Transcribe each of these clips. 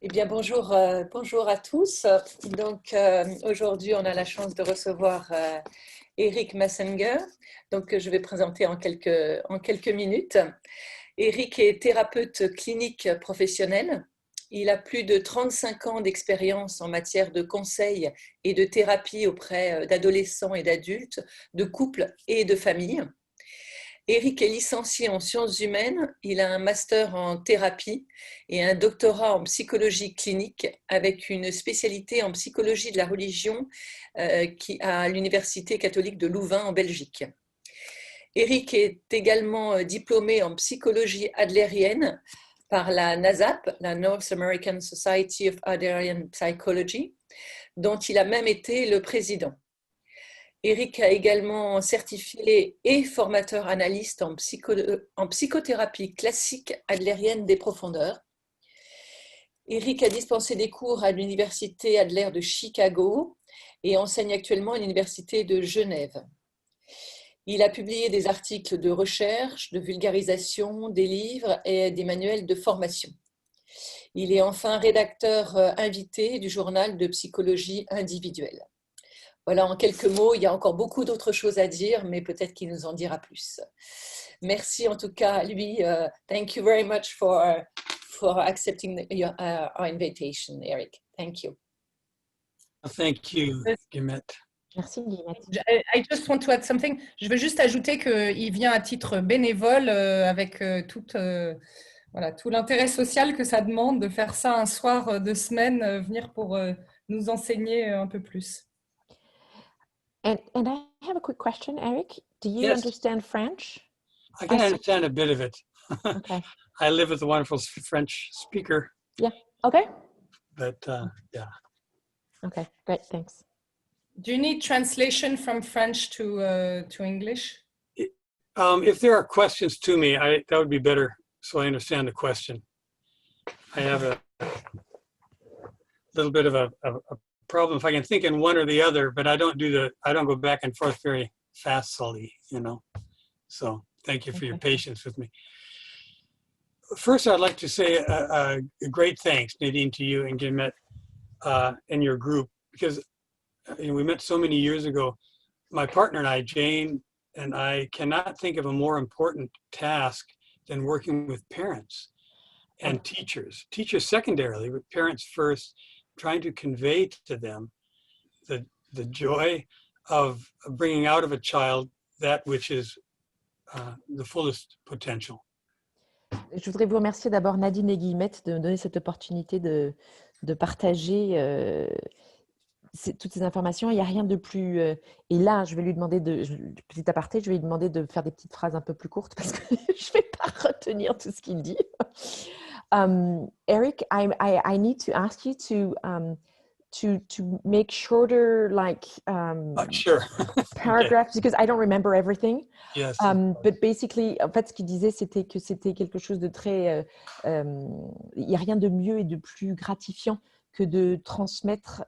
Eh bien, bonjour, bonjour à tous. Donc, aujourd'hui, on a la chance de recevoir Erik Mansager, donc, que je vais présenter en quelques minutes. Erik est thérapeute clinique professionnel. Il a plus de 35 ans d'expérience en matière de conseil et de thérapie auprès d'adolescents et d'adultes, de couples et de familles. Erik est licencié en sciences humaines, il a un master en thérapie et un doctorat en psychologie clinique avec une spécialité en psychologie de la religion à l'Université catholique de Louvain en Belgique. Erik est également diplômé en psychologie adlérienne par la NASAP, la North American Society of Adlerian Psychology, dont il a même été le président. Erik a également certifié et formateur analyste en psychothérapie classique adlérienne des profondeurs. Erik a dispensé des cours à l'Université Adler de Chicago et enseigne actuellement à l'Université de Genève. Il a publié des articles de recherche, de vulgarisation, des livres et des manuels de formation. Il est enfin rédacteur invité du journal de psychologie individuelle. Voilà, en quelques mots, il y a encore beaucoup d'autres choses à dire, mais peut-être qu'il nous en dira plus. Merci en tout cas à lui. Thank you very much for accepting our invitation, Erik. Thank you. Thank you, Guillemette. Merci, Guillemette. I just want to add something. Je veux juste ajouter qu'il vient à titre bénévole avec voilà, tout l'intérêt social que ça demande de faire ça un soir de semaine, venir pour nous enseigner un peu plus. And I have a quick question, Erik. Do you Yes. understand French? I can understand a bit of it. Okay. I live with a wonderful French speaker. Yeah. Okay. But yeah. Okay. Great. Thanks. Do you need translation from French to English? If there are questions to me, that would be better so I understand the question. I have a little bit of a problem if I can think in one or the other, but I don't go back and forth very fastly, you know. So thank you for your patience with me. First, I'd like to say a great thanks, Nadine, to you and Guillemette and your group, because we met so many years ago. My partner and I, Jane, and I cannot think of a more important task than working with parents and teachers secondarily, but parents first, trying to convey to them the joy of bringing out of a child that which is the fullest potential. Je voudrais vous remercier d'abord, Nadine et Guillemette, de me donner cette opportunité de partager toutes ces informations. Il n'y a rien de plus... et là, je vais lui demander petit aparté, je vais lui demander de faire des petites phrases un peu plus courtes parce que je ne vais pas retenir tout ce qu'il dit. Erik, I need to ask you to make shorter, like sure. paragraphs, because I don't remember everything. Yes. But basically, en fait, ce qu'il disait, c'était que c'était quelque chose de très... il n'y a rien de mieux et de plus gratifiant que de transmettre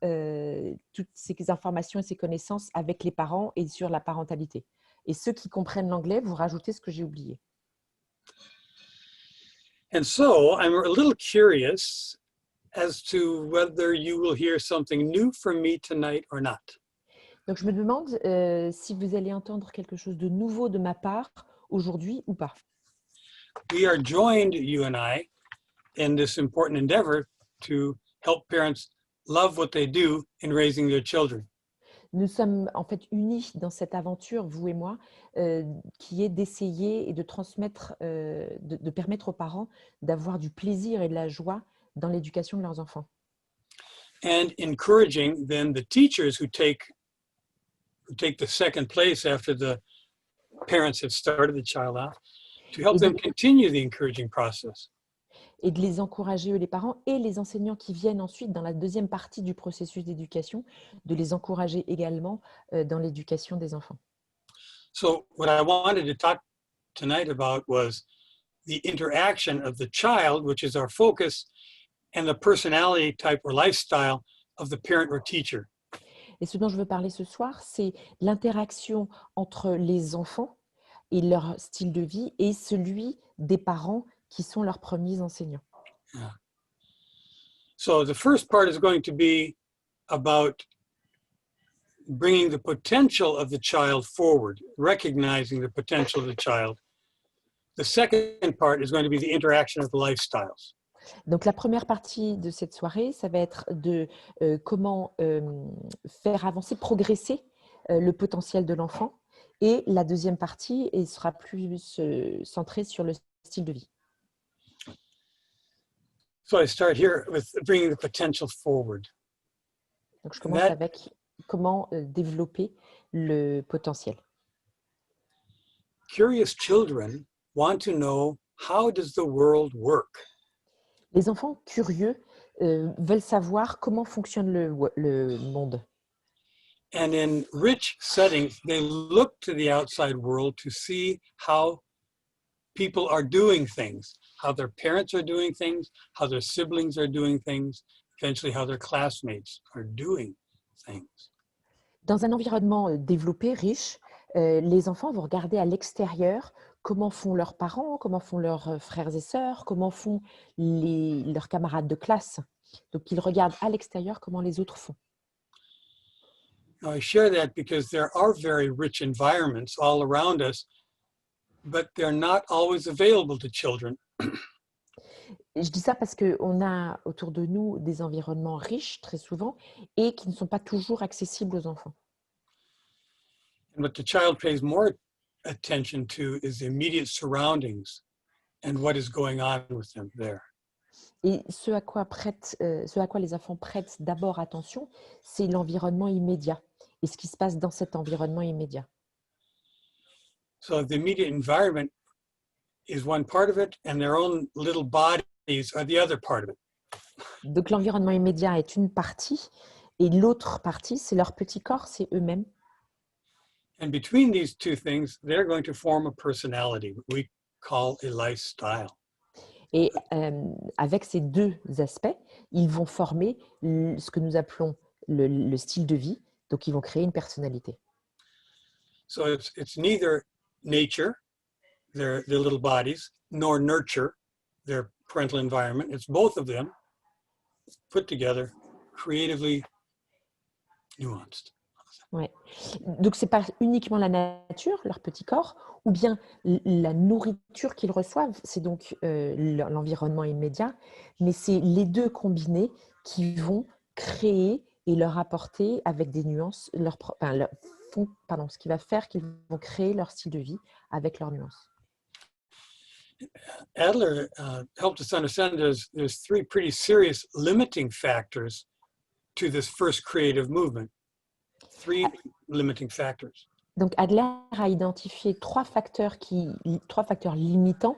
toutes ces informations et ces connaissances avec les parents et sur la parentalité. Et ceux qui comprennent l'anglais, vous rajoutez ce que j'ai oublié. And so I'm a little curious as to whether you will hear something new from me tonight or not. Donc, je me demande si vous allez entendre quelque chose de nouveau de ma part aujourd'hui ou pas. We are joined, you and I, in this important endeavor to help parents love what they do in raising their children. Nous sommes en fait unis dans cette aventure, vous et moi, qui est d'essayer et de transmettre, de permettre aux parents d'avoir du plaisir et de la joie dans l'éducation de leurs enfants. And encouraging then the teachers who take the second place after the parents have started the child out, to help them continue the encouraging process. Et de les encourager, eux, les parents, et les enseignants qui viennent ensuite dans la deuxième partie du processus d'éducation, de les encourager également dans l'éducation des enfants. So what I wanted to talk tonight about was the interaction of the child, which is our focus, and the personality type or lifestyle of the parent or teacher. Et ce dont je veux parler ce soir, c'est l'interaction entre les enfants et leur style de vie et celui des parents qui sont leurs premiers enseignants. Yeah. So the first part is going to be about bringing the potential of the child forward, recognizing the potential of the child. The second part is going to be the interaction of the lifestyles. Donc, la première partie de cette soirée, ça va être de comment faire avancer, progresser le potentiel de l'enfant. Et la deuxième partie sera plus centrée sur le style de vie. So I start here with bringing the potential forward. Donc, je commence avec comment développer le potentiel. Curious children want to know, how does the world work? Les enfants curieux veulent savoir comment fonctionne le monde. And in rich settings, they look to the outside world to see how people are doing things, how their parents are doing things, how their siblings are doing things, eventually how their classmates are doing things. Dans un environnement développé, riche, les enfants vont regarder à l'extérieur comment font leurs parents, comment font leurs frères et sœurs, comment font leurs camarades de classe. Donc, ils regardent à l'extérieur comment les autres font. Now, I share that because there are very rich environments all around us, but they're not always available to children. Je dis ça parce qu'on a autour de nous des environnements riches, très souvent, et qui ne sont pas toujours accessibles aux enfants. And what the child pays more attention to is the immediate surroundings and what is going on with them there. Et ce à quoi les enfants prêtent d'abord attention, c'est l'environnement immédiat et ce qui se passe dans cet environnement immédiat. So the immediate environment is one part of it, and their own little bodies are the other part of it. Donc l'environnement immédiat est une partie et l'autre partie, c'est leur petit corps, c'est eux-mêmes. And between these two things, they're going to form a personality, what we call a lifestyle. Et avec ces deux aspects, ils vont former ce que nous appelons le style de vie. Donc, ils vont créer une personnalité. So it's neither nature, their little bodies, nor nurture, their parental environment. It's both of them put together, creatively nuanced. Ouais. Donc, ce n'est pas uniquement la nature, leur petit corps, ou bien la nourriture qu'ils reçoivent, c'est donc l'environnement immédiat, mais c'est les deux combinés qui vont créer et leur apporter avec des nuances, ce qui va faire qu'ils vont créer leur style de vie avec leurs nuances. Adler helped us understand there's three pretty serious limiting factors to this first creative movement. Three limiting factors. Donc Adler a identifié trois facteurs limitants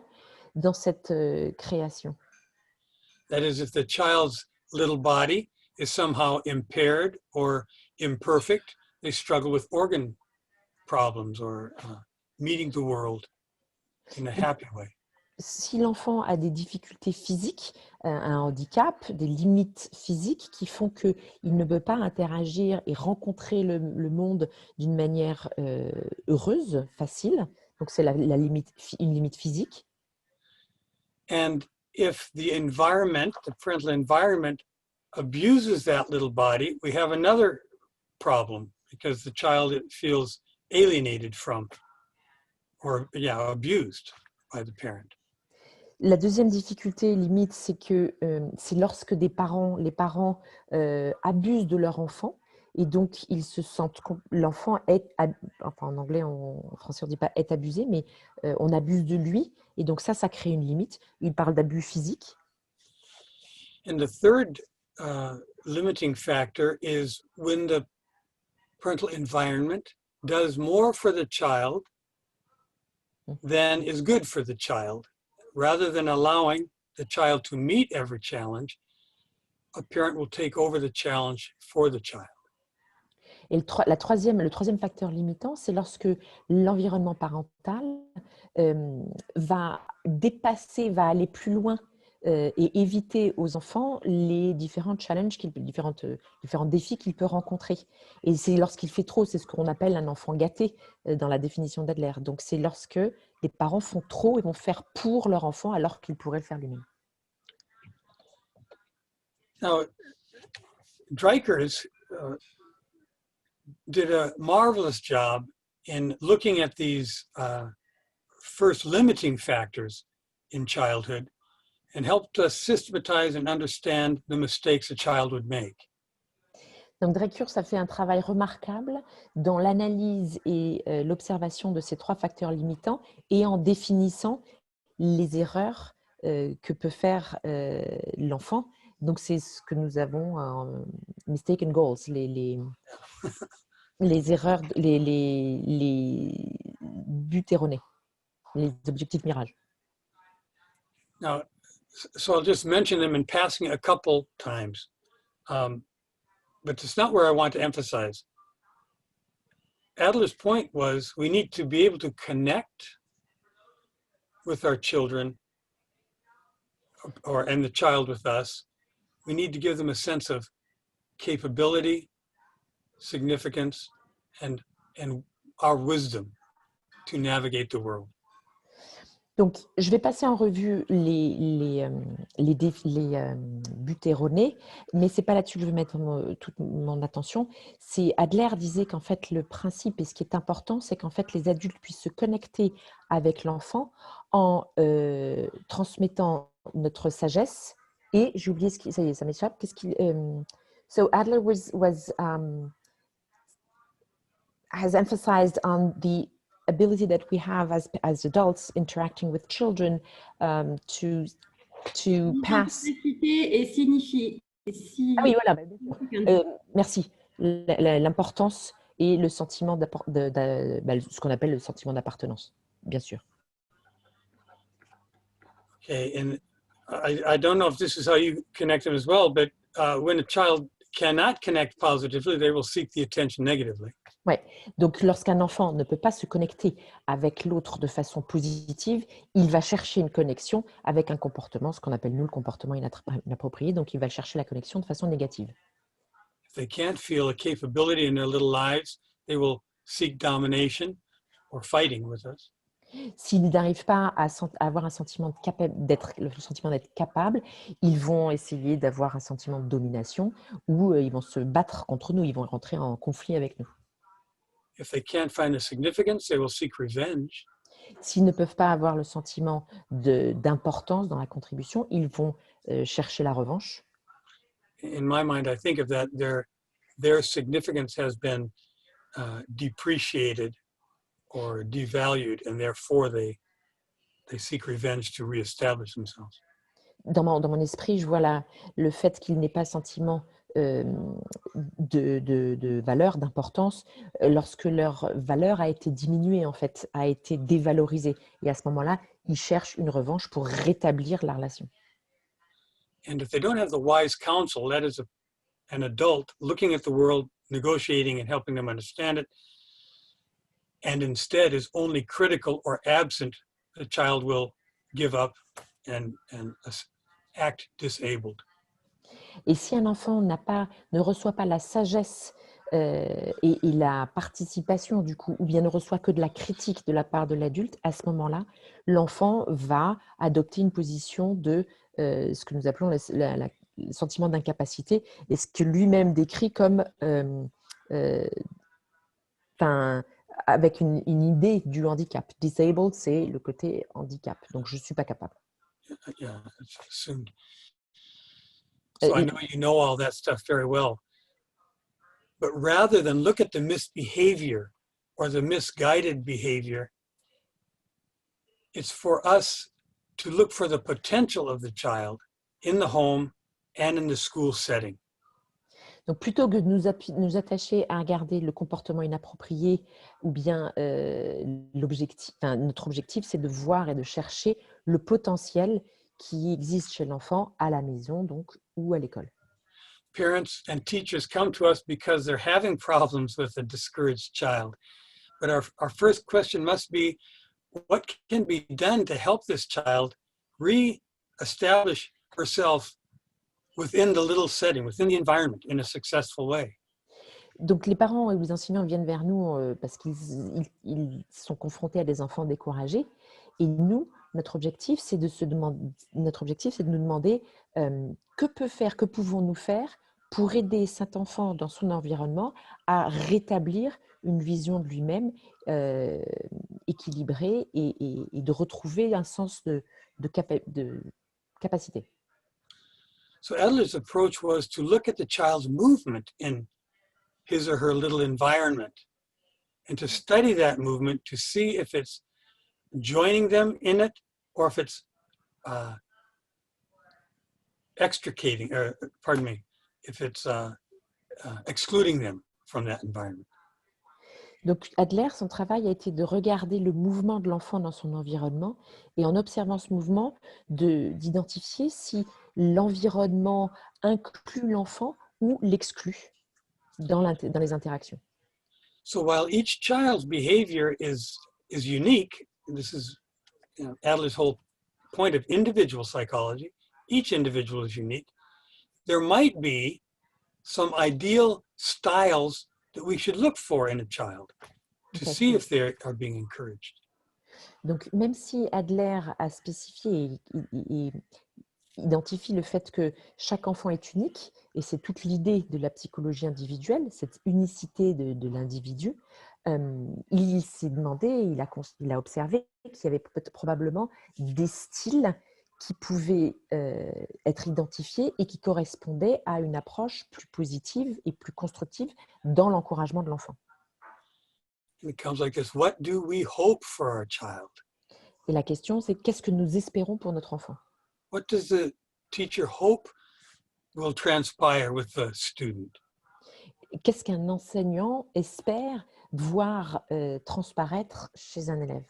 dans cette création. That is, if the child's little body is somehow impaired or imperfect, they struggle with organ problems or meeting the world in a happy way. Si l'enfant a des difficultés physiques, un handicap, des limites physiques qui font qu'il ne peut pas interagir et rencontrer le monde d'une manière heureuse, facile, donc c'est une limite physique. And if the environment, the parental environment, abuses that little body, we have another problem because the child feels alienated from or abused by the parent. La deuxième difficulté limite, c'est que c'est lorsque les parents abusent de leur enfant et donc ils se sentent, l'enfant est, en anglais, en français on ne dit pas être abusé, mais on abuse de lui et donc ça crée une limite. Il parle d'abus physique. And the third limiting factor is when the parental environment does more for the child than is good for the child. Rather than allowing the child to meet every challenge, a parent will take over the challenge for the child. Et le troisième facteur limitant, c'est lorsque l'environnement parental va aller plus loin et éviter aux enfants les différents challenges, différents défis qu'il peut rencontrer. Et c'est lorsqu'il fait trop, c'est ce qu'on appelle un enfant gâté dans la définition d'Adler. Donc c'est lorsque les parents font trop et vont faire pour leur enfant alors qu'ils pourraient le faire lui-même. Now, Dreikers did a marvelous job in looking at these first limiting factors in childhood and helped us systematize and understand the mistakes a child would make. Donc, Dreikers a fait un travail remarquable dans l'analyse et l'observation de ces 3 facteurs limitants et en définissant les erreurs que peut faire l'enfant. Donc, c'est ce que nous avons en mistaken goals, les erreurs, les buts erronés, les objectifs mirages. Now, so I'll just mention them in passing a couple times, but it's not where I want to emphasize. Adler's point was we need to be able to connect with our children and the child with us. We need to give them a sense of capability, significance, and our wisdom to navigate the world. Donc, je vais passer en revue les buts erronés, mais ce n'est pas là-dessus que je vais mettre toute mon attention. Adler disait qu'en fait, le principe et ce qui est important, c'est qu'en fait, les adultes puissent se connecter avec l'enfant en transmettant notre sagesse. Et j'ai oublié ça y est, ça m'échappe. So Adler has emphasized on the ability that we have as adults interacting with children to pass. Et signifier. Ah oui, voilà. Merci. L'importance et le sentiment ce qu'on appelle le sentiment d'appartenance, bien sûr. Okay, and I don't know if this is how you connect them as well, but when a child cannot connect positively, they will seek the attention negatively. Oui, donc lorsqu'un enfant ne peut pas se connecter avec l'autre de façon positive, il va chercher une connexion avec un comportement, ce qu'on appelle nous le comportement inapproprié, donc il va chercher la connexion de façon négative. If they can't feel a capability in their little lives, they will seek domination or fighting with us. S'ils n'arrivent pas à avoir un sentiment le sentiment d'être capable, ils vont essayer d'avoir un sentiment de domination ou ils vont se battre contre nous, ils vont rentrer en conflit avec nous. If they can't find the significance, they will seek revenge. S'ils ne peuvent pas avoir le sentiment d'importance dans la contribution, ils vont chercher la revanche. In my mind, I think of that their significance has been depreciated or devalued, and therefore they seek revenge to reestablish themselves. Dans mon esprit, je vois le fait qu'il n'ait pas sentiment de valeur, d'importance, lorsque leur valeur a été diminuée, en fait, a été dévalorisée. Et à ce moment-là, ils cherchent une revanche pour rétablir la relation. And if they don't have the wise counsel, that is an adult looking at the world, negotiating and helping them understand it, and instead is only critical or absent, the child will give up and act disabled. Et si un enfant ne reçoit pas la sagesse et la participation du coup, ou bien ne reçoit que de la critique de la part de l'adulte, à ce moment-là, l'enfant va adopter une position de ce que nous appelons le sentiment d'incapacité et ce que lui-même décrit comme avec une idée du handicap. Disabled, c'est le côté handicap. Donc, je ne suis pas capable. Yeah, it's assumed. So I know you know all that stuff very well. But rather than look at the misbehavior or the misguided behavior, it's for us to look for the potential of the child in the home and in the school setting. Donc, plutôt que de nous attacher à regarder le comportement inapproprié ou bien notre objectif, c'est de voir et de chercher le potentiel qui existe chez l'enfant à la maison donc, ou à l'école. Parents and teachers come to us because they're having problems with a discouraged child. But our first question must be, what can be done to help this child re-establish herself within the little setting, within the environment, in a successful way? Donc, les parents et les enseignants viennent vers nous parce qu'ils sont confrontés à des enfants découragés. Et nous, notre objectif, c'est de nous demander Que pouvons-nous faire pour aider cet enfant dans son environnement à rétablir une vision de lui-même équilibrée et de retrouver un sens de capacité. So Adler's approach was to look at the child's movement in his or her little environment and to study that movement to see if it's joining them in it or if it's extricating, or pardon me, if it's excluding them from that environment. Donc Adler, son travail a été de regarder le mouvement de l'enfant dans son environnement et en observant ce mouvement, d'identifier si l'environnement inclut l'enfant ou l'exclut dans les interactions. So while each child's behavior is unique, and this is Adler's whole point of individual psychology, each individual is unique, there might be some ideal styles that we should look for in a child to see if they are being encouraged. Donc, même si Adler a spécifié et identifie le fait que chaque enfant est unique, et c'est toute l'idée de la psychologie individuelle, cette unicité de l'individu, il s'est demandé, il a observé qu'il y avait probablement des styles qui pouvaient être identifiés et qui correspondaient à une approche plus positive et plus constructive dans l'encouragement de l'enfant. It comes like this: what do we hope for our child? Et la question, c'est qu'est-ce que nous espérons pour notre enfant? What does the teacher hope will transpire with the student? Qu'est-ce qu'un enseignant espère voir transparaître chez un élève?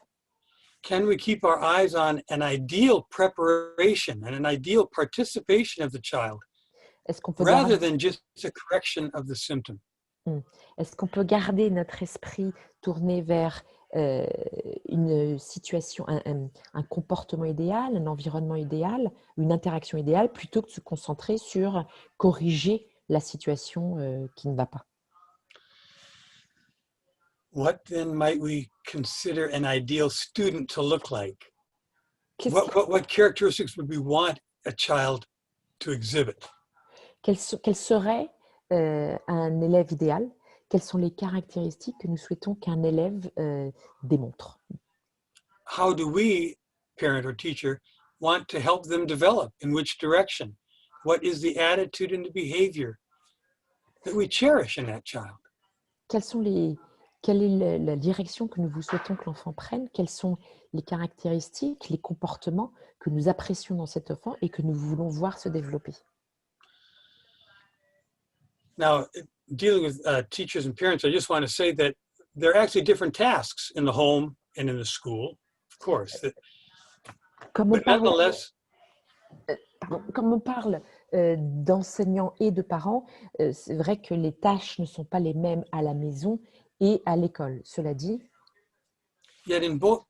Can we keep our eyes on an ideal preparation and an ideal participation of the child rather than just a correction of the symptom? Est-ce qu'on peut garder notre esprit tourné vers une situation, un comportement idéal, un environnement idéal, une interaction idéale, plutôt que de se concentrer sur corriger la situation qui ne va pas? What then might we consider an ideal student to look like? What characteristics would we want a child to exhibit? Quel serait un élève idéal? Quelles sont les caractéristiques que nous souhaitons qu'un élève démontre? How do we, parent or teacher, want to help them develop? In which direction? What is the attitude and the behavior that we cherish in that child? Quelle est la direction que nous souhaitons que l'enfant prenne? Quelles sont les caractéristiques, les comportements que nous apprécions dans cet enfant et que nous voulons voir se développer? Now, dealing with teachers and parents, I just want to say that there are actually different tasks in the home and in the school, of course. Comme on parle d'enseignants et de parents, c'est vrai que les tâches ne sont pas les mêmes à la maison et à l'école. Cela dit, yet in both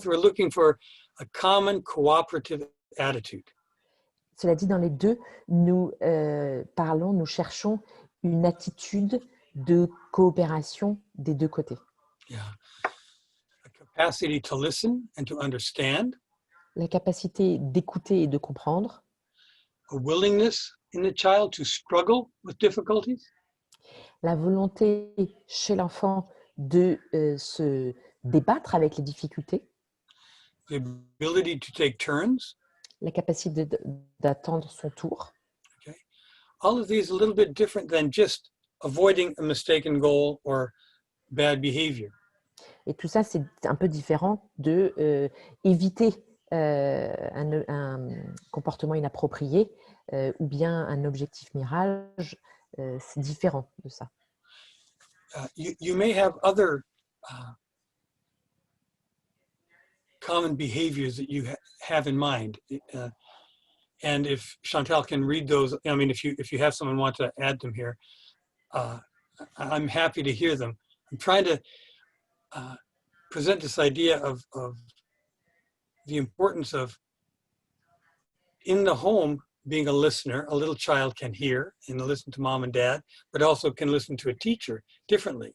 we're looking for a common cooperative attitude. Cela dit, dans les deux, nous cherchons une attitude de coopération des deux côtés. Yeah. A capacity to listen and to understand. La capacité d'écouter et de comprendre. A willingness in the child to struggle with difficulties. La volonté chez l'enfant de se débattre avec les difficultés. The ability to take turns. La capacité d'attendre son tour. Okay. All of these a little bit different than just avoiding a mistaken goal or bad behavior. Et tout ça, c'est un peu différent de éviter un comportement inapproprié ou bien un objectif mirage. C'est différent de ça. You may have other common behaviors that you have in mind, and if Chantal can read those, I mean, if you have someone want to add them here, I'm happy to hear them. I'm trying to present this idea of the importance of, in the home, being a listener. A little child can hear and listen to mom and dad, but also can listen to a teacher differently,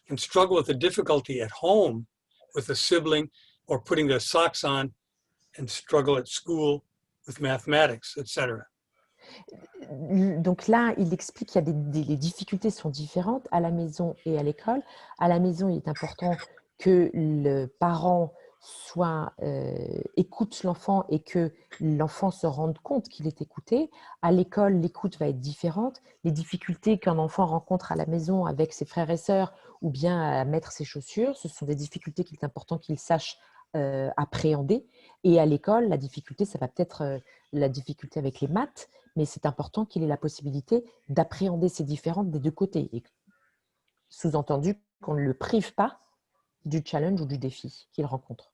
can struggle with the difficulty at home with a sibling or putting their socks on and struggle at school with mathematics, etc. Donc là, il explique qu'il y a les difficultés sont différentes à la maison et à l'école. À la maison, il est important que le parent écoute l'enfant et que l'enfant se rende compte qu'il est écouté. À l'école, l'écoute va être différente. Les difficultés qu'un enfant rencontre à la maison avec ses frères et sœurs ou bien à mettre ses chaussures, ce sont des difficultés qu'il est important qu'il sache appréhender. Et à l'école, la difficulté, ça va peut-être la difficulté avec les maths, mais c'est important qu'il ait la possibilité d'appréhender ces différentes des deux côtés. Et sous-entendu qu'on ne le prive pas du challenge ou du défi qu'il rencontre.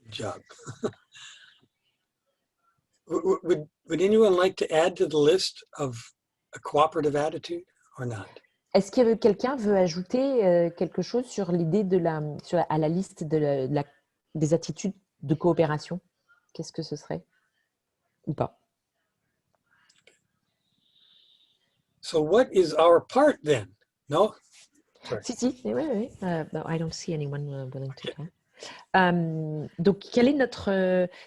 Good job. Would anyone like to add to the list of a cooperative attitude or not? Est-ce que quelqu'un veut ajouter quelque chose sur l'idée à la liste des attitudes de coopération? Qu'est-ce que ce serait? Ou pas? So what is our part then? No? Sorry. Si, oui. No, I don't see anyone willing to talk. Donc, quel est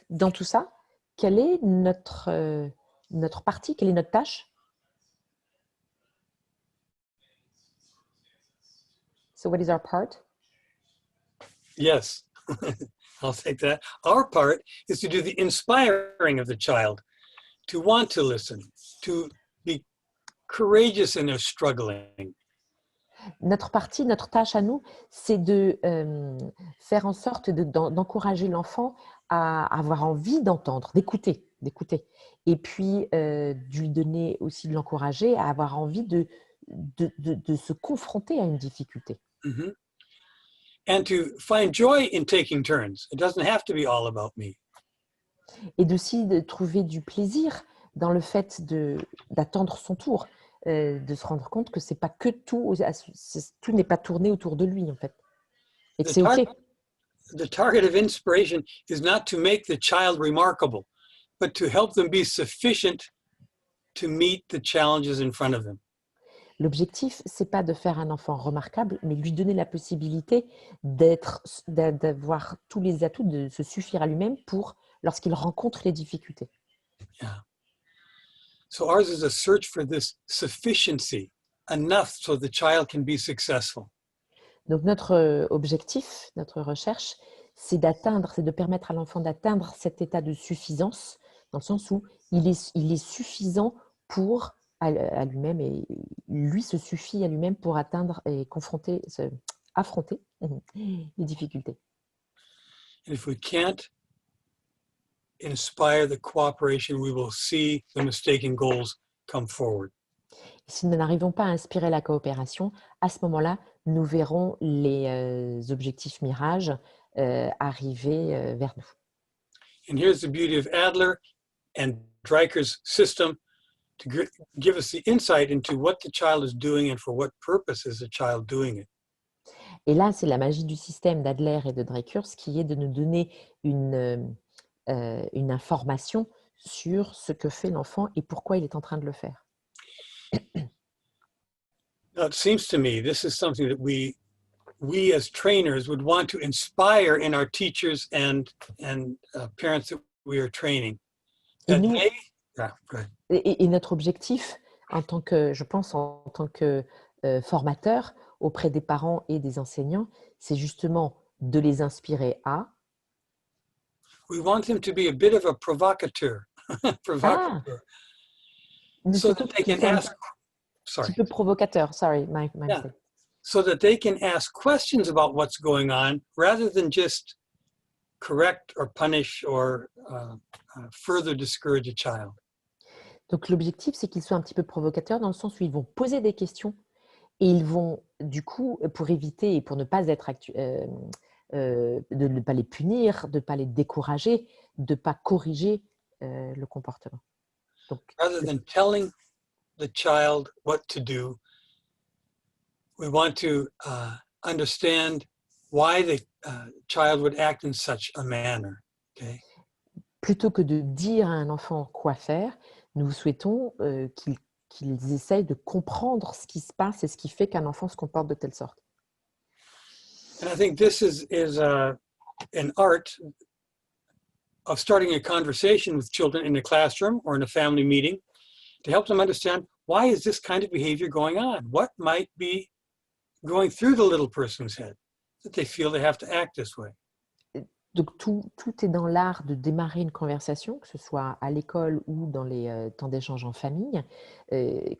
dans tout ça, quelle est notre partie, quelle est notre tâche? So what is our part? Yes, I'll take that. Our part is to do the inspiring of the child, to want to listen, to be courageous in their struggling. Notre tâche à nous, c'est de faire en sorte d'encourager l'enfant à avoir envie d'entendre, d'écouter. Et puis, de lui donner aussi de l'encourager à avoir envie de se confronter à une difficulté. Mm-hmm. And to find joy in taking turns. It doesn't have to be all about me. Et aussi de trouver du plaisir dans le fait d'attendre son tour. De se rendre compte que c'est pas que tout n'est pas tourné autour de lui en fait, et que c'est ok. The target of inspiration is not to make the child remarkable, but to help them be sufficient to meet the challenges in front of them. L'objectif, c'est pas de faire un enfant remarquable, mais lui donner la possibilité d'avoir tous les atouts, de se suffire à lui-même pour lorsqu'il rencontre les difficultés. Yeah. So ours is a search for this sufficiency, enough so the child can be successful. Donc notre objectif, notre recherche, c'est de permettre à l'enfant d'atteindre cet état de suffisance, dans le sens où il est suffisant pour à lui-même et lui se suffit à lui-même pour atteindre et affronter les difficultés. And if we can't inspire the cooperation, we will see the mistaken goals come forward. Si nous n'arrivons pas à inspirer la coopération, à ce moment-là, nous verrons les objectifs mirages arriver vers nous. And here's the beauty of Adler and Dreiker's system to give us the insight into what the child is doing and for what purpose is the child doing it. Et là, c'est la magie du système d'Adler et de Dreikers qui est de nous donner une information sur ce que fait l'enfant et pourquoi il est en train de le faire. Now, it seems to me this is something that we as trainers would want to inspire in our teachers and parents that we are training. Et, nous, go ahead. Et notre objectif, en tant que formateur auprès des parents et des enseignants, c'est justement de les inspirer à. We want them to be a bit of a provocateur. So that they can ask. Sorry. Un petit peu provocateur. Sorry, my mistake. So that they can ask questions about what's going on rather than just correct or punish or further discourage a child. Donc l'objectif, c'est qu'ils soient un petit peu provocateurs dans le sens où ils vont poser des questions et ils vont, du coup, pour éviter et pour ne pas être de ne pas les punir, de ne pas les décourager, de ne pas corriger le comportement. Donc, rather than telling the child what to do, we want to understand why the child would act in such a manner. Okay? Plutôt que de dire à un enfant quoi faire, nous souhaitons qu'ils essayent de comprendre ce qui se passe et ce qui fait qu'un enfant se comporte de telle sorte. And I think this is an art of starting a conversation with children in a classroom or in a family meeting to help them understand, why is this kind of behavior going on? What might be going through the little person's head that they feel they have to act this way? Donc, tout est dans l'art de démarrer une conversation, que ce soit à l'école ou dans les temps d'échange en famille.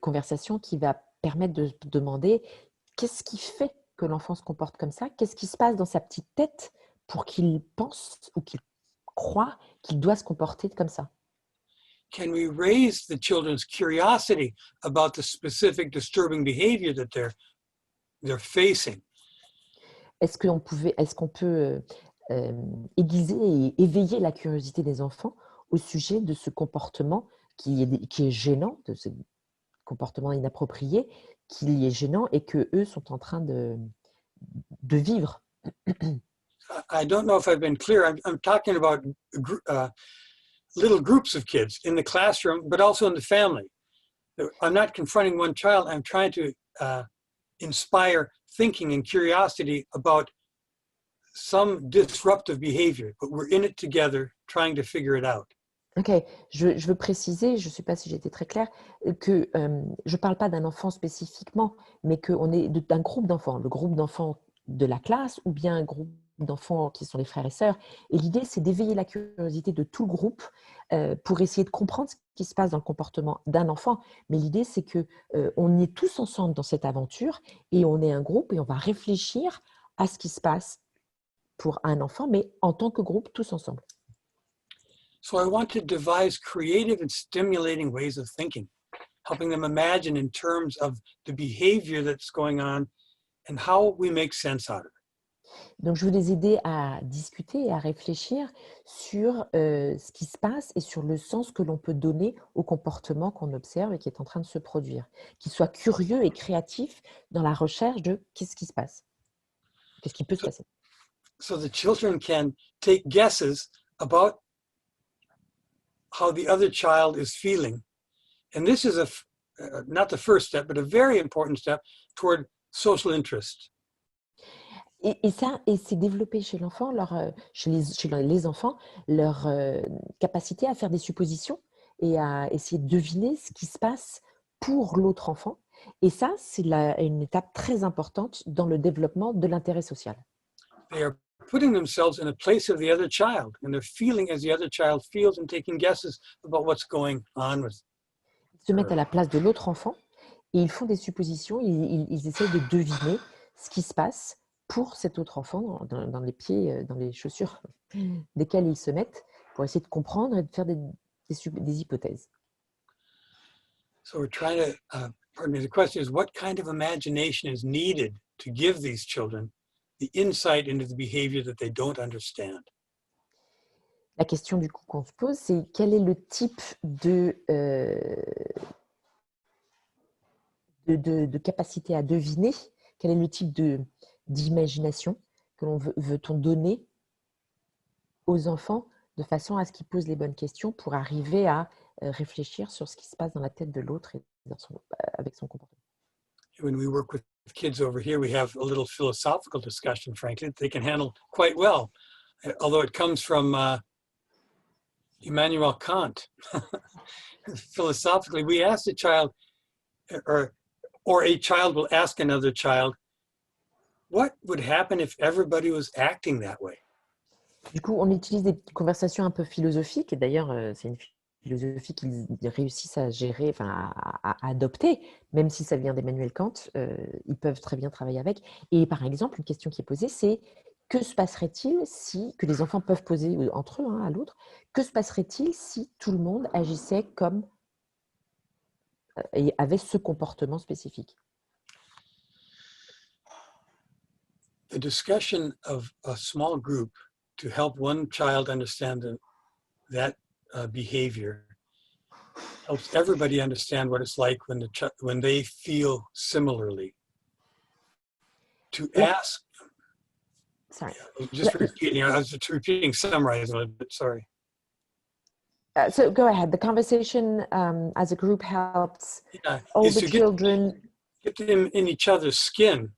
Conversation qui va permettre de demander qu'est-ce qui fait que l'enfant se comporte comme ça? Qu'est-ce qui se passe dans sa petite tête pour qu'il pense ou qu'il croit qu'il doit se comporter comme ça? Can we raise the children's curiosity about the specific disturbing behavior that they're facing? Est-ce qu'on peut aiguiser et éveiller la curiosité des enfants au sujet de ce comportement qui est gênant, de ce comportement inapproprié, qui est gênant et qu'eux sont en train de vivre? I don't know if I've been clear. I'm talking about little groups of kids in the classroom, but also in the family. I'm not confronting one child. I'm trying to inspire thinking and curiosity about some disruptive behavior, but we're in it together trying to figure it out. Ok, je veux préciser, je ne sais pas si j'ai été très claire, que je ne parle pas d'un enfant spécifiquement, mais qu'on est d'un groupe d'enfants, le groupe d'enfants de la classe ou bien un groupe d'enfants qui sont les frères et sœurs. Et l'idée, c'est d'éveiller la curiosité de tout le groupe pour essayer de comprendre ce qui se passe dans le comportement d'un enfant. Mais l'idée, c'est qu'on est tous ensemble dans cette aventure et on est un groupe et on va réfléchir à ce qui se passe pour un enfant, mais en tant que groupe, tous ensemble. So I want to devise creative and stimulating ways of thinking, helping them imagine in terms of the behavior that's going on and how we make sense out of it. Donc, je veux les aider à discuter et à réfléchir sur ce qui se passe et sur le sens que l'on peut donner au comportement qu'on observe et qui est en train de se produire. Qu'ils soient curieux et créatifs dans la recherche de qu'est-ce qui se passe, qu'est-ce qui peut se passer. So the children can take guesses about how the other child is feeling. And this is not the first step, but a very important step toward social interest. Et c'est développer chez l'enfant, chez les enfants, leur capacité à faire des suppositions et à essayer de deviner ce qui se passe pour l'autre enfant. Et ça, c'est une étape très importante dans le développement de l'intérêt social. They are putting themselves in the place of the other child, and they're feeling as the other child feels and taking guesses about what's going on with. Ils se mettent à la place de l'autre enfant et ils font des suppositions, ils essayent de deviner ce qui se passe pour cet autre enfant dans les pieds, dans les chaussures desquelles ils se mettent pour essayer de comprendre et de faire des hypothèses. So we're trying to, pardon me, the question is, what kind of imagination is needed to give these children the insight into the behavior that they don't understand? La question du coup qu'on se pose, c'est quel est le type de capacité à deviner, quel est le type d'imagination que veut-on donner aux enfants de façon à ce qu'ils posent les bonnes questions pour arriver à réfléchir sur ce qui se passe dans la tête de l'autre et avec son comportement. When we work with kids over here, we have a little philosophical discussion, frankly, that they can handle quite well, although it comes from Immanuel Kant. Philosophically, we ask the child, or a child will ask another child, what would happen if everybody was acting that way? Du coup, on utilise des conversations un peu philosophiques, et d'ailleurs, c'est une philosophie qu'ils réussissent à gérer, enfin à adopter, même si ça vient d'Emmanuel Kant, ils peuvent très bien travailler avec. Et par exemple, une question qui est posée, c'est que se passerait-il si, que les enfants peuvent poser entre eux, à l'autre, que se passerait-il si tout le monde agissait comme et avait ce comportement spécifique? The discussion of a small group to help one child understand that behavior helps everybody understand what it's like when they feel similarly. To ask, sorry. Just repeating, I was just repeating, summarizing a little bit, sorry. So go ahead. The conversation as a group helps all the children. Get them in each other's skin.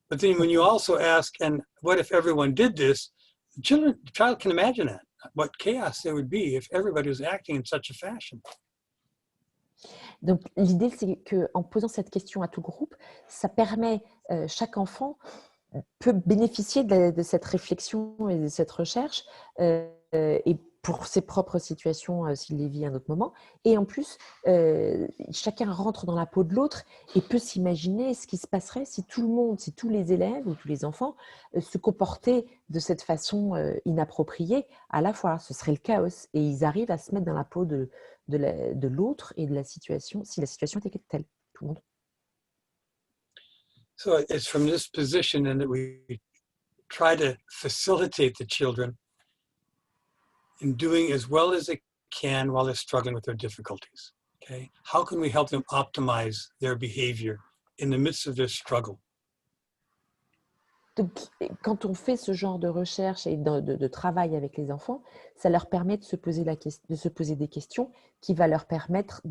But then when you also ask, and what if everyone did this? The child can imagine that. what chaos there would be if everybody was acting in such a fashion. Donc, l'idée, c'est qu'en posant cette question à tout groupe, ça permet, chaque enfant peut bénéficier de cette réflexion et de cette recherche, et pour ses propres situations, s'il les vit à un autre moment. Et en plus, chacun rentre dans la peau de l'autre et peut s'imaginer ce qui se passerait si tout le monde, si tous les élèves ou tous les enfants se comportaient de cette façon inappropriée à la fois. Ce serait le chaos. Et ils arrivent à se mettre dans la peau de l'autre et de la situation, si la situation était telle. Tout le monde. So it's from this position and that we try to facilitate the children in doing as well as they can while they're struggling with their difficulties. Okay, how can we help them optimize their behavior in the midst of their struggle? Donc, quand on fait ce genre de recherche et de travail avec les enfants, ça leur permet de se poser, des questions qui va leur permettre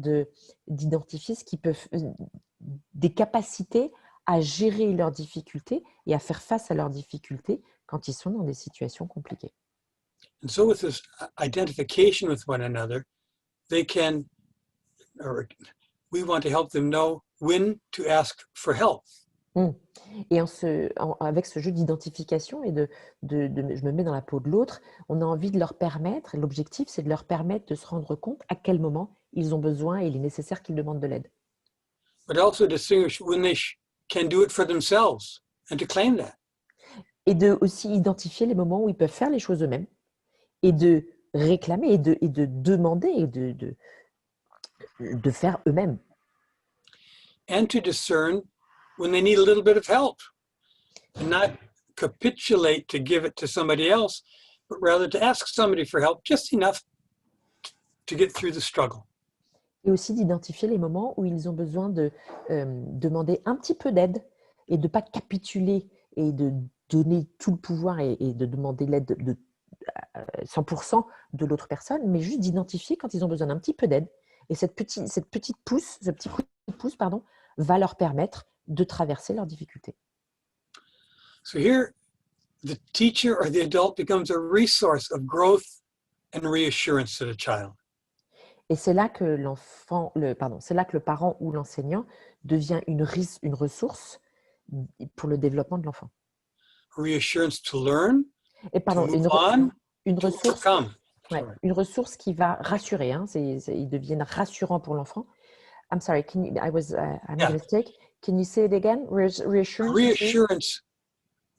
d'identifier des capacités à gérer leurs difficultés et à faire face à leurs difficultés quand ils sont dans des situations compliquées. And so with this identification with one another, we want to help them know when to ask for help. Et avec ce jeu d'identification et je me mets dans la peau de l'autre, on a envie de leur permettre, l'objectif c'est de leur permettre de se rendre compte à quel moment ils ont besoin et il est nécessaire qu'ils demandent de l'aide. But also distinguish when they can do it for themselves and to claim that. Et de aussi identifier les moments où ils peuvent faire les choses eux-mêmes et de réclamer et de demander et de faire eux-mêmes. And to discern when they need a little bit of help and not capitulate to give it to somebody else, but rather to ask somebody for help just enough to get through the struggle. Et aussi d'identifier les moments où ils ont besoin de demander un petit peu d'aide et de ne pas capituler et de donner tout le pouvoir et de demander l'aide de 100% de l'autre personne, mais juste d'identifier quand ils ont besoin d'un petit peu d'aide. Et ce petit coup de pouce, va leur permettre de traverser leurs difficultés. So here, the teacher or the adult becomes a resource of growth and reassurance to the child. Et c'est là que le parent ou l'enseignant devient une ressource pour le développement de l'enfant. Reassurance to learn, Et to move on, to overcome. Une ressource qui va rassurer. Ils deviennent rassurants pour l'enfant. I'm sorry, I made a mistake. Can you say it again? Reassurance? Reassurance.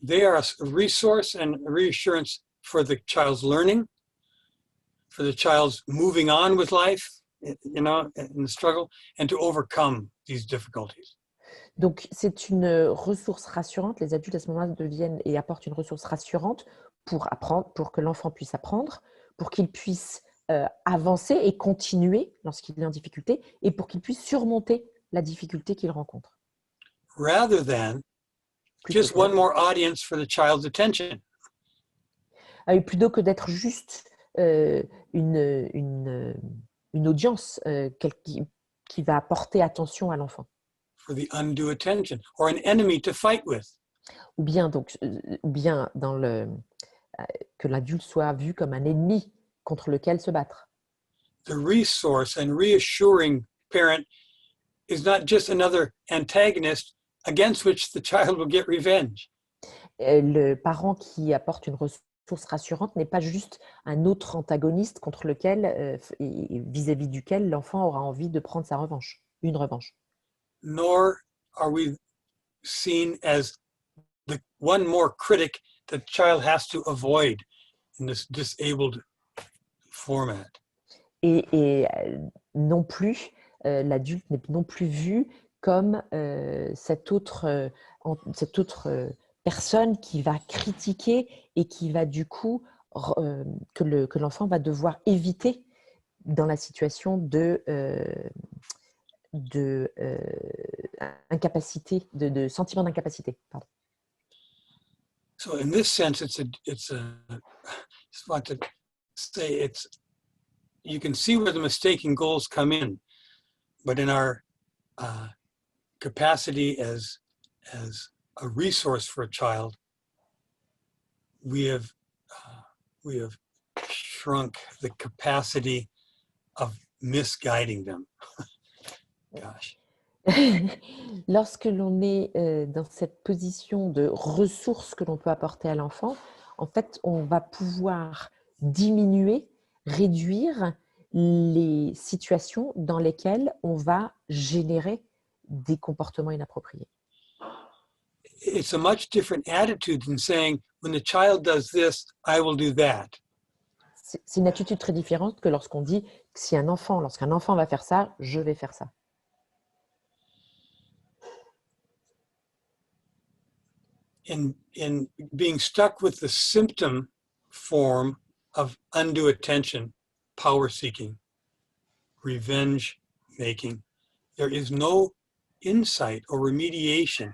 They are a resource and reassurance for the child's learning, for the child's moving on with life, in the struggle, and to overcome these difficulties. Donc, c'est une ressource rassurante. Les adultes, à ce moment-là, deviennent et apportent une ressource rassurante pour apprendre, pour que l'enfant puisse apprendre, pour qu'il puisse avancer et continuer lorsqu'il est en difficulté, et pour qu'il puisse surmonter la difficulté qu'il rencontre. Rather than just one more audience for the child's attention. Plutôt que d'être juste une audience qui va apporter attention à l'enfant. For the undue attention, or an enemy to fight with. Ou bien que l'adulte soit vu comme un ennemi contre lequel se battre. The resource and reassuring parent is not just another antagonist against which the child will get revenge. Le parent qui apporte une ressource rassurante n'est pas juste un autre antagoniste contre lequel, vis-à-vis duquel l'enfant aura envie de prendre sa revanche, une revanche. Nor are we seen as the one more critic the child has to avoid in this disabled format. Et non plus, l'adulte n'est non plus vu comme cette autre personne qui va critiquer et qui va du coup que l'enfant va devoir éviter dans la situation incapacité, de sentiment d'incapacité. Pardon. So in this sense, just want to say you can see where the mistaken goals come in, but in our capacity as a resource for a child, we have shrunk the capacity of misguiding them. Gosh. Lorsque l'on est dans cette position de ressources que l'on peut apporter à l'enfant, en fait, on va pouvoir diminuer, réduire les situations dans lesquelles on va générer des comportements inappropriés. It's a much different attitude than saying, when the child does this, I will do that. C'est une attitude très différente que lorsqu'on dit que si lorsqu'un enfant va faire ça, je vais faire ça. In being stuck with the symptom form of undue attention, power seeking, revenge making, there is no insight or remediation.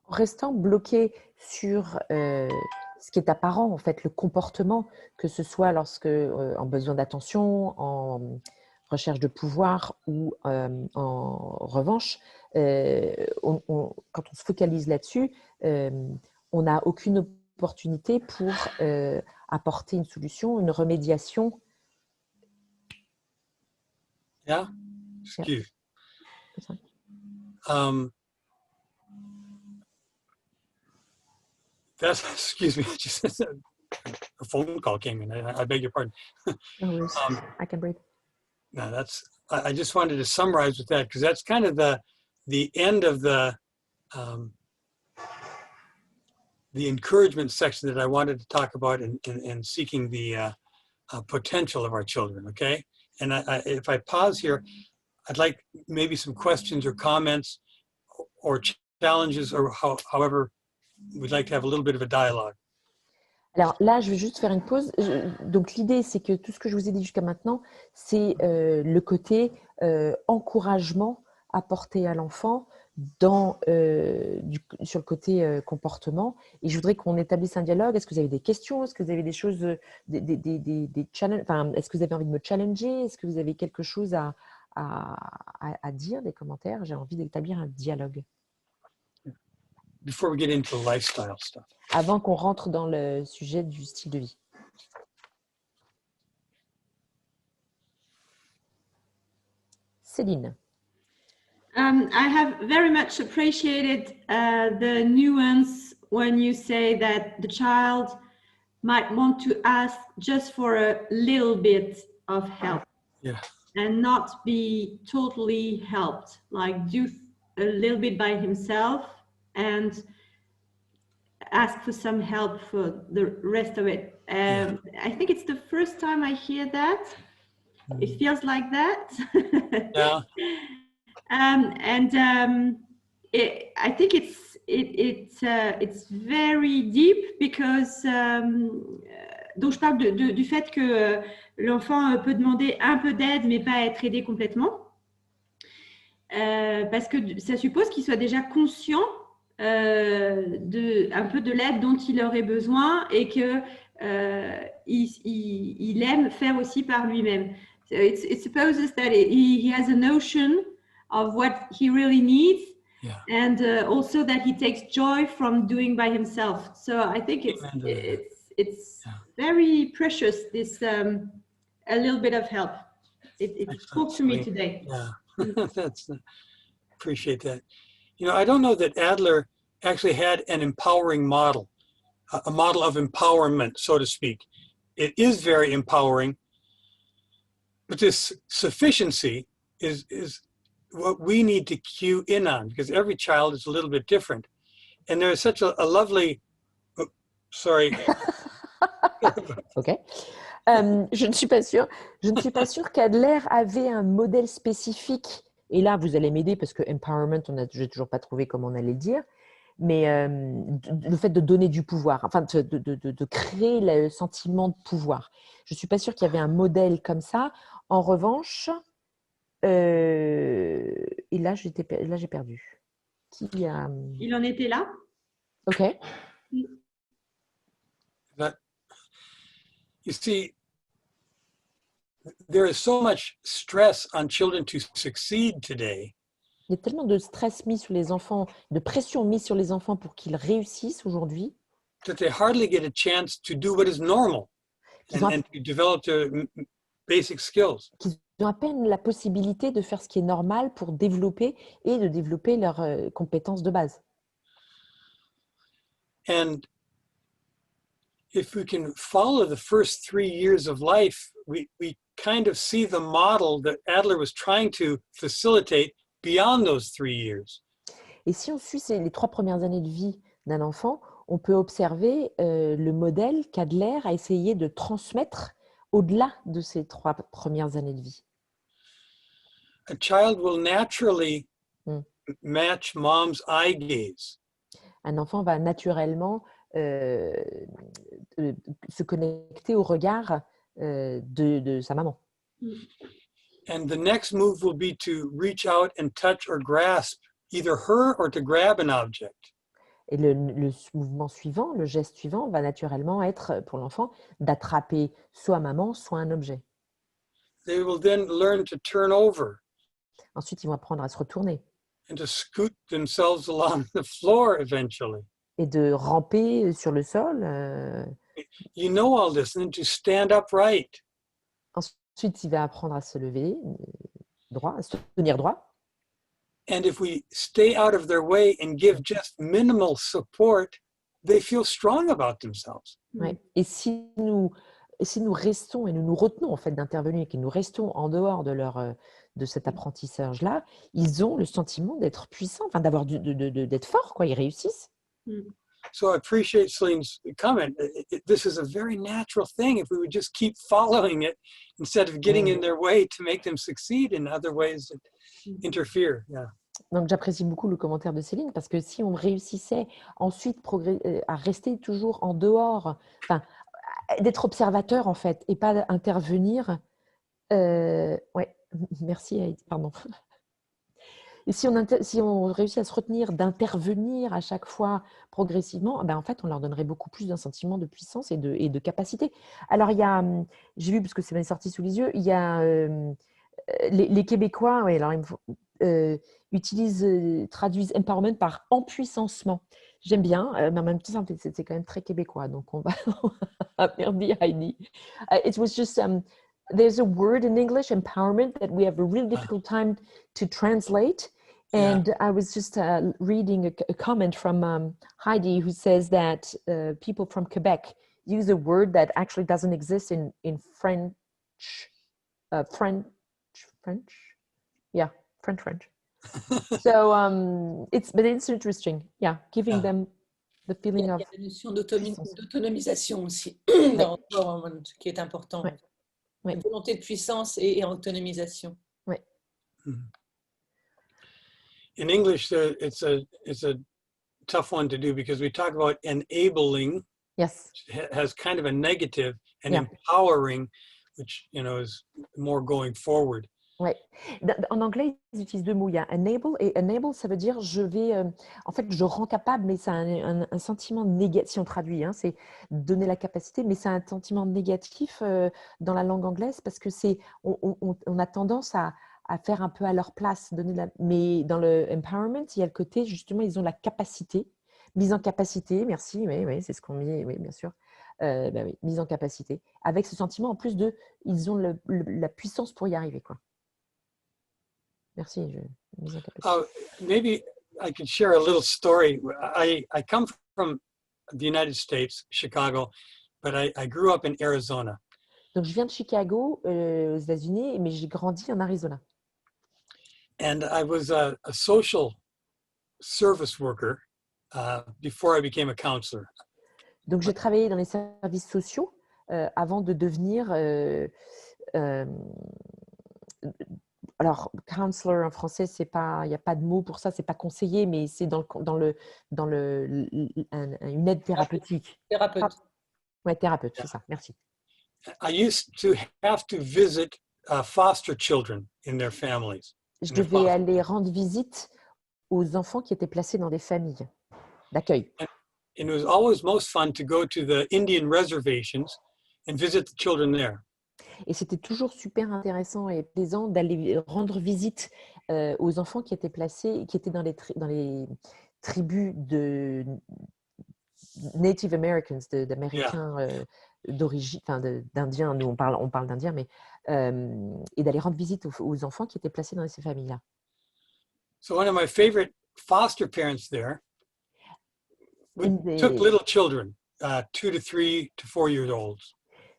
En restant bloqué sur ce qui est apparent, en fait, le comportement, que ce soit lorsque en besoin d'attention, en recherche de pouvoir ou en revanche, quand on se focalise là-dessus, on n'a aucune opportunité pour apporter une solution, une remédiation. Yeah? Excuse. That's, excuse me, just a phone call came in. I beg your pardon. No worries. I can breathe. No, that's, I just wanted to summarize with that because that's kind of the end of the encouragement section that I wanted to talk about in seeking the potential of our children, okay? And if I pause here, I'd like maybe some questions or comments or challenges or however we'd like to have a little bit of a dialogue. Alors là, je vais juste faire une pause. Donc l'idée, c'est que tout ce que je vous ai dit jusqu'à maintenant, c'est le côté encouragement apporté à l'enfant sur le côté comportement. Et je voudrais qu'on établisse un dialogue. Est-ce que vous avez des questions? Est-ce que vous avez des choses, des challenges? Enfin, est-ce que vous avez envie de me challenger? Est-ce que vous avez quelque chose à dire, des commentaires? J'ai envie d'établir un dialogue. Before we get into the lifestyle stuff. Avant qu'on rentre dans le sujet du style de vie. Céline. I have very much appreciated the nuance when you say that the child might want to ask just for a little bit of help. Yeah. And not be totally helped, like do a little bit by himself and ask for some help for the rest of it. I think it's the first time I hear that. It feels like that. Yeah. I think it's very deep because donc je parle du fait que l'enfant peut demander un peu d'aide mais pas être aidé complètement parce que ça suppose qu'il soit déjà conscient un peu de l'aide dont il aurait besoin et que il aime faire aussi par lui-même. So it supposes that he has a notion of what he really needs. Yeah. And also that he takes joy from doing by himself. So I think it's very precious, this a little bit of help. It spoke to me today. Yeah, appreciate that. You know, I don't know that Adler actually had an empowering model, a model of empowerment, so to speak. It is very empowering, but this sufficiency is what we need to cue in on because every child is a little bit different. And there's such a lovely, sorry. Ok. Je ne suis pas sûre qu'Adler avait un modèle spécifique. Et là, vous allez m'aider parce que empowerment, je n'ai toujours pas trouvé comment on allait le dire. Mais le fait de donner du pouvoir, enfin de créer le sentiment de pouvoir. Je ne suis pas sûre qu'il y avait un modèle comme ça. En revanche, et là j'ai perdu. Il en était là. Ok. But, you see, there is so much stress on children to succeed today. Il y a tellement de stress mis sur les enfants, de pression mise sur les enfants pour qu'ils réussissent aujourd'hui. That they hardly get a chance to do what is normal. and to develop their basic skills. Qu'ils ont à peine la possibilité de faire ce qui est normal pour développer et de développer leurs compétences de base. And if we can follow the first 3 years of life, we kind of see the model that Adler was trying to facilitate beyond those 3 years. Et si on suit les 3 premières années de vie d'un enfant, on peut observer le modèle qu'Adler a essayé de transmettre au-delà de ces 3 premières années de vie. A child will naturally match mom's eye gaze. Un enfant va naturellement se connecter au regard de sa maman. And the next move will be to reach out and touch or grasp either her or to grab an object. Et le mouvement suivant, le geste suivant va naturellement être pour l'enfant d'attraper soit maman, soit un objet. They will then learn to turn over Ensuite, ils vont apprendre à se retourner and to scoot themselves along the floor eventually. et de ramper sur le sol. You know all this, and then to stand upright. Ensuite, il va apprendre à se lever droit, à se tenir droit. And if we stay out of their way and give just minimal support, they feel strong about themselves. Ouais. Et si nous restons et nous nous retenons en fait d'intervenir et que nous restons en dehors de cet apprentissage-là, ils ont le sentiment d'être puissants, enfin d'être forts, quoi. Ils réussissent. So I appreciate Celine's comment. This is a very natural thing if we would just keep following it instead of getting in their way to make them succeed in other ways that interfere. Yeah. Donc j'apprécie beaucoup le commentaire de Céline parce que si on réussissait ensuite à rester toujours en dehors, enfin d'être observateur en fait et pas intervenir. Ouais, merci Heidi, pardon. Et si on réussit à se retenir d'intervenir à chaque fois progressivement, ben en fait, on leur donnerait beaucoup plus d'un sentiment de puissance et de capacité. Alors, il y a, j'ai vu, parce que c'est bien sorti sous les yeux, il y a les Québécois, ouais, alors, traduisent empowerment par empuissancement. J'aime bien, mais en même temps, c'est quand même très québécois. Donc, on va merci Heidi. It was just... there's a word in English, empowerment, that we have a really difficult time to translate. And I was just reading a comment from Heidi, who says that people from Quebec use a word that actually doesn't exist in French. French? Yeah, French. So it's interesting. Yeah, giving them the feeling of... Il y a la notion d'autonomisation aussi, qui est important. Ouais. Oui. Volonté de puissance et autonomisation. Oui. In English, it's a tough one to do because we talk about enabling. Yes. Which has kind of a negative, and empowering, which is more going forward. Ouais. En anglais, ils utilisent 2 mots. Il y a enable, et enable, ça veut dire en fait, je rends capable, mais c'est un sentiment négatif. Si on traduit, c'est donner la capacité, mais c'est un sentiment négatif dans la langue anglaise parce que on a tendance à faire un peu à leur place. Mais dans le empowerment, il y a le côté, justement, ils ont la capacité, mise en capacité, merci, oui, c'est ce qu'on met, oui, bien sûr. Oui, mise en capacité, avec ce sentiment en plus ils ont la puissance pour y arriver, quoi. Merci. Maybe I could share a little story. I come from the United States, Chicago, but I grew up in Arizona. Donc, je viens de Chicago, aux États-Unis, mais j'ai grandi en Arizona. And I was a social service worker before I became a counselor. Donc, j'ai travaillé dans les services sociaux avant de devenir... alors, counselor en français, il n'y a pas de mot pour ça, c'est pas conseiller, mais c'est une aide thérapeutique. Thérapeute. Ouais, thérapeute, c'est ça, merci. I used to have to visit foster children in their families. Je devais aller rendre visite aux enfants qui étaient placés dans des familles d'accueil. And it was always most fun to go to the Indian reservations and visit the children there. Et c'était toujours super intéressant et plaisant d'aller rendre visite aux enfants qui étaient placés, qui étaient dans les tribus de Native Americans, d'Américains d'origine, enfin d'Indiens, nous on parle d'Indiens, mais et d'aller rendre visite aux enfants qui étaient placés dans ces familles-là. So one of my favorite foster parents there took Des- little children, 2 to 3 to 4 years old.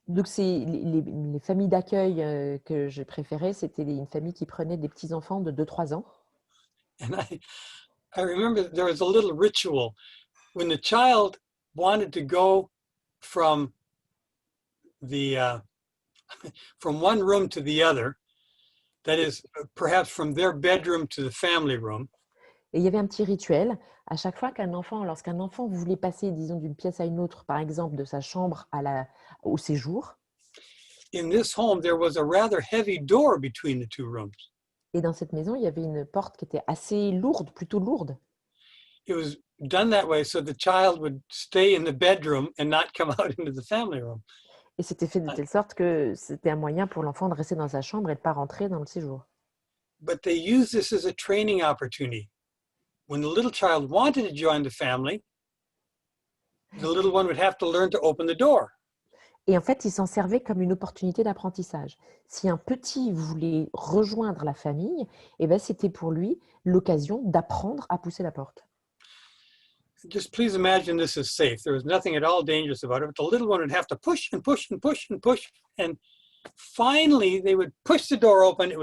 Donc, les familles d'accueil que je préférais, c'était une famille qui prenait des petits-enfants de 2-3 ans. And I remember there was a little ritual when the child wanted to go from the from one room to the other, that is perhaps from their bedroom to the family room. Et il y avait un petit rituel. À chaque fois lorsqu'un enfant voulait passer, disons, d'une pièce à une autre, par exemple, de sa chambre au séjour, In this home, there was a rather heavy door between the two rooms. et dans cette maison, il y avait une porte qui était assez lourde, plutôt lourde. It was done that way so the child would stay in the bedroom and not come out into the family room. Et c'était fait de telle sorte que c'était un moyen pour l'enfant de rester dans sa chambre et de ne pas rentrer dans le séjour. But they used this as a training opportunity. When the little child wanted to join the family, the little one would have to learn to open the door. Et en fait, ils s'en servaient comme une opportunité d'apprentissage. Si un petit voulait rejoindre la famille, eh ben, c'était pour lui l'occasion d'apprendre à pousser la porte. Just please imagine this is safe. There was nothing at all dangerous about it, but the little one would have to push and push and push and push. And finally, they would push the door open. It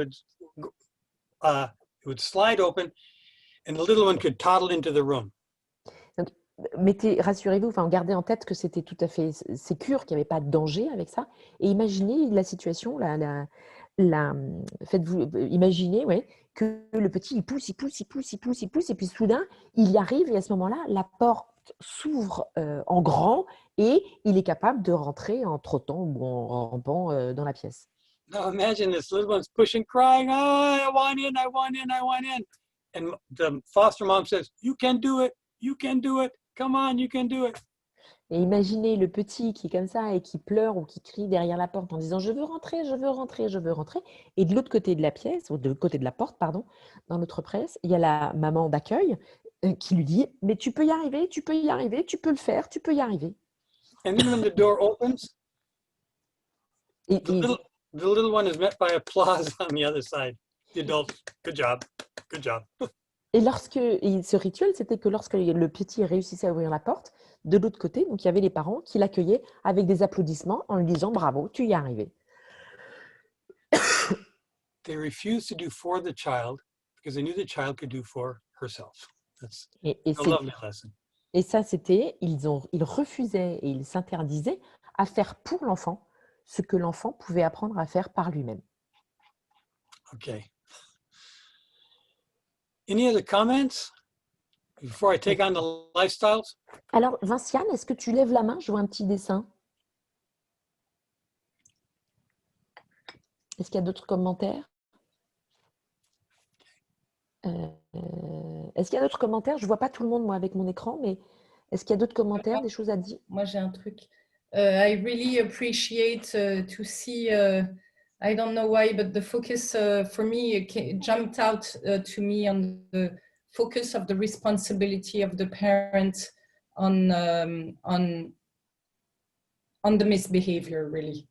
would slide open, and the little one could toddle into the room. Donc, rassurez-vous, enfin, gardez en tête que c'était tout à fait sécure, qu'il n'y avait pas de danger avec ça. Et imaginez la situation, faites-vous imaginer, ouais, que le petit, il pousse, et puis soudain, il y arrive, et à ce moment-là, la porte s'ouvre en grand, et il est capable de rentrer en trottant ou en rampant dans la pièce. Now imagine this little one's pushing, crying, "Oh, I want in, I want in, I want in." And the foster mom says, "You can do it, you can do it. Come on, you can do it." Et imaginez le petit qui est comme ça et qui pleure ou qui crie derrière la porte en disant « Je veux rentrer, je veux rentrer, je veux rentrer ». Et de l'autre côté de la pièce, ou de l'autre côté de la porte, pardon, dans notre presse, il y a la maman d'accueil qui lui dit « Mais tu peux y arriver, tu peux y arriver, tu peux le faire, tu peux y arriver ». And then when the door opens, Et, the little one is met by applause on the other side. The adult, good job, good job. et ce rituel, c'était que lorsque le petit réussissait à ouvrir la porte, de l'autre côté, donc il y avait les parents qui l'accueillaient avec des applaudissements en lui disant « Bravo, tu y es arrivé ». They refused to do for the child because they knew the child could do for herself. That's Et a lovely lesson. Et ça, c'était, ils refusaient et ils s'interdisaient à faire pour l'enfant ce que l'enfant pouvait apprendre à faire par lui-même. Okay. Any other comments before I take on the lifestyles? Alors, Vinciane, est-ce que tu lèves la main? Je vois un petit dessin. Est-ce qu'il y a d'autres commentaires? Est-ce qu'il y a d'autres commentaires? Je ne vois pas tout le monde, moi, avec mon écran, mais est-ce qu'il y a d'autres commentaires, des choses à dire? Moi, j'ai un truc. I really appreciate to see, I don't know why, but the focus for me it jumped out to me on the focus of the responsibility of the parent on the misbehavior, really.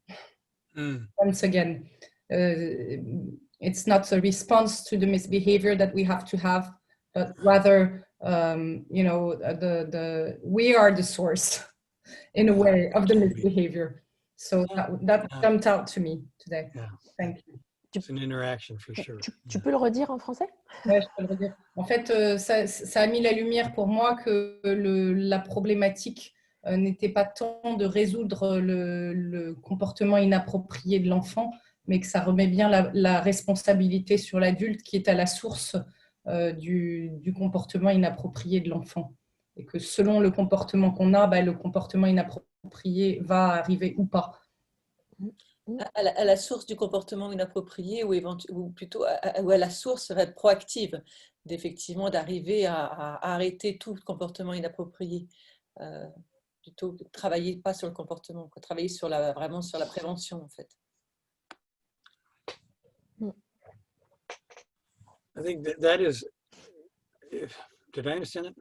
Once again, it's not a response to the misbehavior that we have to have, but rather, you know, we are the source, in a way, of the misbehavior. So that jumped out to me today. Yeah. Thank you. It's an interaction for sure. Tu peux le redire en français? Ouais, je peux le redire. En fait, ça a mis la lumière pour moi que la problématique n'était pas tant de résoudre le comportement inapproprié de l'enfant, mais que ça remet bien la responsabilité sur l'adulte qui est à la source du comportement inapproprié de l'enfant. Et que selon le comportement qu'on a, le comportement inapproprié va arriver ou pas. À la source du comportement inapproprié ou plutôt à la source proactive d'effectivement d'arriver à arrêter tout comportement inapproprié. Plutôt que travailler pas sur le comportement, travailler vraiment sur la prévention en fait. I think that is, did I understand it?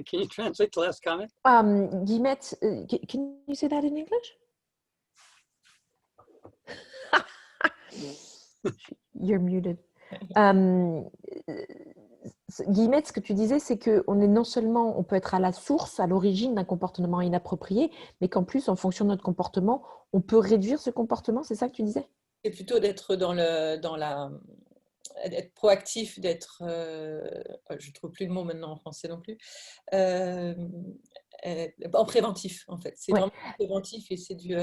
Can you translate the last comment? Guillemette, can you say that in English? You're muted. Guillemette, ce que tu disais, c'est qu'on est non seulement, on peut être à la source, à l'origine d'un comportement inapproprié, mais qu'en plus, en fonction de notre comportement, on peut réduire ce comportement. C'est ça que tu disais? C'est plutôt d'être d'être proactif, d'être, je ne trouve plus le mot maintenant en français non plus, en préventif en fait. C'est vraiment préventif et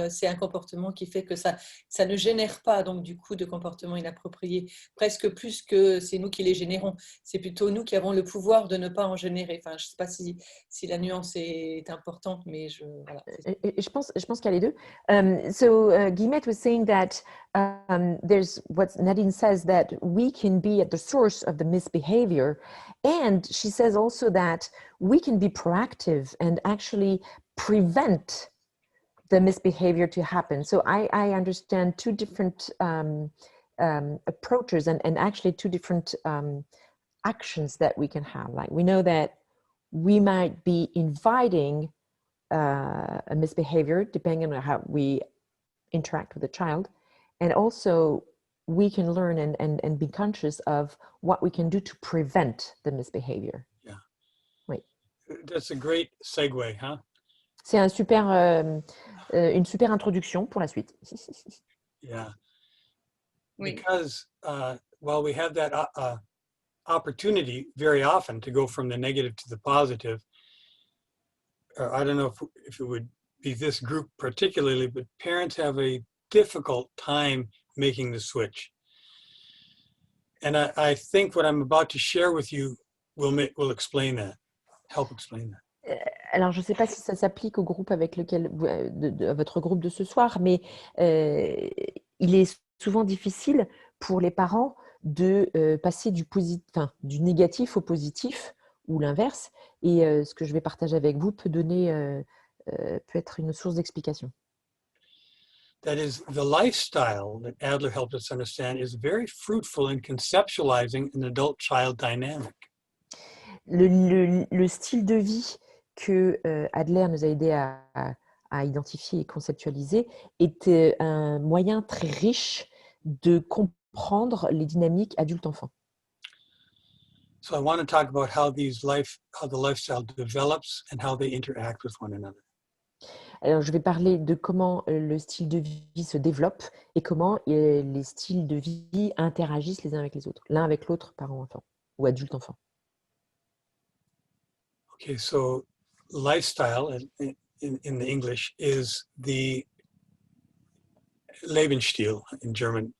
c'est un comportement qui fait que ça ne génère pas donc du coup de comportements inappropriés, presque plus que c'est nous qui les générons. C'est plutôt nous qui avons le pouvoir de ne pas en générer. Enfin, je ne sais pas si la nuance est importante, mais voilà. Je pense qu'il y a les deux. Guillemette was saying that there's what Nadine says, that we can be at the source of the misbehavior, and she says also that we can be proactive and actually prevent the misbehavior to happen. So I understand two different approaches and actually two different actions that we can have. Like we know that we might be inviting a misbehavior depending on how we interact with the child, and also we can learn and be conscious of what we can do to prevent the misbehavior. Yeah. Oui. That's a great segue, huh? C'est une super introduction pour la suite. Yeah. Oui. Because while we have that opportunity very often to go from the negative to the positive, I don't know if it would be this group particularly, but parents have a difficult time making the switch. And I think what I'm about to share with you will explain that, help explain that. Alors, je ne sais pas si ça s'applique au groupe avec lequel, à votre groupe de ce soir, mais il est souvent difficile pour les parents de passer du négatif au positif ou l'inverse. Et ce que je vais partager avec vous peut être une source d'explication. That is, the lifestyle that Adler helped us understand is very fruitful in conceptualizing an adult-child dynamic. Le style de vie que Adler nous a aidé à identifier et conceptualiser est un moyen très riche de comprendre les dynamiques adulte-enfant. So I want to talk about how the lifestyle develops and how they interact with one another. Alors, je vais parler de comment le style de vie se développe et comment les styles de vie interagissent les uns avec les autres, l'un avec l'autre, parent-enfant ou adulte-enfant. Okay, so lifestyle in the English is the Lebensstil in German,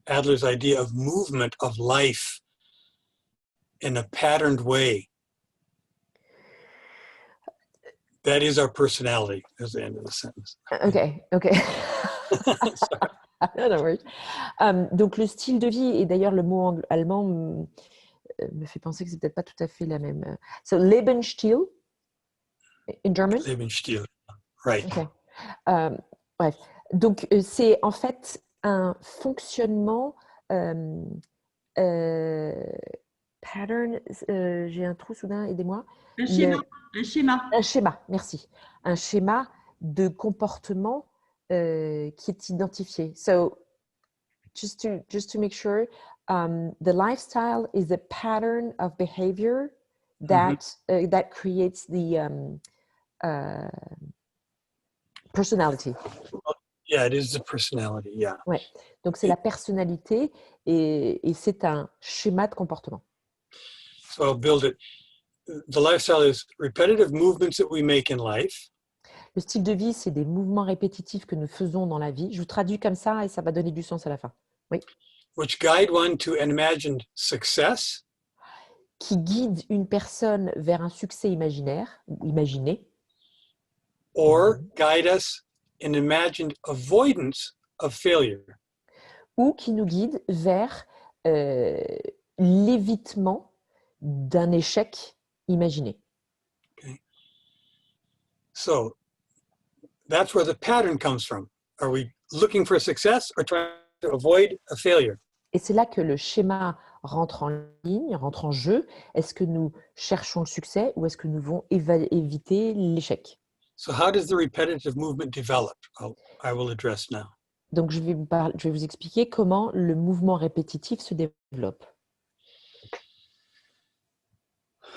Adler's idea of movement of life in a patterned way. That is our personality, is the end of the sentence. Okay. No worries. Donc, le style de vie, et d'ailleurs le mot allemand me fait penser que c'est peut-être pas tout à fait la même. So, Lebensstil, in German? Lebensstil, right. Okay. Bref. Donc, c'est en fait un fonctionnement pattern, j'ai un trou soudain, aidez-moi. Un schéma. Un schéma, merci. Un schéma de comportement qui est identifié. So, just to make sure, the lifestyle is a pattern of behavior that that creates the personality. Yeah, it is the personality, yeah. Ouais. Donc, c'est la personnalité et c'est un schéma de comportement. So I'll build it. The lifestyle is repetitive movements that we make in life. Le style de vie, c'est des mouvements répétitifs que nous faisons dans la vie. Je vous traduis comme ça et ça va donner du sens à la fin. Oui. Which guide one to an imagined success. Qui guide une personne vers un succès imaginaire ou imaginé. Or guide us in imagined avoidance of failure. Ou qui nous guide vers l'évitement d'un échec imaginé. Okay. So that's where the pattern comes from. Are we looking for success or trying to avoid a failure? Et c'est là que le schéma rentre en ligne, rentre en jeu. Est-ce que nous cherchons le succès ou est-ce que nous devons éviter l'échec? So how does the repetitive movement develop? I will address now. Donc, je vais vous expliquer comment le mouvement répétitif se développe.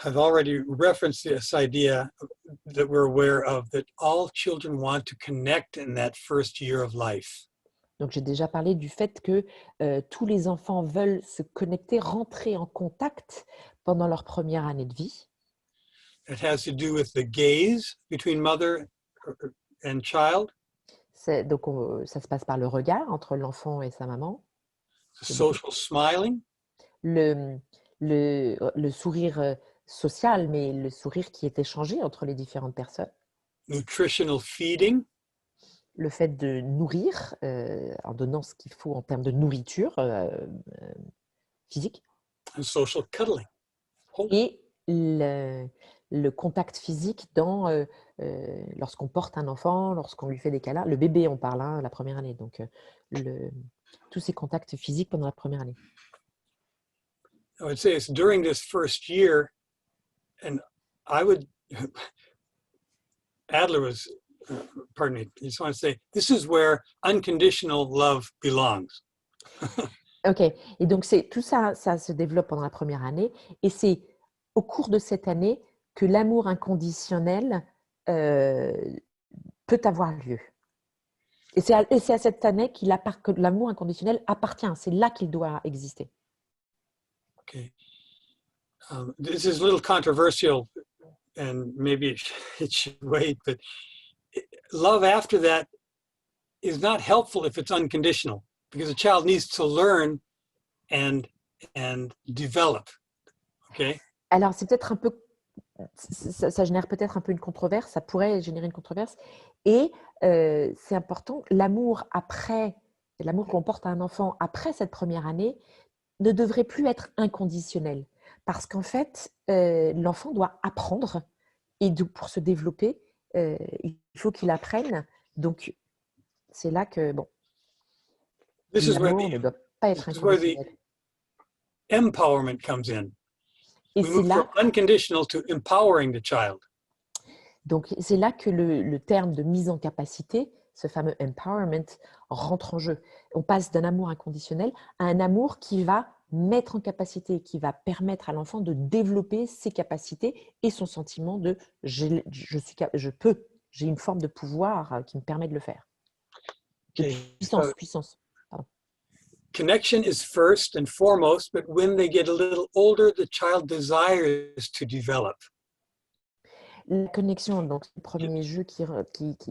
I've already referenced this idea that we're aware of, that all children want to connect in that first year of life. Donc, j'ai déjà parlé du fait que tous les enfants veulent se connecter, rentrer en contact pendant leur première année de vie. It has to do with the gaze between mother and child, Donc, ça se passe par le regard entre l'enfant et sa maman, the social smiling, le sourire social, mais le sourire qui est échangé entre les différentes personnes, nutritional feeding, le fait de nourrir en donnant ce qu'il faut en termes de nourriture physique, and social cuddling. et le contact physique lorsqu'on porte un enfant, lorsqu'on lui fait des câlins. Le bébé, on parle, hein, la première année. Donc, tous ces contacts physiques pendant la première année. I would say it's during this first year, and I would, Adler was, pardon me, I just want to say, this is where unconditional love belongs. OK. Et donc, tout ça se développe pendant la première année. Et c'est au cours de cette année que l'amour inconditionnel peut avoir lieu. Et c'est à cette année que l'amour inconditionnel appartient. C'est là qu'il doit exister. Okay. This is a little controversial, and maybe it should wait, but love after that is not helpful if it's unconditional, because a child needs to learn and develop. Okay. Alors, c'est peut-être un peu, ça génère peut-être un peu une controverse, ça pourrait générer une controverse. Et c'est important, l'amour qu'on porte à un enfant après cette première année ne devrait plus être inconditionnel. Parce qu'en fait, l'enfant doit apprendre, et pour se développer, il faut qu'il apprenne. Donc, c'est là que, bon, l'amour ne doit pas être inconditionnel. Empowerment comes in. Et c'est là, from unconditional to empowering the child. Donc, c'est là que le terme de mise en capacité, ce fameux empowerment, rentre en jeu. On passe d'un amour inconditionnel à un amour qui va mettre en capacité, qui va permettre à l'enfant de développer ses capacités et son sentiment de j'ai une forme de pouvoir qui me permet de le faire. Okay. Puissance. Pardon. Connection is first and foremost, but when they get a little older, the child desires to develop. La connexion, donc c'est le premier jeu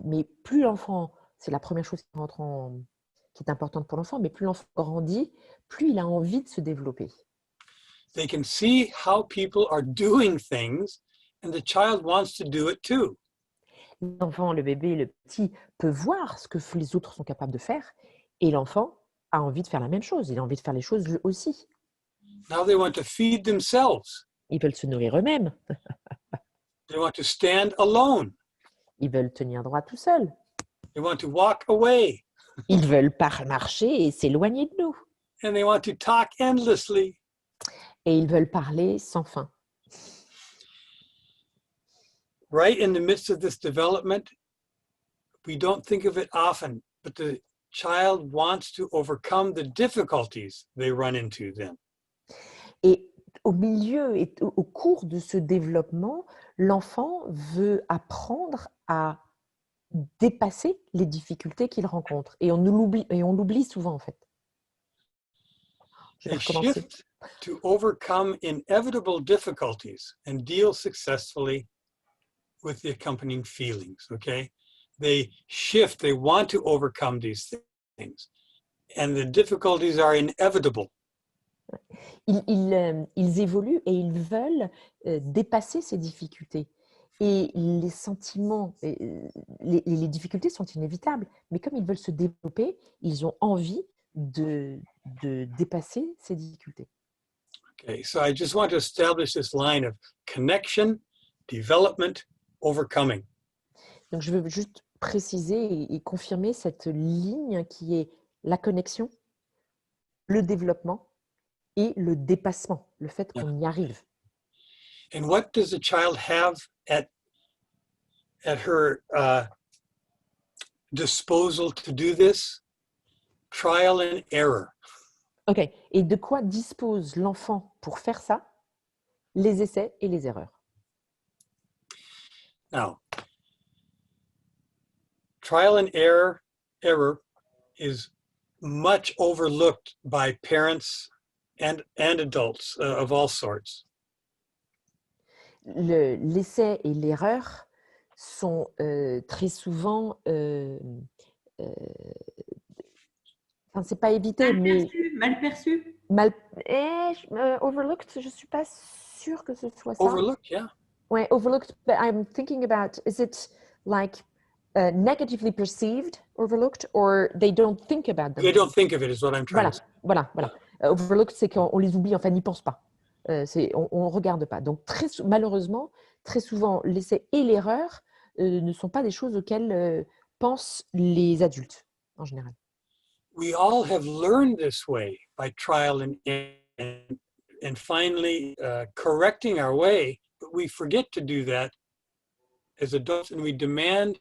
mais plus l'enfant, c'est la première chose qui est importante pour l'enfant, mais plus l'enfant grandit, plus il a envie de se développer. They can see how people are doing things, and the child wants to do it too. L'enfant, le bébé, le petit peut voir ce que les autres sont capables de faire, et l'enfant a envie de faire la même chose. Il a envie de faire les choses lui aussi. Now they want to feed themselves. Ils veulent se nourrir eux-mêmes. They want to stand alone. Ils veulent tenir droit tout seuls. They want to walk away. Ils veulent marcher et s'éloigner de nous. And they want to talk endlessly. Et ils veulent parler sans fin. Right in the midst of this development, we don't think of it often, but the child wants to overcome the difficulties they run into then. Et au milieu et au cours de ce développement, l'enfant veut apprendre à dépasser les difficultés qu'il rencontre. Et on l'oublie souvent, en fait. They shift to overcome inevitable difficulties and deal successfully with the accompanying feelings, okay? They shift, they want to overcome these things. And the difficulties are inevitable. Ils évoluent et ils veulent dépasser ces difficultés. Et les sentiments, les difficultés sont inévitables, mais comme ils veulent se développer, ils ont envie de dépasser ces difficultés. Okay, so I just want to establish this line of connection, development, overcoming. Donc, je veux juste préciser et confirmer cette ligne qui est la connexion, le développement et le dépassement, le fait qu'on y arrive. And what does the child have at her disposal to do this? trial and error. Ok. Et de quoi dispose l'enfant pour faire ça? Les essais et les erreurs. Now, trial and error is much overlooked by parents and adults of all sorts. L'essai et l'erreur sont très souvent, enfin, c'est pas évité, mais Mal perçu. overlooked, je suis pas sûre que ce soit ça. Overlooked, yeah. Ouais, overlooked, but I'm thinking about, is it like negatively perceived, overlooked, or they don't think about them? They don't think of it is what I'm trying to say. Voilà. Overlooked, c'est qu'on les oublie, enfin, n'y pense pas. On ne regarde pas. Donc, malheureusement, très souvent, l'essai et l'erreur ne sont pas des choses auxquelles pensent les adultes, en général. We all have learned this way by trial and error and finally correcting our way, but we forget to do that as adults and we demand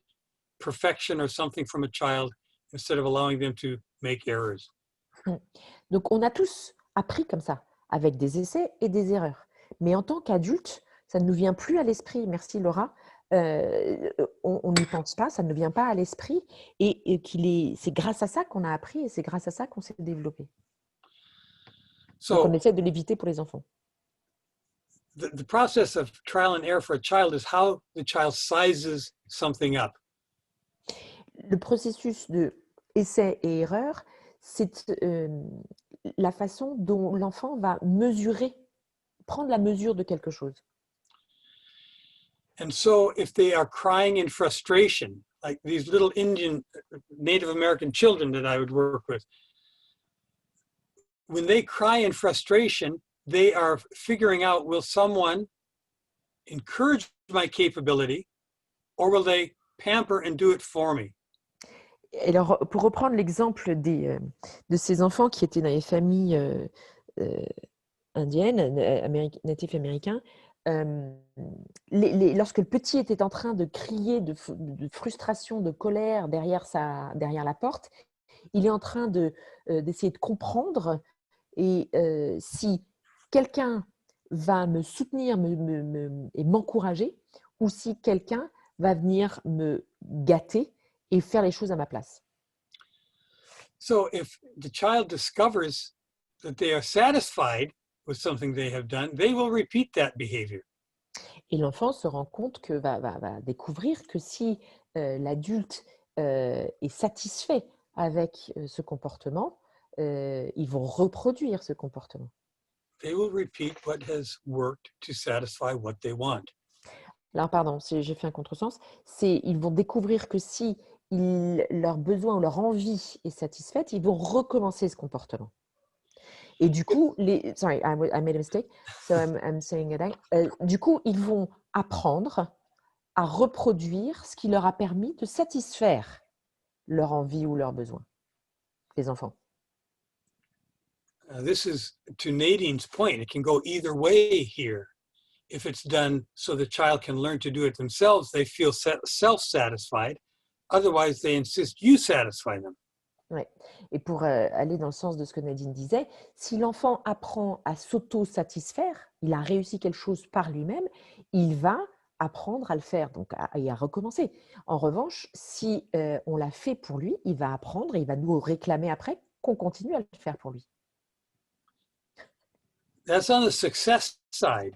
perfection or something from a child instead of allowing them to make errors. Donc, on a tous appris comme ça, avec des essais et des erreurs. Mais en tant qu'adulte, ça ne nous vient plus à l'esprit. Merci Laura. On n'y pense pas, ça ne vient pas à l'esprit. Et c'est grâce à ça qu'on a appris et c'est grâce à ça qu'on s'est développé. Donc, on essaie de l'éviter pour les enfants. The process of trial and error for a child is how the child sizes something up. Le processus de essai et erreur, c'est la façon dont l'enfant va mesurer, prendre la mesure de quelque chose. And so if they are crying in frustration, like these little Indian, Native American children that I would work with, when they cry in frustration, they are figuring out, will someone encourage my capability or will they pamper and do it for me? Alors, pour reprendre l'exemple de ces enfants qui étaient dans les familles indiennes, natifs américains, lorsque le petit était en train de crier de frustration, de colère derrière la porte, il est en train d'essayer de comprendre et si quelqu'un va me soutenir et m'encourager ou si quelqu'un va venir me gâter et faire les choses à ma place. So if the child discovers that they are satisfied with something they have done, they will repeat that behavior. Et l'enfant se rend compte que va découvrir que si l'adulte est satisfait avec ce comportement, ils vont reproduire ce comportement. They will repeat what has worked to satisfy what they want. Alors, pardon, j'ai fait un contresens. Ils vont découvrir que si leur besoin ou leur envie est satisfaite, ils vont recommencer ce comportement. Et du coup, sorry, I made a mistake, so I'm saying it again. Du coup, ils vont apprendre à reproduire ce qui leur a permis de satisfaire leur envie ou leurs besoins, les enfants. This is to Nadine's point. It can go either way here. If it's done so the child can learn to do it themselves, they feel self-satisfied. Otherwise, they insist you satisfy them. Ouais. Et pour aller dans le sens de ce que Nadine disait, si l'enfant apprend à s'auto-satisfaire, il a réussi quelque chose par lui-même, il va apprendre à le faire et à recommencer. En revanche, si on l'a fait pour lui, il va apprendre et il va nous réclamer après qu'on continue à le faire pour lui. That's on the success side.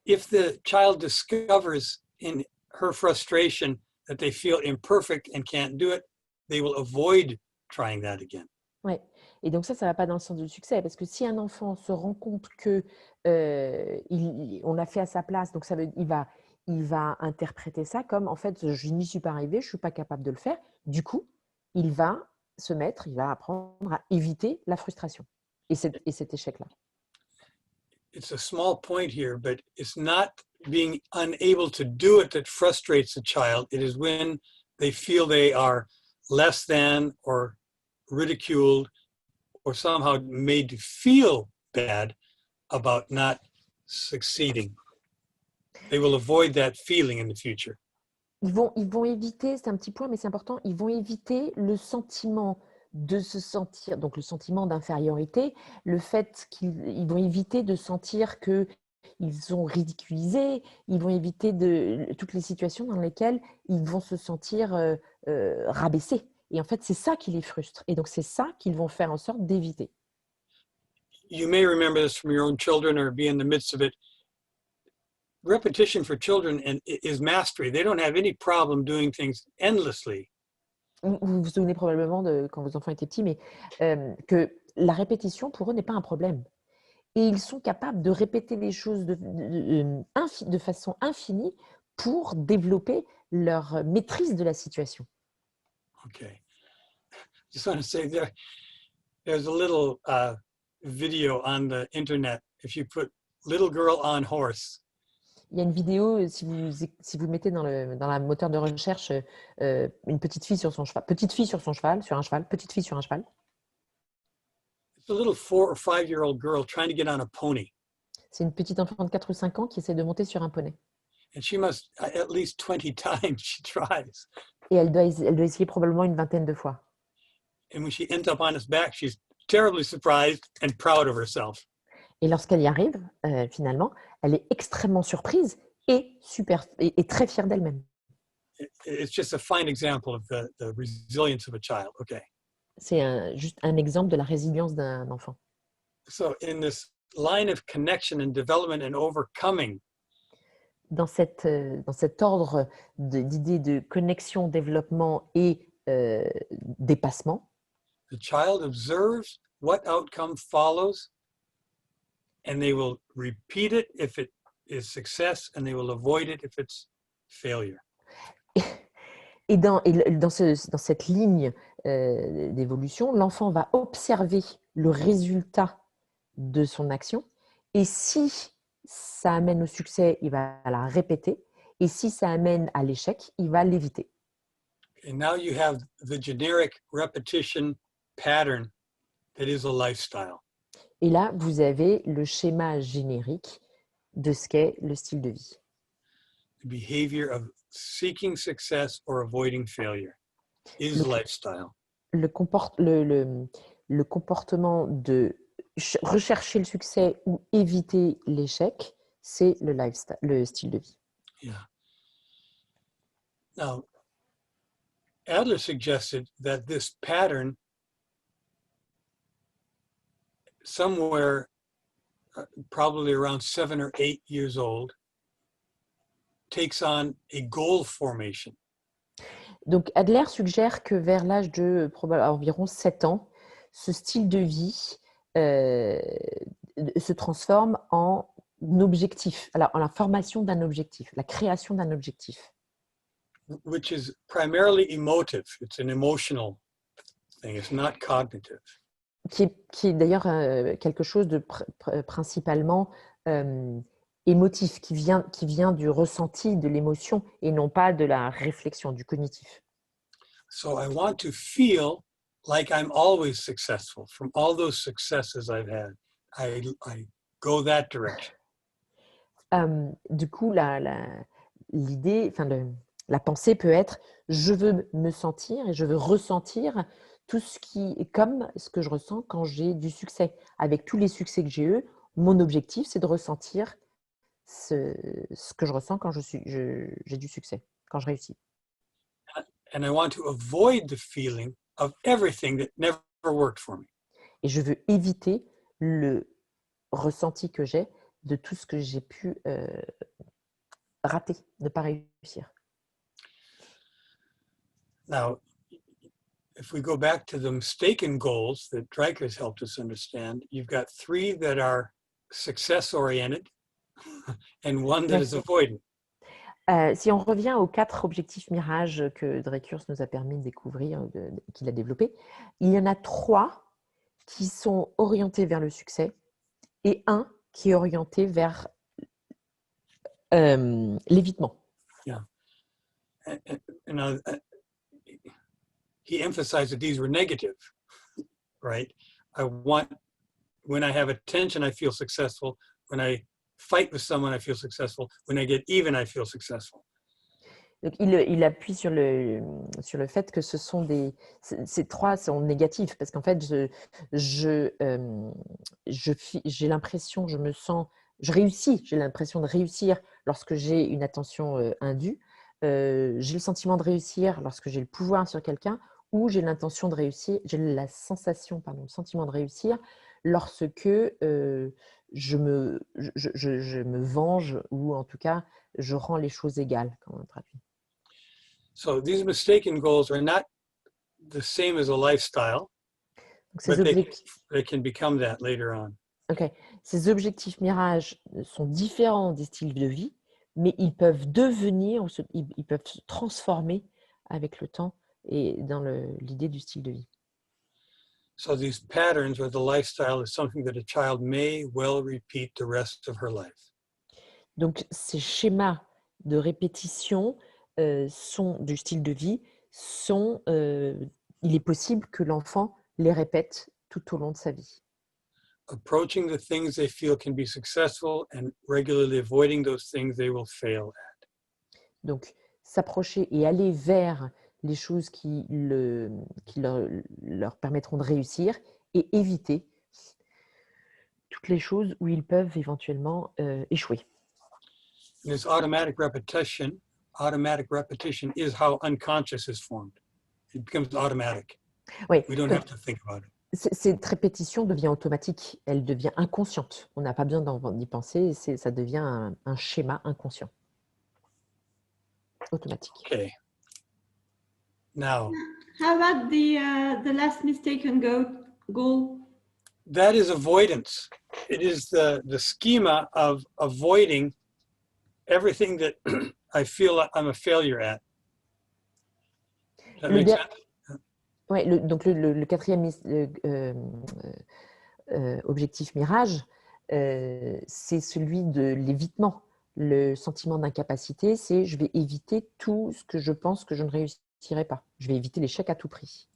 If the child discovers in her frustration that they feel imperfect and can't do it, they will avoid trying that again. Ouais. Et donc ça va pas dans le sens du succès, parce que si un enfant se rend compte que on l'a fait à sa place, donc il va interpréter ça comme en fait je n'y suis pas arrivé, je suis pas capable de le faire. Du coup, il va apprendre à éviter la frustration et cet échec-là. It's a small point here, but it's not being unable to do it that frustrates the child. It is when they feel they are less than or ridiculed or somehow made to feel bad about not succeeding. They will avoid that feeling in the future. Ils vont éviter, c'est un petit point, mais c'est important, ils vont éviter le sentiment de se sentir, donc le sentiment d'infériorité, le fait qu'ils vont éviter de sentir qu'ils sont ridiculisés, ils vont éviter toutes les situations dans lesquelles ils vont se sentir rabaissés. Et en fait, c'est ça qui les frustre. Et donc, c'est ça qu'ils vont faire en sorte d'éviter. You may remember this from your own children or be in the midst of it. Repetition for children is mastery. They don't have any problem doing things endlessly. Vous vous souvenez probablement de quand vos enfants étaient petits, mais que la répétition, pour eux, n'est pas un problème. Et ils sont capables de répéter les choses de façon infinie pour développer leur maîtrise de la situation. Okay. Just want to say there's a little video on the internet. If you put little girl on horse. Il y a une vidéo, si vous mettez dans la moteur de recherche une petite fille sur son cheval, petite fille sur un cheval. It's a little 4 or 5-year-old girl trying to get on a pony. C'est une petite enfant de 4 ou 5 ans qui essaie de monter sur un poney. And she must, at least 20 times she tries. Et elle doit essayer probablement une vingtaine de fois. And when she ends up on his back, she's terribly surprised and proud of herself. Et lorsqu'elle y arrive, finalement, elle est extrêmement surprise et très fière d'elle-même. It's just a fine example of the resilience of a child. Okay. C'est juste un exemple de la résilience d'un enfant. So in this line of connection and development and overcoming, dans cet ordre d'idées de connexion, développement et dépassement, the child observes what outcome follows, and they will repeat it if it is success, and they will avoid it if it's failure. Et dans cette ligne d'évolution, l'enfant va observer le résultat de son action, et si ça amène au succès, il va la répéter, et si ça amène à l'échec, il va l'éviter. And now you have the generic repetition pattern that is a lifestyle. Et là, vous avez le schéma générique de ce qu'est le style de vie. The behavior of seeking success or avoiding failure is lifestyle. Le comportement de rechercher le succès ou éviter l'échec, c'est le lifestyle, le style de vie. Yeah. Now, Adler suggested that this pattern somewhere probably around 7 or 8 years old takes on a goal formation. Donc Adler suggère que vers l'âge de environ 7 ans, ce style de vie se transforme en objectif, alors en la formation d'un objectif, la création d'un objectif. Which is primarily emotive. It's an emotional thing. It's not cognitive. Qui est d'ailleurs quelque chose de principalement émotif, qui vient du ressenti, de l'émotion, et non pas de la réflexion, du cognitif. So I want to feel like I'm always successful. From all those successes I've had, I go that direction. Du coup, l'idée, la pensée peut être, je veux me sentir et je veux ressentir tout ce qui est comme ce que je ressens quand j'ai du succès. Avec tous les succès que j'ai eus, mon objectif, c'est de ressentir ce que je ressens quand j'ai du succès, quand je réussis. And I want to avoid the feeling of everything that never worked for me. Et je veux éviter le ressenti que j'ai de tout ce que j'ai pu rater, ne pas réussir. Now, if we go back to the mistaken goals that Dreikers helped us understand, you've got 3 that are success-oriented and 1 that is avoidant. Si on revient aux 4 objectifs mirages que Dreikers nous a permis de découvrir, qu'il a développés, il y en a 3 qui sont orientés vers le succès et 1 qui est orienté vers l'évitement. Yeah. He emphasized that these were negative, right? When I have attention, I feel successful. When I fight with someone, I feel successful. When I get even, I feel successful. Donc, il appuie sur le fait que ces trois sont négatifs parce qu'en fait, j'ai l'impression, je réussis, j'ai l'impression de réussir lorsque j'ai une attention indue. J'ai le sentiment de réussir lorsque j'ai le pouvoir sur quelqu'un ou j'ai l'intention de réussir, j'ai la sensation, pardon, le sentiment de réussir lorsque je me venge ou en tout cas, je rends les choses égales, comme on traduit. So these mistaken goals are not the same as a lifestyle, Donc, but they can become that later on. okay. Ces objectifs mirages sont différents des styles de vie, mais ils peuvent devenir, ils peuvent se transformer avec le temps et dans l'idée du style de vie. So these patterns or the lifestyle is something that a child may well repeat the rest of her life. Donc, ces schémas de répétition du style de vie il est possible que l'enfant les répète tout au long de sa vie. Approaching the things they feel can be successful and regularly avoiding those things they will fail at. Donc, s'approcher et aller vers les choses qui leur permettront de réussir et éviter toutes les choses où ils peuvent éventuellement échouer. And this automatic repetition is how unconscious is formed. It becomes automatic. Oui, We don't have to think about it. cette répétition devient automatique, elle devient inconsciente. On n'a pas besoin d'y penser, ça devient un schéma inconscient. Automatique. Okay. Now, How about the last mistaken goal? that is avoidance. It is the schema of avoiding everything that I feel I'm a failure at. Does that make sense? Ouais, donc le quatrième objectif mirage, c'est celui de l'évitement. Le sentiment d'incapacité, c'est je vais éviter tout ce que je pense que je ne réussirai pas. Je vais éviter l'échec à tout prix.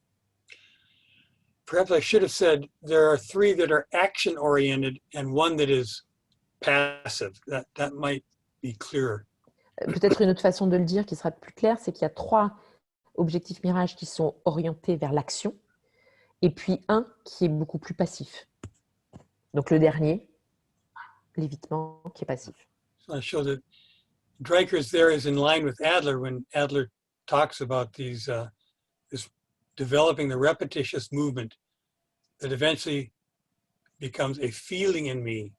Perhaps I should have said there are three that are action-oriented and one that is passive. That might be clearer. Peut-être une autre façon de le dire qui sera plus claire, c'est qu'il y a 3 objectifs mirages qui sont orientés vers l'action et puis un qui est beaucoup plus passif. Donc le dernier, l'évitement, qui est passif. So I show that Dreiker's there is in line with Adler when Adler talks about this developing the repetitious movement that eventually becomes a feeling in me.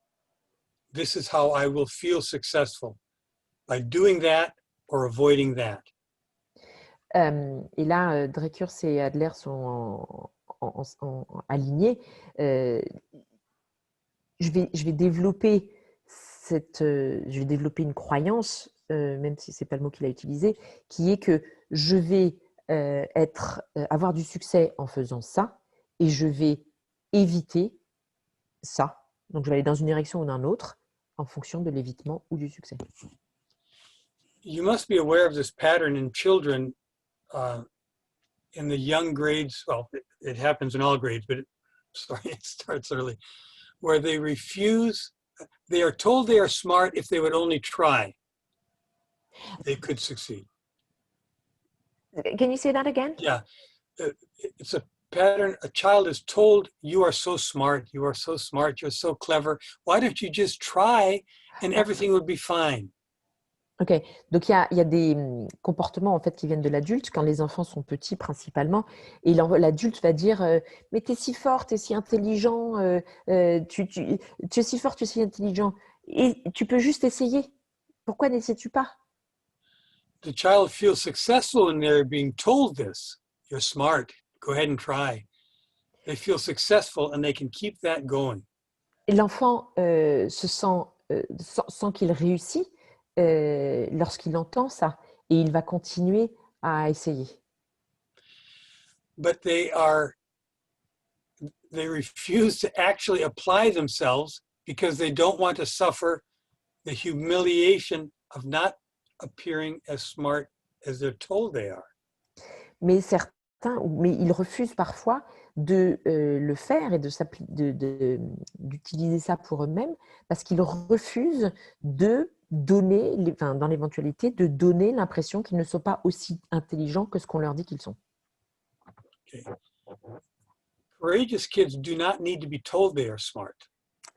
This is how I will feel successful, by doing that or avoiding that. Et là, Dreikurs et Adler sont alignés. Je vais développer une croyance, même si ce n'est pas le mot qu'il a utilisé, qui est que je vais avoir du succès en faisant ça et je vais éviter ça. Donc, je vais aller dans une direction ou dans une autre en fonction de l'évitement ou du succès. You must be aware of this pattern in children in the young grades. Well, it happens in all grades, but it starts early, where they refuse. They are told they are smart if they would only try. They could succeed. Can you say that again? Yeah, it's a pattern. A child is told, you are so smart, you're so clever. Why don't you just try and everything would be fine? Ok, donc il y a des comportements en fait qui viennent de l'adulte quand les enfants sont petits principalement, et l'adulte va dire mais t'es si fort, t'es si intelligent, tu es si fort, tu es si intelligent, et tu peux juste essayer. Pourquoi n'essaies-tu pas? The child feels successful when they're being told this. You're smart. Go ahead and try. They feel successful and they can keep that going. Et l'enfant se sent qu'il réussit lorsqu'il entend ça, et il va continuer à essayer. But they refuse to actually apply themselves because they don't want to suffer the humiliation of not appearing as smart as they're told they are. Mais ils refusent parfois de le faire et d'utiliser ça pour eux-mêmes parce qu'ils refusent de donner, dans l'éventualité, de donner l'impression qu'ils ne sont pas aussi intelligents que ce qu'on leur dit qu'ils sont. Okay. Courageous kids do not need to be told they are smart.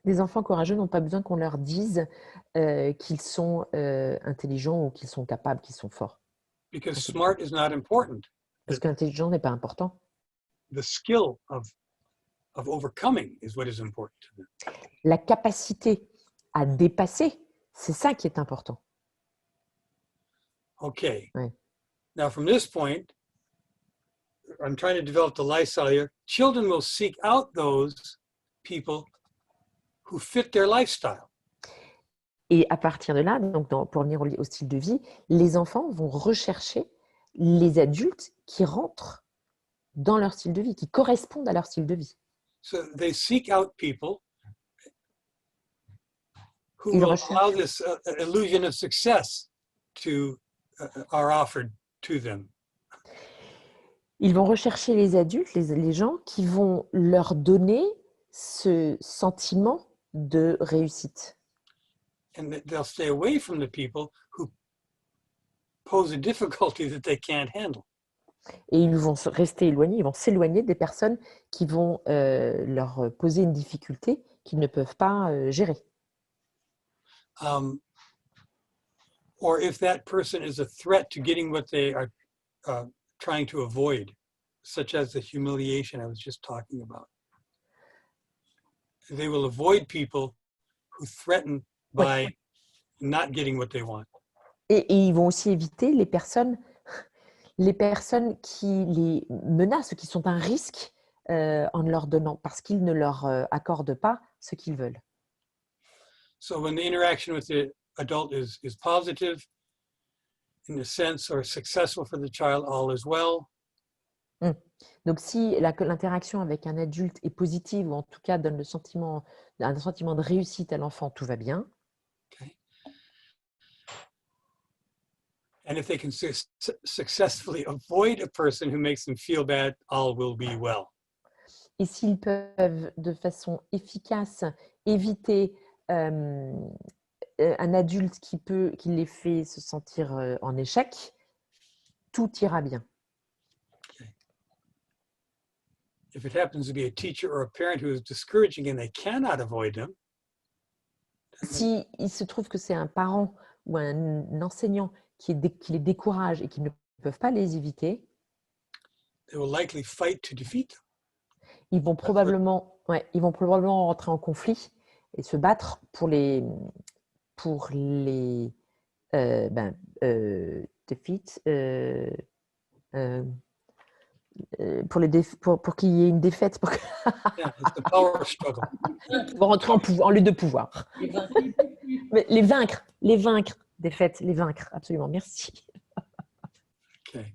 Les enfants courageux n'ont pas besoin qu'on leur dise qu'ils sont intelligents ou qu'ils sont capables, qu'ils sont forts. Because smart is not important. Parce qu'intelligent n'est pas important. The skill of overcoming is what is important to them. La capacité à dépasser, c'est ça qui est important. Okay. Ouais. Now, from this point, I'm trying to develop the lifestyle here. Children will seek out those people who fit their lifestyle. Et à partir de là, donc pour revenir au style de vie, les enfants vont rechercher les adultes qui rentrent dans leur style de vie, qui correspondent à leur style de vie. So they seek out people who Ils will recherchent. allow this illusion of success to are offered to them. Ils vont rechercher les adultes, les gens qui vont leur donner ce sentiment de réussite. And they'll stay away from the people who pose a difficulty that they can't handle. Et ils vont rester éloignés, ils vont s'éloigner des personnes qui vont leur poser une difficulté qu'ils ne peuvent pas gérer. Or if that person is a threat to getting what they are trying to avoid, such as the humiliation I was just talking about. They will avoid people who threaten by not getting what they want. Et ils vont aussi éviter les personnes qui les menacent, qui sont un risque en leur donnant, parce qu'ils ne leur accordent pas ce qu'ils veulent. So when the interaction with the adult is positive, in a sense, or successful for the child, all is well. Donc, si l'interaction avec un adulte est positive, ou en tout cas donne un sentiment de réussite à l'enfant, tout va bien. Okay. And if they can successfully avoid a person who makes them feel bad, all will be well. Et s'ils peuvent, de façon efficace, éviter un adulte qui les fait se sentir en échec, tout ira bien. If it happens to be a teacher or a parent who is discouraging and they cannot avoid them, si il se trouve que c'est un parent ou un enseignant qui les décourage et qui ne peuvent pas les éviter, they will likely fight to defeat them. Ils vont probablement rentrer en conflit et se battre pour qu'ils y ait une défaite, Yeah, it's the power struggle. pour rentrer en lutte de pouvoir. Mais les vaincre, défaite, les vaincre, absolument, merci. Okay.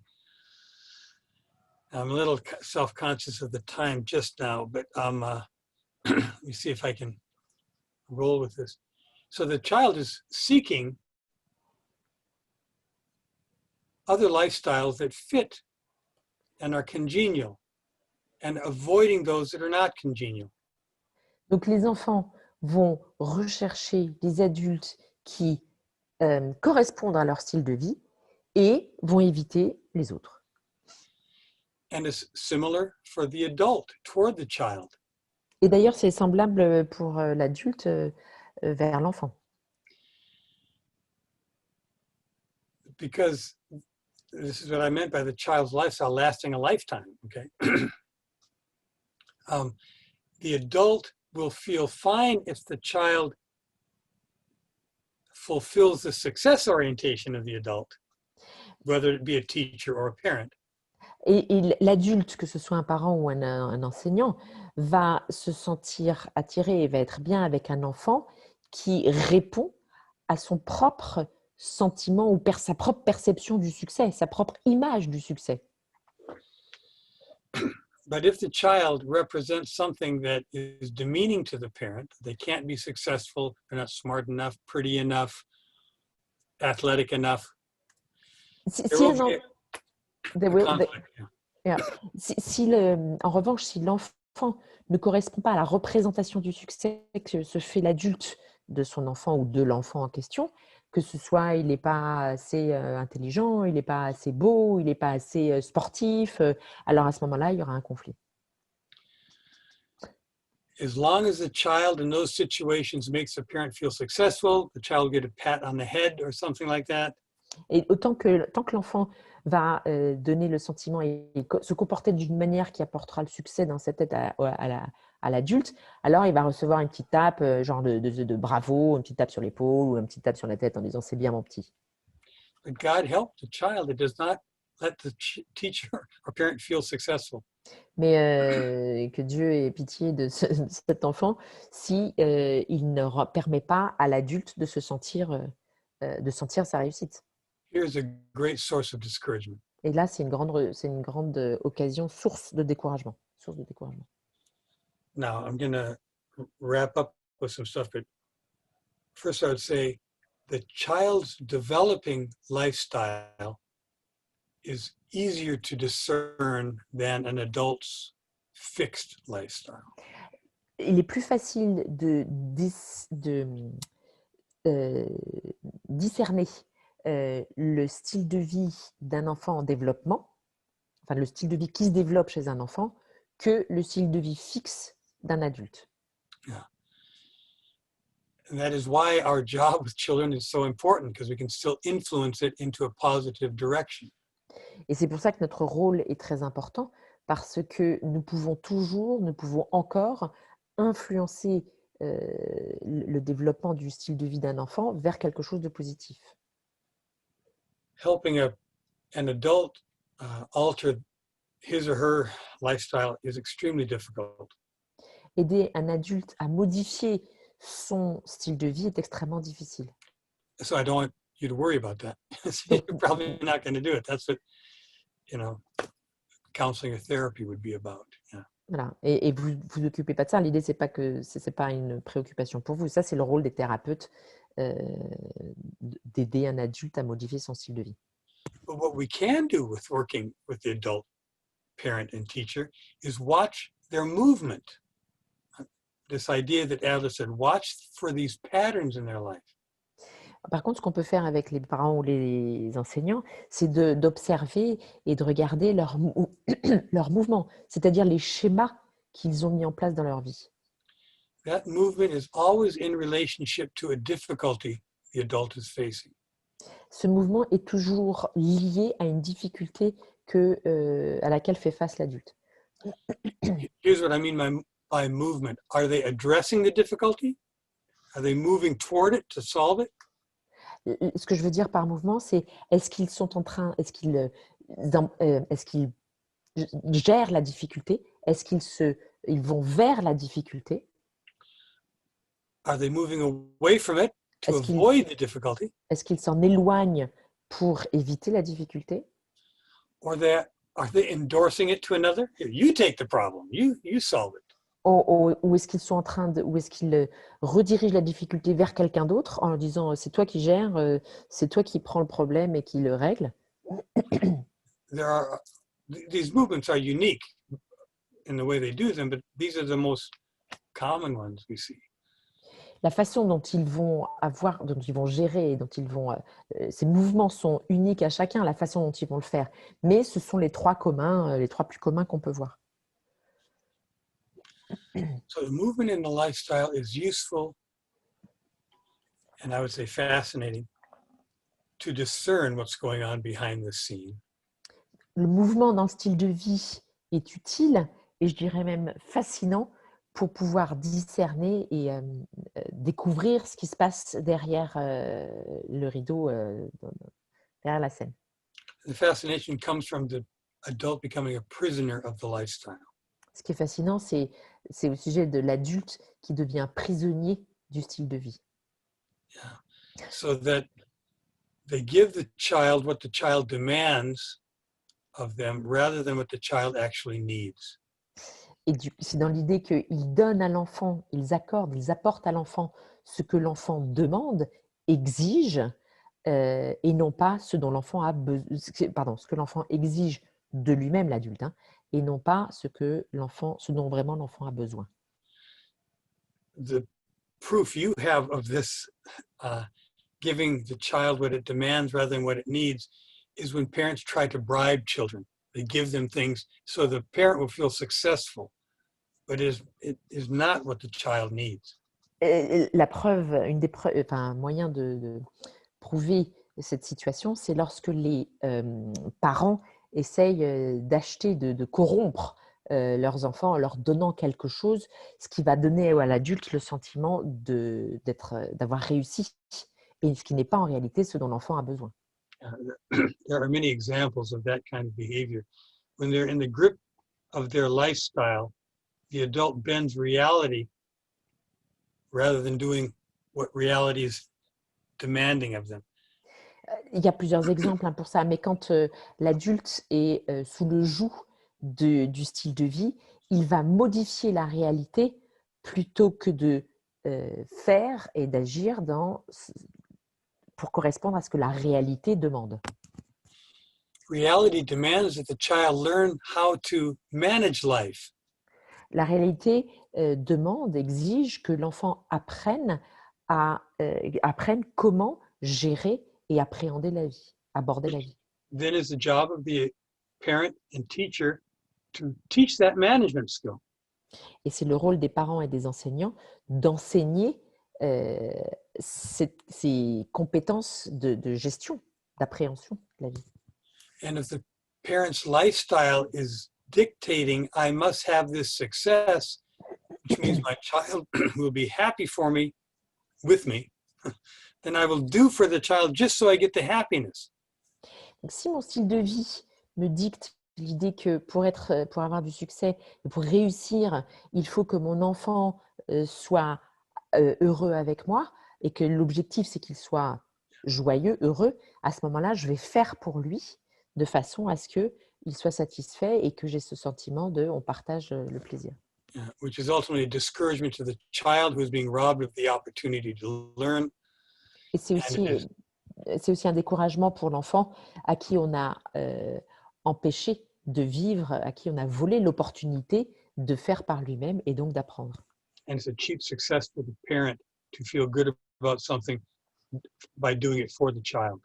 I'm a little self-conscious of the time just now, but let me see if I can roll with this. So the child is seeking other lifestyles that fit and are congenial, and avoiding those that are not congenial. Donc les enfants vont rechercher des adultes qui correspondent à leur style de vie et vont éviter les autres. And it's similar for the adult toward the child. Et d'ailleurs, c'est semblable pour l'adulte vers l'enfant. Because this is what I meant by the child's lifestyle lasting a lifetime, okay? The adult will feel fine if the child fulfills the success orientation of the adult, whether it be a teacher or a parent. Et l'adulte, que ce soit un parent ou un enseignant, va se sentir attiré et va être bien avec un enfant qui répond à son propre sentiment ou sa propre perception du succès, sa propre image du succès. But if the child represents something that is demeaning to the parent, they can't be successful, they're not smart enough, pretty enough, athletic enough. En revanche, si l'enfant ne correspond pas à la représentation du succès que se fait l'adulte de son enfant ou de l'enfant en question, que ce soit il n'est pas assez intelligent, il n'est pas assez beau, il n'est pas assez sportif, alors à ce moment-là, il y aura un conflit. As long as the child in those situations makes the parent feel successful, the child will get a pat on the head or something like that. Et tant que l'enfant va donner le sentiment et se comporter d'une manière qui apportera le succès dans cette tête à l'adulte, alors il va recevoir une petite tape, genre de bravo, une petite tape sur l'épaule ou une petite tape sur la tête en disant c'est bien mon petit. But God help the child that does not let the teacher or parent feel successful. Mais que Dieu ait pitié de cet enfant si il ne permet pas à l'adulte de sentir sa réussite. Here's a great source of discouragement. Et là, c'est une grande occasion, source de découragement. Now, I'm going to wrap up with some stuff, but first I would say the child's developing lifestyle is easier to discern than an adult's fixed lifestyle. Il est plus facile de discerner le style de vie d'un enfant en développement, enfin le style de vie qui se développe chez un enfant, que le style de vie fixe d'un adulte. Yeah. And that is why our job with children is so important, because we can still influence it into a positive direction. Et c'est pour ça que notre rôle est très important, parce que nous pouvons encore influencer le développement du style de vie d'un enfant vers quelque chose de positif. Helping an adult alter his or her lifestyle is extremely difficult. Aider un adulte à modifier son style de vie est extrêmement difficile. So I don't want you to worry about that. You're probably not going to do it. That's what, counseling or therapy would be about. Yeah. Voilà. Et vous occupez pas de ça. L'idée, c'est pas une préoccupation pour vous. Ça, c'est le rôle des thérapeutes, d'aider un adulte à modifier son style de vie. But what we can do with working with the adult parent and teacher is watch their movement. This idea that Alice said, watch for these patterns in their life. Par contre, ce qu'on peut faire avec les parents ou les enseignants, c'est d'observer et de regarder leur mouvement, c'est-à-dire les schémas qu'ils ont mis en place dans leur vie. That movement is always in relationship to a difficulty the adult is facing. Ce mouvement est toujours lié à une difficulté à laquelle fait face l'adulte. Here's what I mean by movement. Are they addressing the difficulty? Are they moving toward it to solve it? Ce que je veux dire par mouvement, c'est est-ce qu'ils gèrent la difficulté? Est-ce qu'ils vont vers la difficulté? Are they moving away from it to avoid the difficulty? Est-ce qu'ils s'en éloignent pour éviter la difficulté? Or are they endorsing it to another? Here, you take the problem. You solve it. Ou est-ce qu'ils sont ou est-ce qu'ils redirigent la difficulté vers quelqu'un d'autre en leur disant c'est toi qui gères, c'est toi qui prends le problème et qui le règle? These movements are unique in the way they do them, but these are the most common ones we see. La façon dont ils vont gérer, ces mouvements sont uniques à chacun, la façon dont ils vont le faire. Mais ce sont les trois plus communs qu'on peut voir. So the movement in the lifestyle is useful, and I would say fascinating, to discern what's going on behind the scene. Le mouvement dans le style de vie est utile et je dirais même fascinant pour pouvoir discerner et découvrir ce qui se passe derrière le rideau, derrière la scène. The fascination comes from the adult becoming a prisoner of the lifestyle. Ce qui est fascinant, c'est au sujet de l'adulte qui devient prisonnier du style de vie. Yeah. So that they give the child what the child demands of them rather than what the child actually needs. Et c'est dans l'idée qu'ils donnent à l'enfant, ils apportent à l'enfant ce que l'enfant demande, exige, et non pas ce dont l'enfant a besoin, ce que l'enfant exige de lui-même, l'adulte, et non pas ce dont vraiment l'enfant a besoin. The proof you have of this giving the child what it demands rather than what it needs is when parents try to bribe children. They give them things so the parent will feel successful, but it is not what the child needs. La preuve, un moyen de prouver cette situation, c'est lorsque les parents essayent d'acheter, de corrompre leurs enfants en leur donnant quelque chose, ce qui va donner à l'adulte le sentiment d'avoir réussi, et ce qui n'est pas en réalité ce dont l'enfant a besoin. There are many examples of that kind of behavior. When they're in the grip of their lifestyle, the adult bends reality rather than doing what reality is demanding of them. Il y a plusieurs exemples pour ça, mais quand l'adulte est sous le joug du style de vie, il va modifier la réalité plutôt que de faire et d'agir pour correspondre à ce que la réalité demande. Reality demands that the child learn how to manage life. La réalité exige que l'enfant apprenne comment gérer et appréhender la vie, aborder la vie. Then it's the job of the parent and teacher to teach that management skill. Et c'est le rôle des parents et des enseignants d'enseigner ces compétences de gestion, d'appréhension de la vie. And if the parent's lifestyle is dictating, I must have this success, which means my child will be happy for me, with me, then I will do for the child just so I get the happiness. Donc, si mon style de vie me dicte l'idée que pour avoir du succès, pour réussir, il faut que mon enfant soit heureux avec moi, et que l'objectif c'est qu'il soit joyeux, heureux, à ce moment-là, je vais faire pour lui de façon à ce qu'il soit satisfait et que j'ai ce sentiment on partage le plaisir. Which is ultimately a discouragement to the child who is being robbed of the opportunity to learn. Et c'est aussi un découragement pour l'enfant à qui on a empêché de vivre, à qui on a volé l'opportunité de faire par lui-même et donc d'apprendre. And it's a cheap success for the parent to feel good about something by doing it for the child.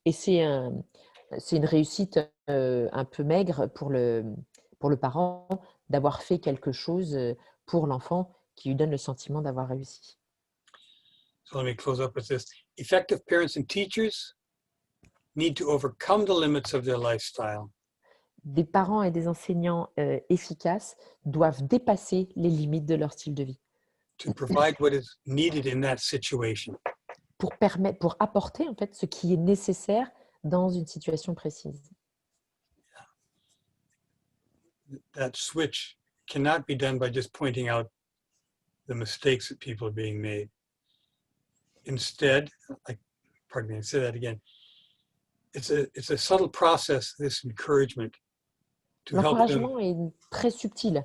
Et c'est une réussite un peu maigre pour le parent d'avoir fait quelque chose pour l'enfant qui lui donne le sentiment d'avoir réussi. So let me close up with this. Effective parents and teachers need to overcome the limits of their lifestyle. Des parents et des enseignants efficaces doivent dépasser les limites de leur style de vie. To provide what is needed in that situation. Pour apporter en fait ce qui est nécessaire dans une situation précise. That switch cannot be done by just pointing out the mistakes that people are being made. Instead, pardon me, I say that again. It's a subtle process, this encouragement, to help them L'encouragement est très subtil,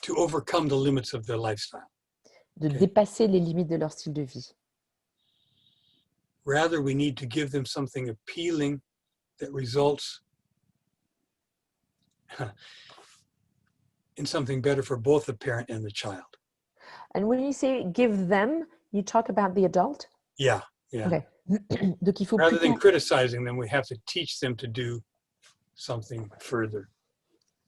to overcome the limits of their lifestyle. de dépasser les limites de leur style de vie. Rather, we need to give them something appealing that results in something better for both the parent and the child. And when you say give them, you talk about the adult? Yeah. Okay. Donc il faut Rather than plutôt... criticizing them, we have to teach them to do something further.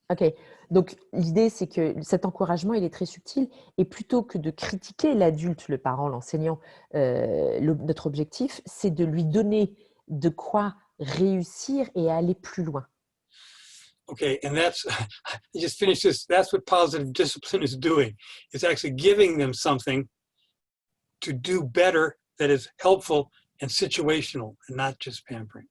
Ok, donc l'idée c'est que cet encouragement il est très subtil et plutôt que de critiquer l'adulte, le parent, l'enseignant, notre objectif c'est de lui donner de quoi réussir et aller plus loin. Okay, and that's, I just finished this, that's what positive discipline is doing. It's actually giving them something to do better that is helpful and situational and not just pampering.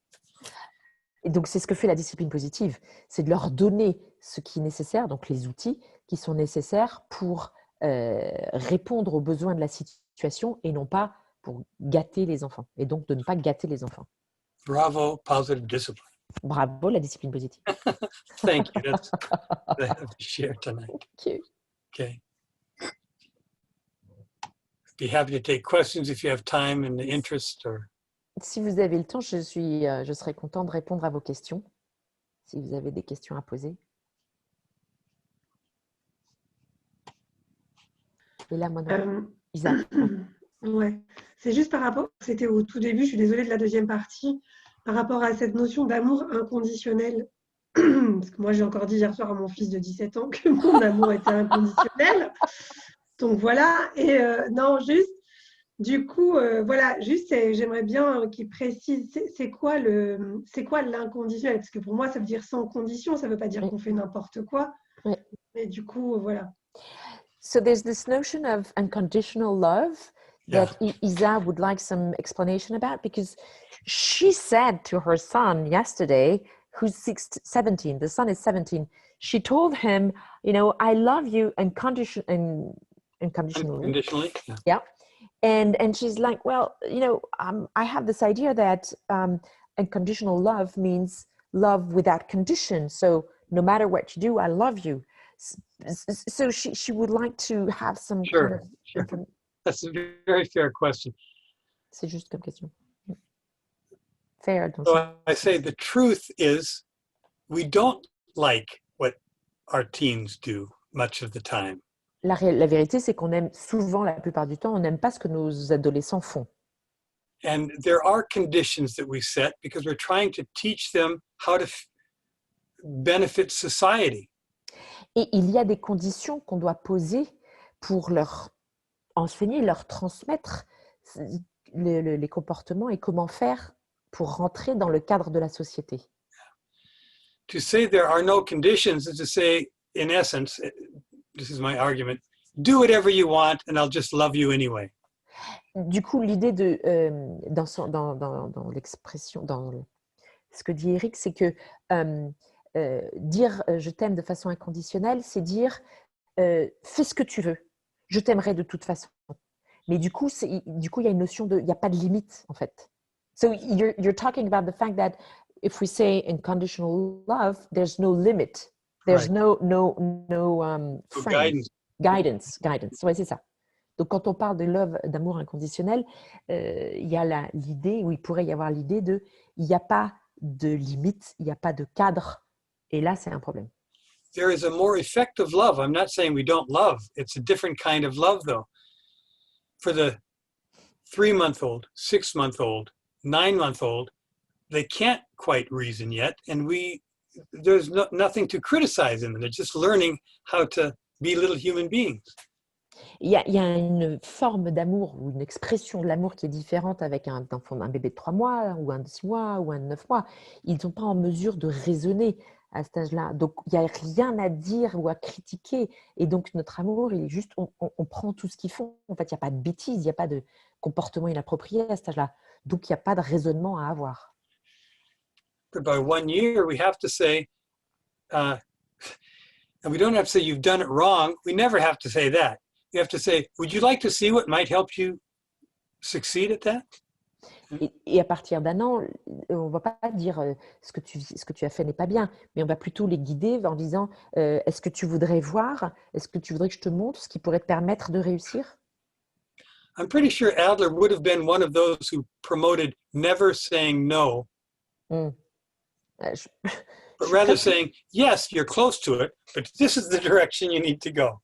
Et donc c'est ce que fait la discipline positive, c'est de leur donner ce qui est nécessaire, donc les outils qui sont nécessaires pour répondre aux besoins de la situation et non pas pour gâter les enfants, et donc de ne pas gâter les enfants. Bravo, positive discipline. Bravo, la discipline positive. Thank you. That's what I have to share tonight. Okay. Okay. Be happy to take questions if you have time and the interest. Or Si vous avez le temps, je serai content de répondre à vos questions, si vous avez des questions à poser. Et là, moi, Isa. Ouais, c'est juste par rapport, c'était au tout début, je suis désolée de la deuxième partie, par rapport à cette notion d'amour inconditionnel. Parce que moi, j'ai encore dit hier soir à mon fils de 17 ans que mon amour était inconditionnel. Donc voilà, et non, juste, du coup, voilà, juste, j'aimerais bien qu'il précise, c'est quoi l'inconditionnel? Parce que pour moi, ça veut dire sans condition, ça ne veut pas dire Oui. qu'on fait n'importe quoi. Oui. Mais du coup, voilà. So there's this notion of unconditional love that Isa would like some explanation about, because she said to her son yesterday, who's 17, the son is 17, she told him, you know, I love you unconditionally. Unconditionally. Yeah. And she's like, well, you know, I have this idea that unconditional love means love without condition. So no matter what you do, I love you. So she would like to have some Sure, kind of That's a very fair question. C'est juste comme question. Fair. So I say the truth is we don't like what our teens do much of the time. La vérité, c'est qu'on aime souvent, la plupart du temps, on n'aime pas ce que nos adolescents font. And there are conditions that we set because we're trying to teach them how to benefit society. Et il y a des conditions qu'on doit poser pour leur enseigner, leur transmettre les comportements et comment faire pour rentrer dans le cadre de la société. To say there are no conditions is to say, in essence, this is my argument, do whatever you want and I'll just love you anyway. Du coup, l'idée de dans l'expression, dans ce que dit Erik, c'est que dire je t'aime de façon inconditionnelle, c'est dire fais ce que tu veux, je t'aimerai de toute façon. Mais du coup, il y a une notion de, il n'y a pas de limite en fait. So you're talking about the fact that if we say unconditional love, there's no limit, there's no guidance. Ouais, c'est ça. Donc quand on parle de love, d'amour inconditionnel, il y a l'idée, ou il pourrait y avoir l'idée de, il n'y a pas de limite, il n'y a pas de cadre. Et là, c'est un problème. There is a more effective love. I'm not saying we don't love. It's a different kind of love, though. For the 3-month-old, 6-month-old, 9-month-old, they can't quite reason yet, and there's nothing to criticize in them. They're just learning how to be little human beings. Il y a une forme d'amour ou une expression de l'amour qui est différente avec un bébé de 3 mois ou un de 6 mois ou un de 9 mois. Ils ne sont pas en mesure de raisonner à cet âge-là. Donc, il n'y a rien à dire ou à critiquer. Et donc, notre amour, il est juste, on prend tout ce qu'ils font. En fait, il n'y a pas de bêtises, il n'y a pas de comportement inapproprié à cet âge-là. Donc, il n'y a pas de raisonnement à avoir. But by 1 year, we have to say, and we don't have to say you've done it wrong. We never have to say that. You have to say, would you like to see what might help you succeed at that? Et à partir d'un an, on ne va pas dire ce que tu as fait n'est pas bien, mais on va plutôt les guider en disant est-ce que tu voudrais voir, est-ce que tu voudrais que je te montre ce qui pourrait te permettre de réussir? I'm pretty sure Adler would have been one of those who promoted never saying no, but rather saying, yes, you're close to it, but this is the direction you need to go.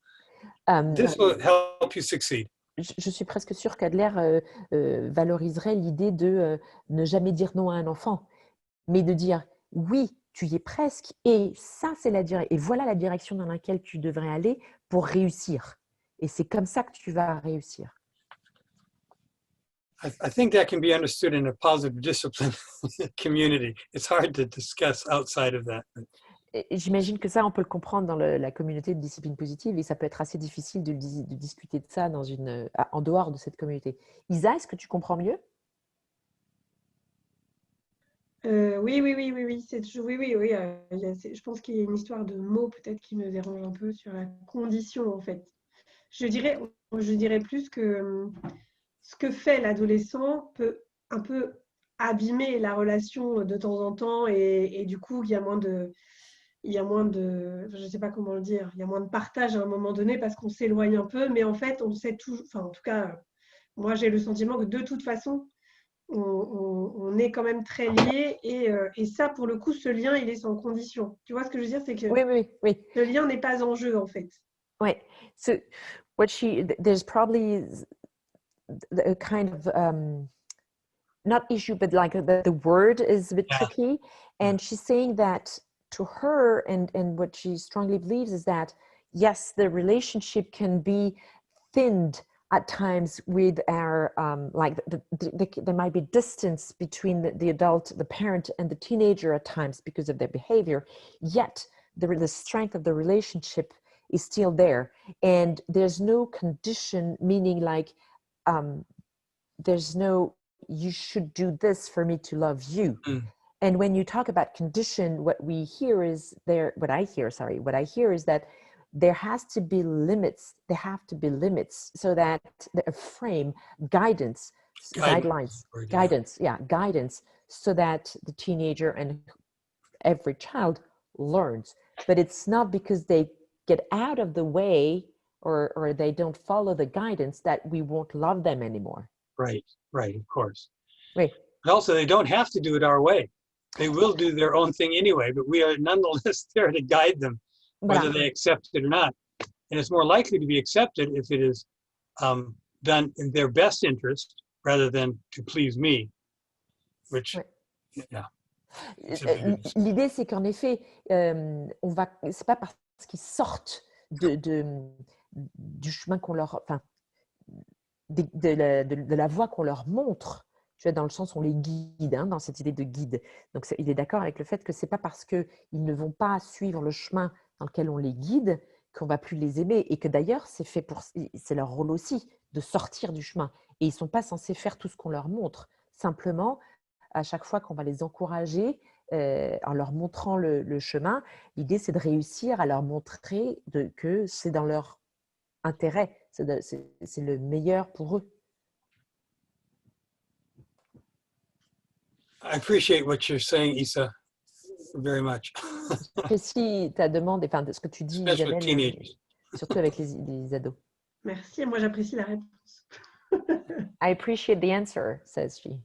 This will help you succeed. Je suis presque sûre qu'Adler valoriserait l'idée de ne jamais dire non à un enfant, mais de dire oui, tu y es presque, et ça, et voilà la direction dans laquelle tu devrais aller pour réussir. Et c'est comme ça que tu vas réussir. I think that can be understood in a positive discipline community. It's hard to discuss outside of that. J'imagine que ça, on peut le comprendre dans la communauté de discipline positive, et ça peut être assez difficile de discuter de ça en dehors de cette communauté. Isa, est-ce que tu comprends mieux? Oui. Je pense qu'il y a une histoire de mots peut-être qui me dérange un peu sur la condition en fait. Je dirais plus que ce que fait l'adolescent peut un peu abîmer la relation de temps en temps, et du coup il y a moins de, je ne sais pas comment le dire, il y a moins de partage à un moment donné parce qu'on s'éloigne un peu, mais en fait on sait toujours, enfin en tout cas moi j'ai le sentiment que de toute façon on est quand même très liés, et ça pour le coup ce lien il est sans condition. Tu vois ce que je veux dire, c'est que oui. Ce lien n'est pas en jeu en fait. Oui. So there's probably a kind of not issue, but like the word is a bit tricky. And she's saying that to her, and what she strongly believes is that, yes, the relationship can be thinned at times with our, like there might be distance between the adult, the parent, and the teenager at times because of their behavior, yet the strength of the relationship is still there. And there's no condition, meaning like, there's no, you should do this for me to love you. And when you talk about condition, what I hear is that there has to be limits. There have to be limits so that a frame, guidance, guidelines, guidance, so that the teenager and every child learns. But it's not because they get out of the way or they don't follow the guidance that we won't love them anymore. Right, of course. Right. But also, they don't have to do it our way. They will do their own thing anyway, but we are nonetheless there to guide them, whether they accept it or not. And it's more likely to be accepted if it is done in their best interest rather than to please me, which, L'idée, c'est qu'en effet, c'est pas parce qu'ils sortent du chemin qu'on leur, enfin, de la voie qu'on leur montre, tu vois, dans le sens où on les guide, hein, dans cette idée de guide. Donc, il est d'accord avec le fait que c'est pas parce qu'ils ne vont pas suivre le chemin dans lequel on les guide qu'on va plus les aimer, et que d'ailleurs, c'est leur rôle aussi de sortir du chemin. Et ils sont pas censés faire tout ce qu'on leur montre. Simplement, à chaque fois qu'on va les encourager en leur montrant le chemin, l'idée, c'est de réussir à leur montrer que c'est dans leur intérêt, c'est le meilleur pour eux. I appreciate what you're saying, Issa, very much. J'apprécie ta demande, enfin, ce que tu dis, Isabelle, surtout avec les ados. Merci, moi j'apprécie la réponse. I appreciate the answer, says she.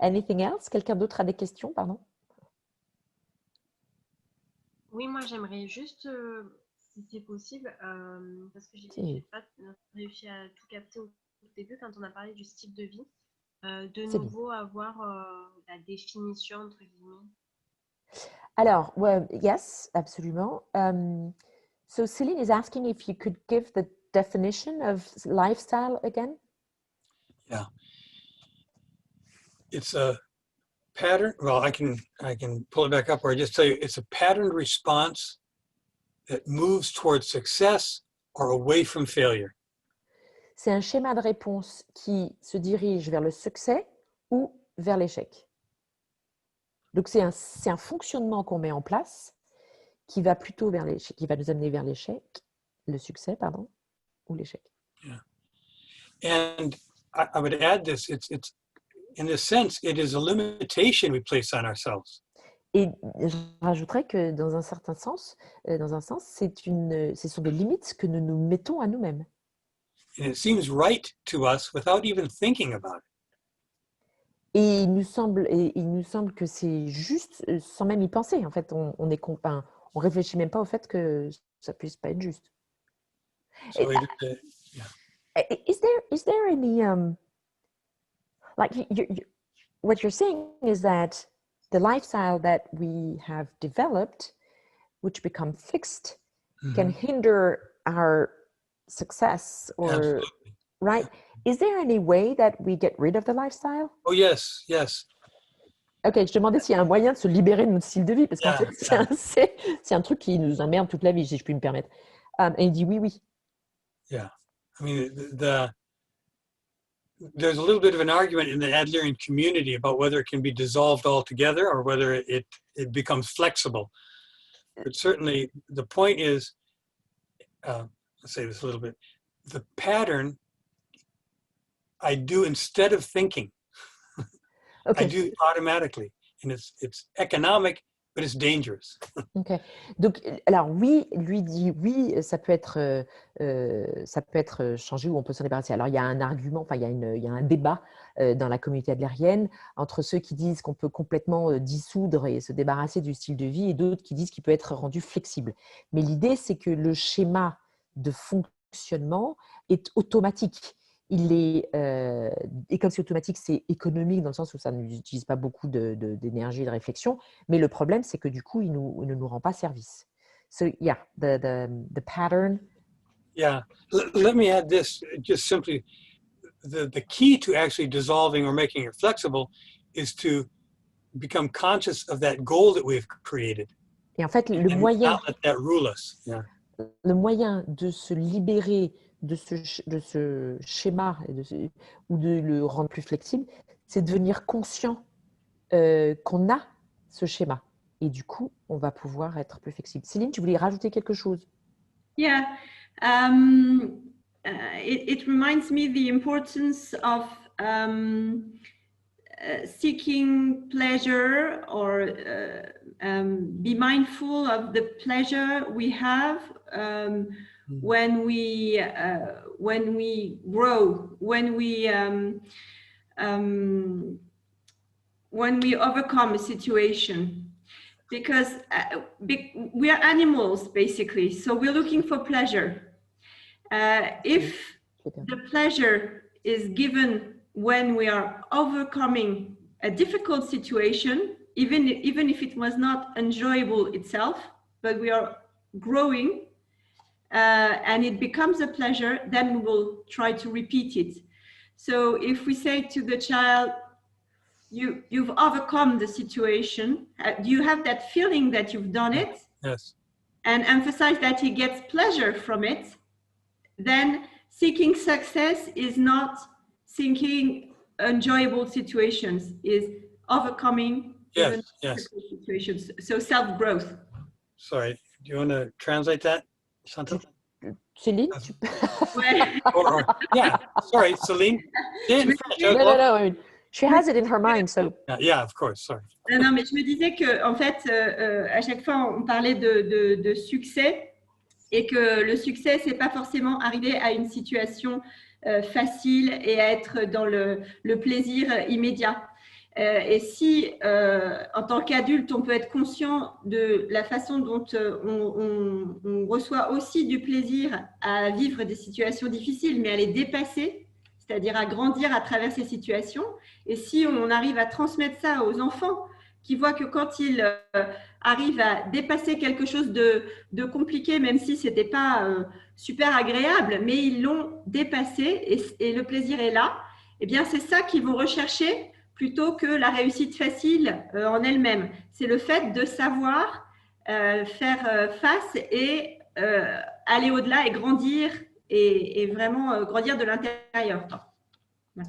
Anything else? Quelqu'un d'autre a des questions, pardon? Oui, moi j'aimerais juste, si c'est possible, parce que j'ai pas réussi à tout capter au début quand on a parlé du style de vie, de nouveau avoir la définition entre guillemets. Alors, well, yes, absolument. So Céline is asking if you could give the definition of lifestyle again. Yeah. It's a pattern. Well, I can pull it back up, or I just tell you it's a patterned response that moves towards success or away from failure. C'est un schéma de réponse qui se dirige vers le succès ou vers l'échec. Donc c'est un fonctionnement qu'on met en place qui va plutôt vers l'échec, qui va nous amener vers l'échec, le succès, pardon, ou l'échec. Yeah. And I would add this, it's in this sense, it is a limitation we place on ourselves. Et je rajouterais que dans un certain sens, ce sont des limites que nous nous mettons à nous-mêmes. And it seems right to us without even thinking about it. Et il nous semble que c'est juste sans même y penser. En fait, on réfléchit même pas au fait que ça puisse pas être juste. So Is there any like what you're saying is that the lifestyle that we have developed, which become fixed, can hinder our success, or Absolutely. Right? Is there any way that we get rid of the lifestyle? Oh yes. Ok, je te demandais s'il y a un moyen de se libérer de notre style de vie, parce qu'en fait, c'est un truc qui nous emmerde toute la vie, si je puis me permettre. Et il dit oui. Yeah. I mean, there's a little bit of an argument in the Adlerian community about whether it can be dissolved altogether or whether it becomes flexible. But certainly the point is, let's say this a little bit, the pattern I do instead of thinking. Okay. I do automatically, and it's economic, but it's dangerous. Ok. Donc, alors oui, lui dit oui, ça peut être changé ou on peut s'en débarrasser. Alors il y a un argument, enfin il y a un débat dans la communauté adlérienne entre ceux qui disent qu'on peut complètement dissoudre et se débarrasser du style de vie et d'autres qui disent qu'il peut être rendu flexible. Mais l'idée, c'est que le schéma de fonctionnement fonctionnement est automatique. Et comme c'est automatique, c'est économique dans le sens où ça n'utilise pas beaucoup d'énergie et de réflexion. Mais le problème, c'est que du coup, il ne nous rend pas service. So yeah, the pattern. Yeah, let me add this, just simply, the key to actually dissolving or making it flexible is to become conscious of that goal that we've created. Et en fait, And not let that rule us. Yeah. Le moyen de se libérer de ce schéma ou de le rendre plus flexible, c'est de devenir conscient qu'on a ce schéma. Et du coup, on va pouvoir être plus flexible. Céline, tu voulais rajouter quelque chose? Yeah, it reminds me the importance of seeking pleasure, or be mindful of the pleasure we have when we grow, when we overcome a situation. Because we are animals, basically, so we're looking for pleasure. If the pleasure is given when we are overcoming a difficult situation, even if it was not enjoyable itself, but we are growing and it becomes a pleasure, then we will try to repeat it. So if we say to the child, you've overcome the situation, do you have that feeling that you've done it? Yes. And emphasize that he gets pleasure from it, then seeking success is not seeking enjoyable situations, is overcoming even difficult situations. So self-growth. Sorry, do you want to translate that, Chantal? Céline, yeah, sorry, Céline. No. She has it in her mind, so. Yeah, of course, sorry. Non, mais je me disais que, en fait, à chaque fois, on parlait de succès, et que le succès, c'est pas forcément arriver à une situation facile et à être dans le plaisir immédiat. Et si, en tant qu'adulte, on peut être conscient de la façon dont on reçoit aussi du plaisir à vivre des situations difficiles, mais à les dépasser, c'est-à-dire à grandir à travers ces situations. Et si on arrive à transmettre ça aux enfants, qui voient que quand ils arrivent à dépasser quelque chose de compliqué, même si ce n'était pas super agréable, mais ils l'ont dépassé et le plaisir est là, eh bien, c'est ça qu'ils vont rechercher plutôt que la réussite facile en elle-même. C'est le fait de savoir faire face et aller au-delà et grandir et vraiment grandir de l'intérieur. Voilà.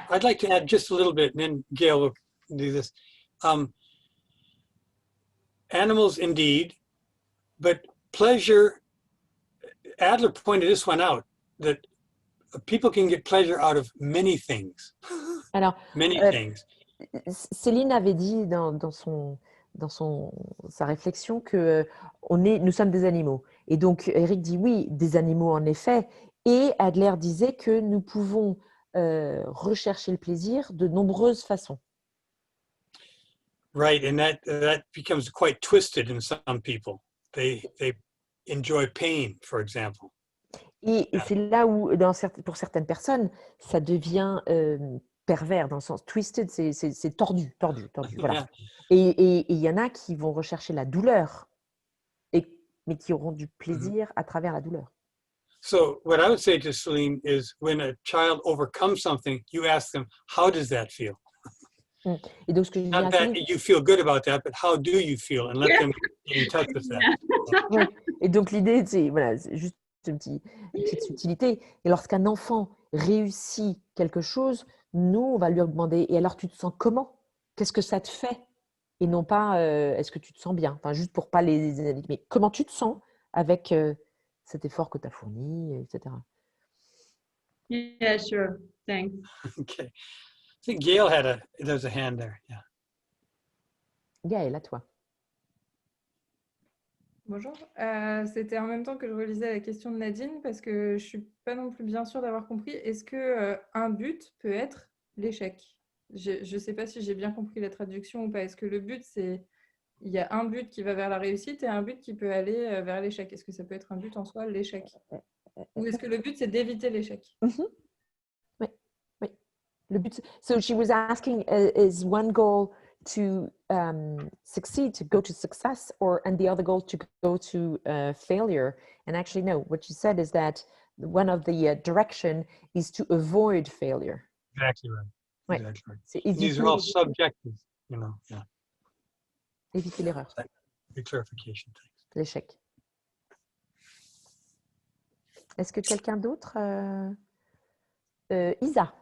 I'd like to add just a little bit, and then Gail will do this. Animals indeed, but pleasure, Adler pointed this one out, that people can get pleasure out of many things. Alors, many things. Céline avait dit dans sa réflexion que nous sommes des animaux. Et donc, Erik dit oui, des animaux en effet. Et Adler disait que nous pouvons rechercher le plaisir de nombreuses façons. Right, and that becomes quite twisted in some people. They enjoy pain, for example. Et c'est là où, pour certaines personnes, ça devient pervers, dans le sens twisted, c'est tordu. Voilà. Et il y en a qui vont rechercher la douleur, mais qui auront du plaisir à travers la douleur. So what I would say to Celine is, when a child overcomes something, you ask them, how does that feel? Et donc, ce que je dis Not that you feel good about that, but how do you feel? And let them get in touch with that. Ouais. Et donc, l'idée, c'est juste une petite subtilité. Et lorsqu'un enfant réussit quelque chose, nous, on va lui demander, et alors, tu te sens comment? Qu'est-ce que ça te fait? Et non pas, est-ce que tu te sens bien? Enfin, juste pour pas les analyser. Mais comment tu te sens avec cet effort que tu as fourni, etc. Yeah, sure. Thanks. Okay. I think Gail there's a hand there. Yeah. Gaël, à toi. Bonjour. C'était en même temps que je relisais la question de Nadine parce que je ne suis pas non plus bien sûre d'avoir compris. Est-ce qu'un but peut être l'échec? Je ne sais pas si j'ai bien compris la traduction ou pas. Est-ce que le but, il y a un but qui va vers la réussite et un but qui peut aller vers l'échec? Est-ce que ça peut être un but en soi, l'échec? Ou est-ce que le but, c'est d'éviter l'échec? Oui, oui. Le but. So she was asking, is one goal to succeed, to go to success, and the other goal to go to failure? And actually, no. What she said is that one of the direction is to avoid failure. Exactly right. Ouais. Exactly right. C'est These are all subjective, you know. Yeah. Éviter l'erreur. The clarification. L'échec. Est-ce que quelqu'un d'autre Isa.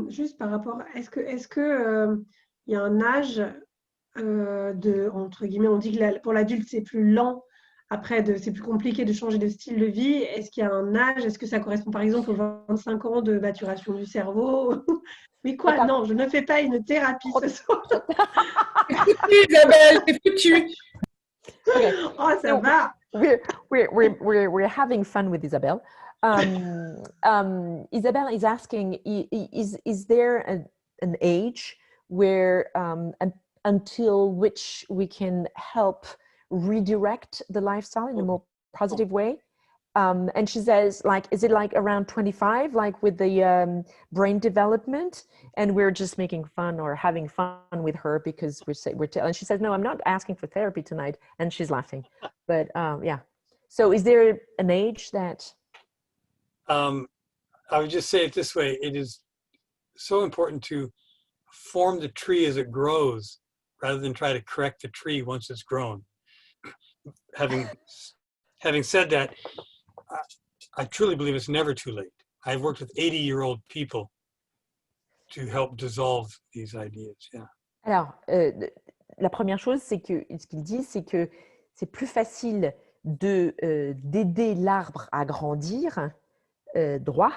Juste par rapport, est-ce que y a un âge entre guillemets, on dit que pour l'adulte c'est plus lent, après c'est plus compliqué de changer de style de vie. Est-ce qu'il y a un âge? Est-ce que ça correspond par exemple aux 25 ans de maturation du cerveau? Mais quoi? Non, je ne fais pas une thérapie ce soir. Isabelle, t'es foutue. Okay. Oh, ça va. We're having fun with Isabelle. Isabelle is asking, is there an age where until which we can help redirect the lifestyle in a more positive way? And she says, like, is it like around 25, like with the brain development, and we're just making fun or having fun with her because and she says, no, I'm not asking for therapy tonight, and she's laughing. But yeah, so is there an age that? I would just say it this way: it is so important to form the tree as it grows, rather than try to correct the tree once it's grown. Having said that, I truly believe it's never too late. I've worked with 80-year-old people to help dissolve these ideas. Yeah. Alors, la première chose, c'est que ce qu'il dit, c'est que c'est plus facile d'aider l'arbre à grandir droit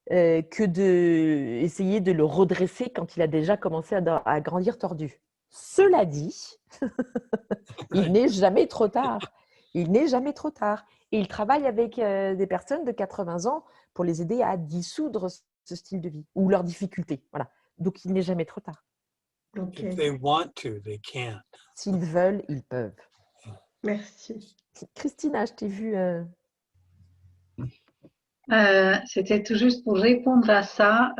que d'essayer de le redresser quand il a déjà commencé à grandir tordu. Cela dit, il n'est jamais trop tard. Il n'est jamais trop tard. Et il travaille avec des personnes de 80 ans pour les aider à dissoudre ce style de vie ou leurs difficultés. Voilà. Donc, il n'est jamais trop tard. Okay. If they want to, they can. S'ils veulent, ils peuvent. Merci. Christina, je t'ai vu. C'était tout juste pour répondre à ça.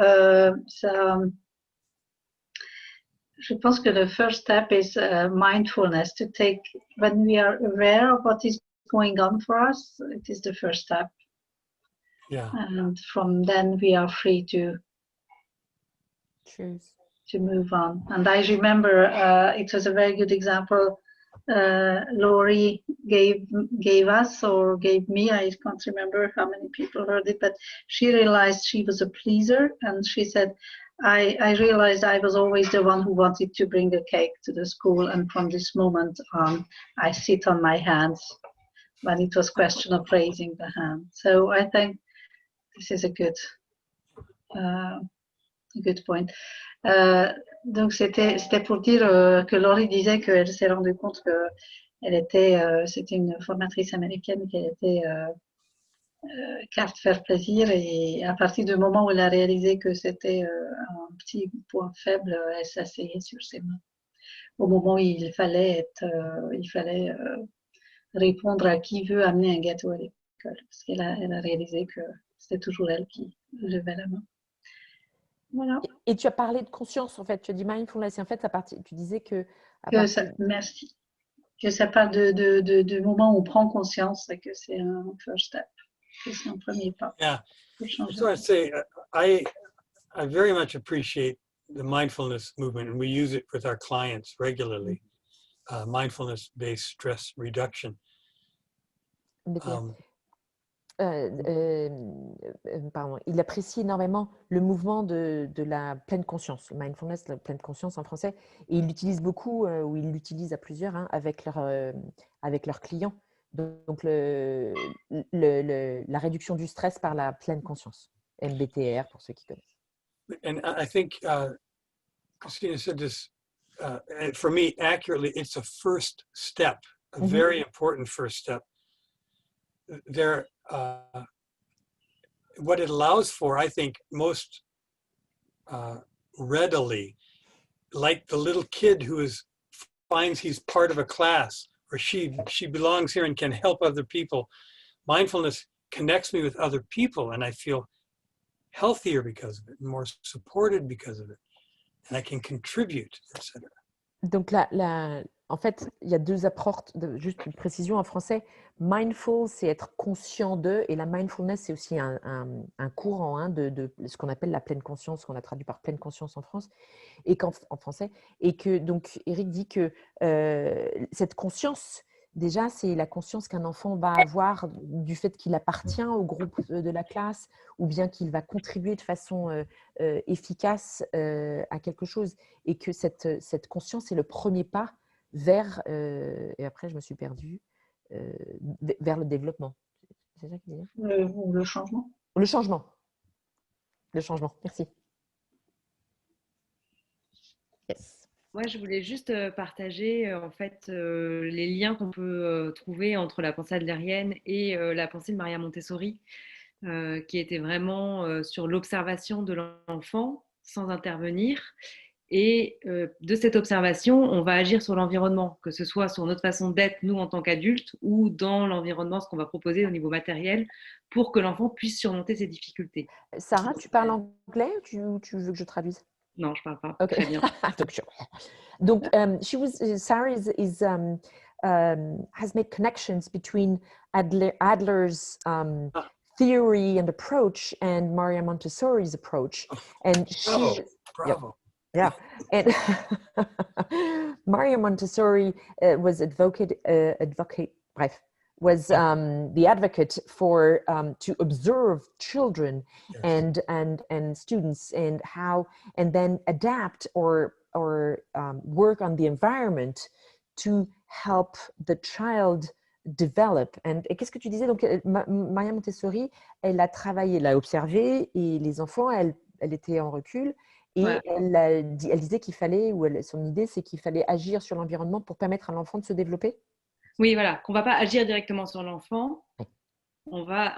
Je pense que the first step is mindfulness, to take, when we are aware of what is going on for us, it is the first step. Yeah. And from then we are free to Choose. To move on. And I remember it was a very good example Laurie gave us or gave me. I can't remember how many people heard it, but she realized she was a pleaser, and she said, I realized I was always the one who wanted to bring a cake to the school, and from this moment on, I sit on my hands when it was question of raising the hand. So I think this is a good point. Donc c'était pour dire que Laurie disait qu'elle s'est rendue compte que c'était une formatrice américaine qui était carte faire plaisir, et à partir du moment où elle a réalisé que c'était un petit point faible, elle s'est asseyée sur ses mains. Au moment où il fallait répondre à qui veut amener un gâteau à l'école, parce qu'elle a réalisé que c'était toujours elle qui levait la main. Voilà. Et tu as parlé de conscience, en fait, tu as dit mindfulness, et en fait, tu disais que... Merci. Que ça part du moment où on prend conscience et que c'est un first step, que c'est un premier pas. Yeah, so I say, I very much appreciate the mindfulness movement, and we use it with our clients regularly, mindfulness-based stress reduction. Pardon, il apprécie énormément le mouvement de la pleine conscience, le mindfulness, la pleine conscience en français, et il l'utilise beaucoup, ou il l'utilise à plusieurs, avec leurs clients. Donc, la réduction du stress par la pleine conscience, MBTR pour ceux qui connaissent. And I think Christina said this, for me, accurately, it's a first step, a very important first step. What it allows for, I think, most readily, like the little kid who finds he's part of a class, or she belongs here and can help other people. Mindfulness connects me with other people, and I feel healthier because of it, more supported because of it, and I can contribute, etc. Donc, en fait, il y a deux approches, juste une précision en français. Mindful, c'est être conscient de, et la mindfulness, c'est aussi un courant de ce qu'on appelle la pleine conscience, qu'on a traduit par pleine conscience en France, et en français. Et que, donc, Erik dit que cette conscience, déjà, c'est la conscience qu'un enfant va avoir du fait qu'il appartient au groupe de la classe, ou bien qu'il va contribuer de façon efficace à quelque chose, et que cette conscience est le premier pas vers, et après je me suis perdue, vers le développement. C'est ça qu'il dit? Le changement. Le changement. Le changement, merci. Yes. Moi, je voulais juste partager en fait les liens qu'on peut trouver entre la pensée adlérienne et la pensée de Maria Montessori, qui était vraiment sur l'observation de l'enfant sans intervenir. Et de cette observation, on va agir sur l'environnement, que ce soit sur notre façon d'être, nous, en tant qu'adultes, ou dans l'environnement, ce qu'on va proposer au niveau matériel, pour que l'enfant puisse surmonter ses difficultés. Sarah, tu parles anglais ou tu veux que je traduise? Non, je parle pas. Okay. Très bien. Donc, Sarah has made connections between Adler's theory and approach and Maria Montessori's approach, and she. Bravo. Yeah, and Maria Montessori was the advocate for to observe children, Yes. and students, and how, and then adapt or work on the environment to help the child develop. Et qu'est-ce que tu disais? Donc, Maria Montessori, elle a travaillé, elle a observé, et les enfants, elle était en recul. Et Ouais. elle disait qu'il fallait, son idée, c'est qu'il fallait agir sur l'environnement pour permettre à l'enfant de se développer. Oui, voilà, qu'on ne va pas agir directement sur l'enfant, on va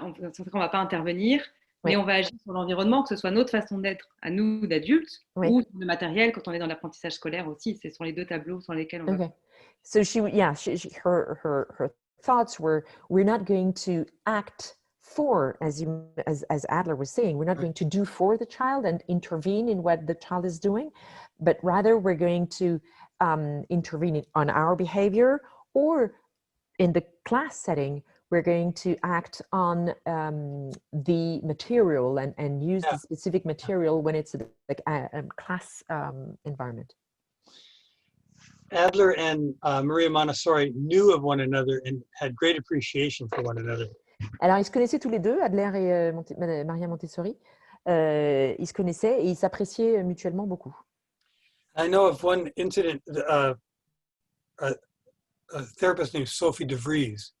pas intervenir, mais on va agir sur l'environnement, que ce soit notre façon d'être à nous d'adultes, ou le matériel quand on est dans l'apprentissage scolaire aussi. Ce sont les deux tableaux sur lesquels on va. So her thoughts were, we're not going to act for, as Adler was saying, we're not going to do for the child and intervene in what the child is doing, but rather we're going to intervene on our behavior, or in the class setting, we're going to act on the material and use the specific material when it's like a class environment. Adler and Maria Montessori knew of one another and had great appreciation for one another. Alors, ils se connaissaient tous les deux, Adler et Maria Montessori. Ils se connaissaient et ils s'appréciaient mutuellement beaucoup. I know of one incident, a therapist named Sophie de Vries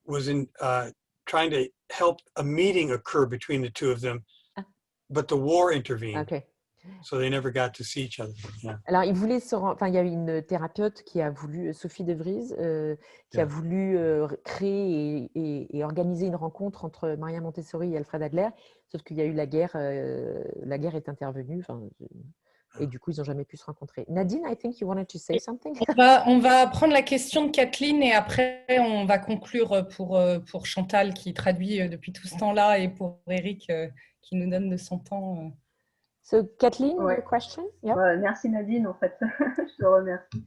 was trying to help a meeting occur between the two of them, but the war intervened. Okay. So they never got to see each other. Yeah. Alors, il y a eu une thérapeute qui a voulu, Sophie de Vries, qui a voulu créer et organiser une rencontre entre Maria Montessori et Alfred Adler, sauf qu'il y a eu la guerre est intervenue, et du coup, ils n'ont jamais pu se rencontrer. Nadine, I think you wanted to say something. On va prendre la question de Kathleen et après, on va conclure pour Chantal qui traduit depuis tout ce temps-là et pour Erik qui nous donne de son temps. So, Kathleen, your question? Yep. Merci Nadine, en fait, je te remercie.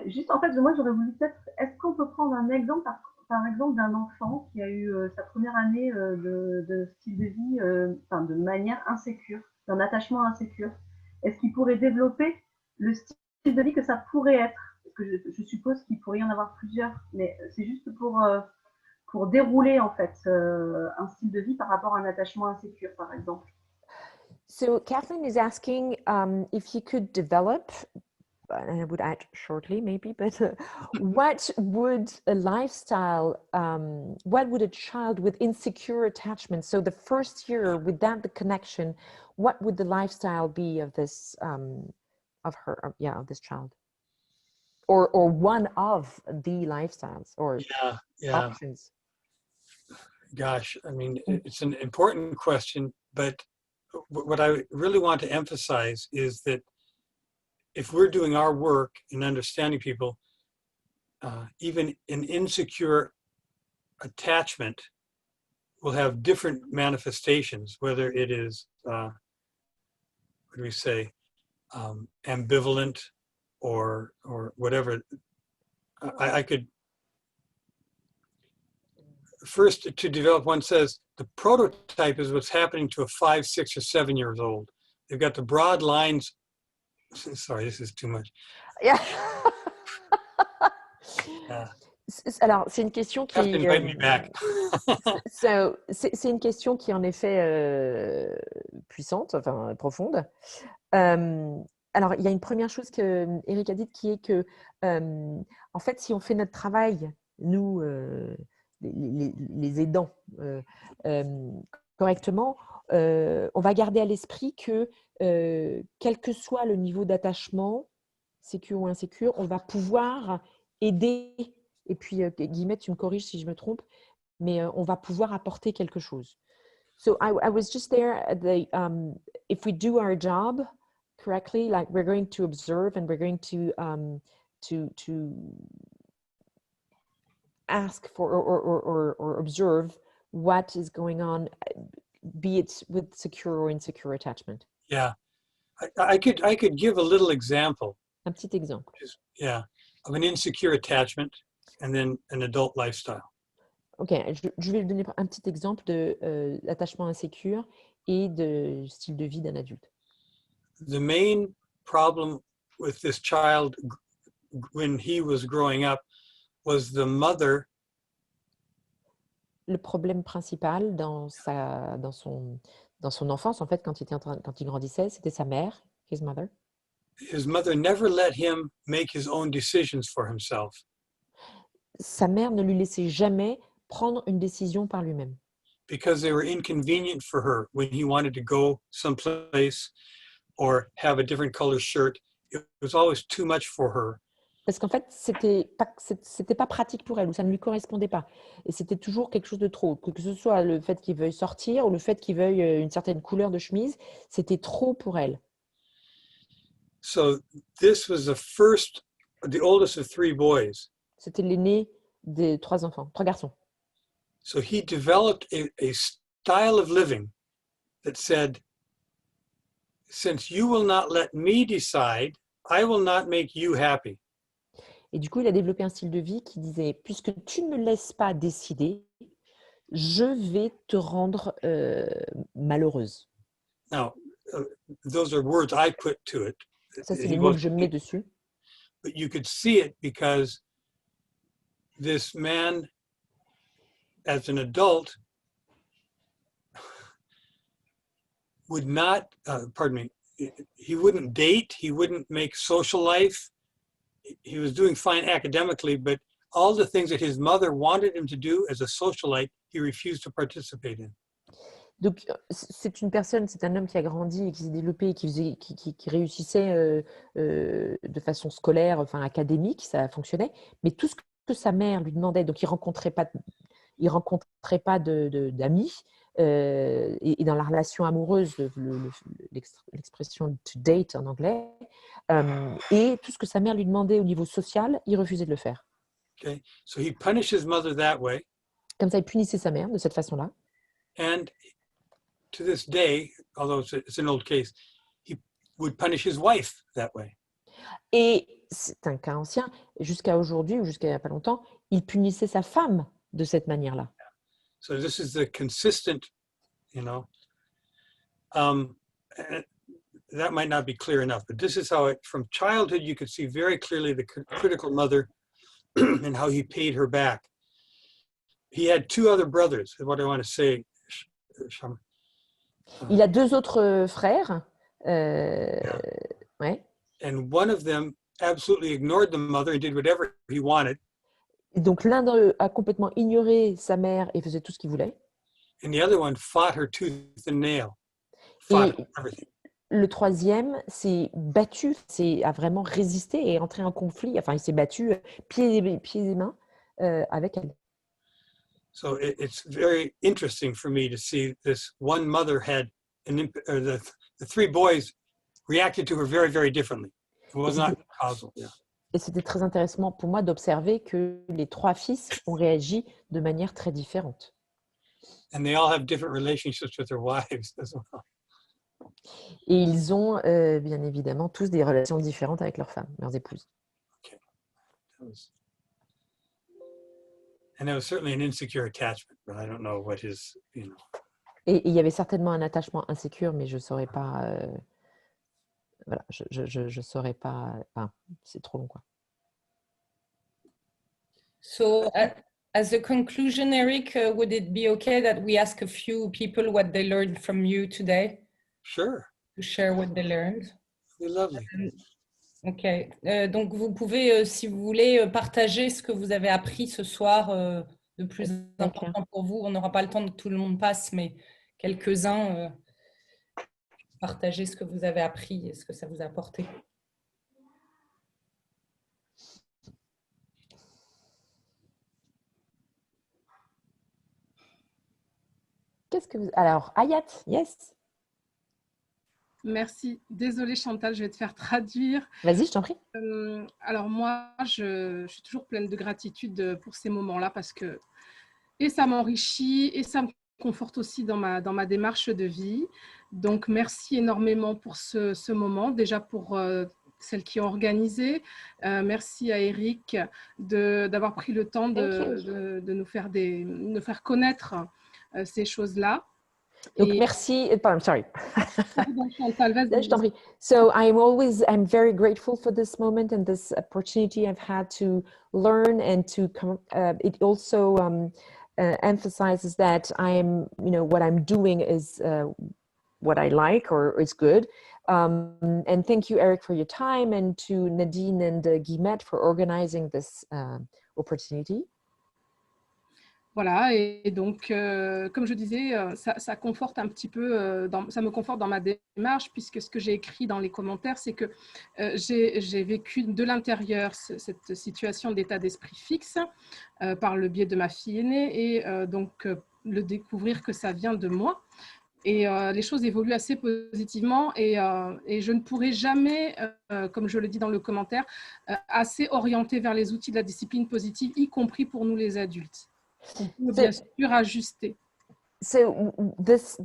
Juste, en fait, moi, j'aurais voulu peut-être, est-ce qu'on peut prendre un exemple, par exemple, d'un enfant qui a eu sa première année de style de vie, de manière insécure, d'un attachement insécure? Est-ce qu'il pourrait développer le style de vie que ça pourrait être? Parce que je suppose qu'il pourrait y en avoir plusieurs, mais c'est juste pour dérouler, en fait, un style de vie par rapport à un attachement insécure, par exemple. So Kathleen is asking if you could develop, and I would add shortly maybe, but what would a lifestyle, what would a child with insecure attachment, so the first year without the connection, what would the lifestyle be of this, of this child? Or one of the lifestyles or options? Gosh, I mean, it's an important question, but what I really want to emphasize is that if we're doing our work in understanding people, even an insecure attachment will have different manifestations, whether it is, what do we say, ambivalent or whatever. I could, first to develop, one says, the prototype is what's happening to a 5, 6, or 7 years old. They've got the broad lines. Sorry, this is too much. Yeah. Alors, c'est une question qui Have to invite me back. c'est une question qui est en effet puissante, enfin profonde. Alors, il y a une première chose que Erik a dite qui est que, en fait, si on fait notre travail, nous, les aidants, correctement, on va garder à l'esprit que, quel que soit le niveau d'attachement, sécure ou insécure, on va pouvoir aider. Et puis, Guillemette, tu me corriges si je me trompe, mais on va pouvoir apporter quelque chose. So I was just there at the, if we do our job correctly, like we're going to observe and we're going to ask for or observe what is going on, be it with secure or insecure attachment. Yeah, I could give a little example. Un petit exemple. Yeah, of an insecure attachment and then an adult lifestyle. Ok, je vais donner un petit exemple de l'attachement insécure et de style de vie d'un adulte. The main problem with this child when he was growing up was the mother. Le problème principal dans son enfance, en fait, quand il grandissait, c'était sa mère, his mother. His mother never let him make his own decisions for himself. Sa mère ne lui laissait jamais prendre une décision par lui-même. Because they were inconvenient for her when he wanted to go someplace or have a different color shirt. It was always too much for her. Parce qu'en fait, c'était pas pratique pour elle ou ça ne lui correspondait pas. Et c'était toujours quelque chose de trop. Que ce soit le fait qu'il veuille sortir ou le fait qu'il veuille une certaine couleur de chemise, c'était trop pour elle. So this was the oldest of 3 boys. C'était l'aîné des 3 enfants, 3 garçons. So he developed a style of living that said, since you will not let me decide, I will not make you happy. Et du coup, il a développé un style de vie qui disait, puisque tu ne me laisses pas décider, je vais te rendre malheureuse. Now, those are words I put to it. Ça, c'est les mots que je mets dessus. But you could see it because this man, as an adult, would not, he wouldn't date, he wouldn't make social life. He was doing fine academically, but all the things that his mother wanted him to do as a socialite, he refused to participate in. Donc, c'est un homme qui a grandi et qui s'est développé et qui réussissait de façon scolaire, enfin académique, ça fonctionnait. Mais tout ce que sa mère lui demandait, donc il rencontrait pas d'amis. Et dans la relation amoureuse, l'expression to date en anglais, et tout ce que sa mère lui demandait au niveau social, il refusait de le faire. Okay, so he punished his mother that way. Comme ça, il punissait sa mère de cette façon-là. And to this day, although it's an old case, he would punish his wife that way. Et c'est un cas ancien. Jusqu'à aujourd'hui ou jusqu'à il n'y a pas longtemps, il punissait sa femme de cette manière-là. So this is the consistent, that might not be clear enough, but this is how from childhood, you could see very clearly the critical mother and how he paid her back. He had 2 other brothers, is what I want to say. Il a 2 autres frères. Ouais. And one of them absolutely ignored the mother and did whatever he wanted. Donc l'un d'eux a complètement ignoré sa mère et faisait tout ce qu'il voulait. And the other one fought her tooth and nail. Fought everything. Le troisième s'est battu, a vraiment résisté et est entré en conflit. Enfin, il s'est battu pieds et mains avec elle. So it's very interesting for me to see this one mother had the 3 boys reacted to her very, very differently. It was not causal. Yeah. Et c'était très intéressant pour moi d'observer que les 3 fils ont réagi de manière très différente. And they all have different relationships with their wives as well. Et ils ont bien évidemment tous des relations différentes avec leurs femmes, leurs épouses. Okay. And there was certainly an insecure attachment, but I don't know what his, you know. Et il y avait certainement un attachement insécure, mais je ne saurais pas. Voilà, je saurais pas. Enfin, c'est trop long, quoi. So, as a conclusion, Eric, would it be okay that we ask a few people what they learned from you today? Sure. To share what they learned. Lovely. Ok. Donc, vous pouvez, si vous voulez, partager ce que vous avez appris ce soir de plus important pour vous. On n'aura pas le temps que tout le monde passe, mais quelques-uns, partagez ce que vous avez appris et ce que ça vous a apporté. Qu'est-ce que vous... Alors, Ayat, yes. Merci. Désolée Chantal, je vais te faire traduire. Vas-y, je t'en prie. Alors moi, je suis toujours pleine de gratitude pour ces moments-là parce que et ça m'enrichit et ça me conforte aussi dans ma démarche de vie. Donc, merci énormément pour ce moment. Déjà pour celles qui ont organisé. Merci à Erik d'avoir pris le temps de nous faire connaître ces choses-là. Donc, merci. I'm sorry. Je t'en prie. So I'm very grateful for this moment and this opportunity I've had to learn and to come. It also emphasizes that what I'm doing is what I like or is good. And thank you, Erik, for your time, and to Nadine and Guillemette for organizing this opportunity. Voilà, et donc, comme je disais, ça conforte un petit peu, ça me conforte dans ma démarche, puisque ce que j'ai écrit dans les commentaires, c'est que j'ai vécu de l'intérieur cette situation d'état d'esprit fixe par le biais de ma fille aînée, et donc le découvrir que ça vient de moi. Et les choses évoluent assez positivement, et je ne pourrai jamais, comme je le dis dans le commentaire, assez orienter vers les outils de la discipline positive, y compris pour nous les adultes. On peut bien sûr ajuster. So this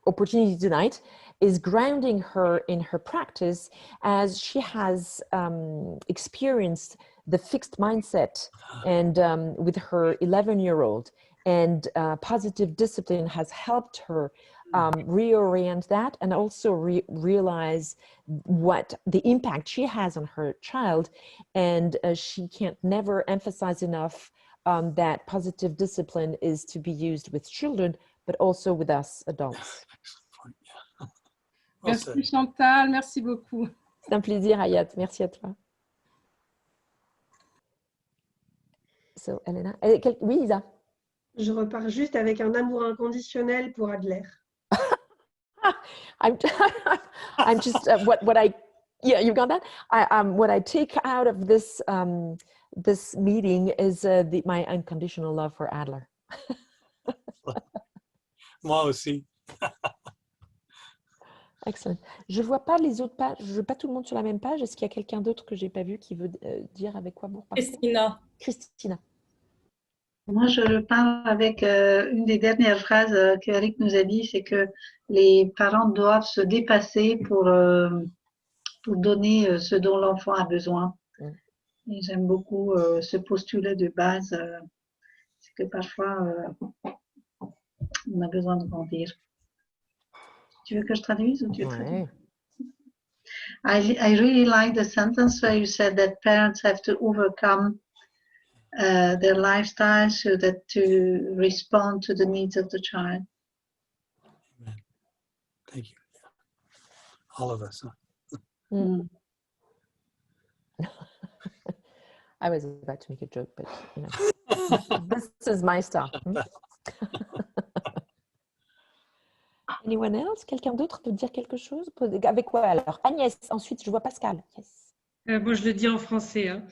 opportunity tonight is grounding her in her practice, as she has experienced the fixed mindset and with her 11-year-old, and positive discipline has helped her reorient that, and also realize what the impact she has on her child. And she can't never emphasize enough that positive discipline is to be used with children, but also with us adults. Merci Chantal, merci beaucoup. C'est un plaisir, Ayat. Merci à toi. So, Elena. Oui, Isa. Je repars juste avec un amour inconditionnel pour Adler. I'm just what I you got that? What I take out of this this meeting is my unconditional love for Adler. Moi aussi. Excellent. Je vois pas les autres pages. Je vois pas tout le monde sur la même page. Est-ce qu'il y a quelqu'un d'autre que j'ai pas vu qui veut dire avec quoi vous repartez? Christina. Moi, je parle avec une des dernières phrases qu'Erik nous a dit, c'est que les parents doivent se dépasser pour donner ce dont l'enfant a besoin. Et j'aime beaucoup ce postulat de base, c'est que parfois, on a besoin de grandir. Tu veux que je traduise ou tu veux traduire? I really like the sentence where you said that parents have to overcome their lifestyle so that to respond to the needs of the child. Amen. Thank you. All of us. I was about to make a joke, but this is my style. Anyone else? Quelqu'un d'autre veut dire quelque chose? Avec quoi alors? Agnès, ensuite je vois Pascal. Yes. Bon, je le dis en français. Hein.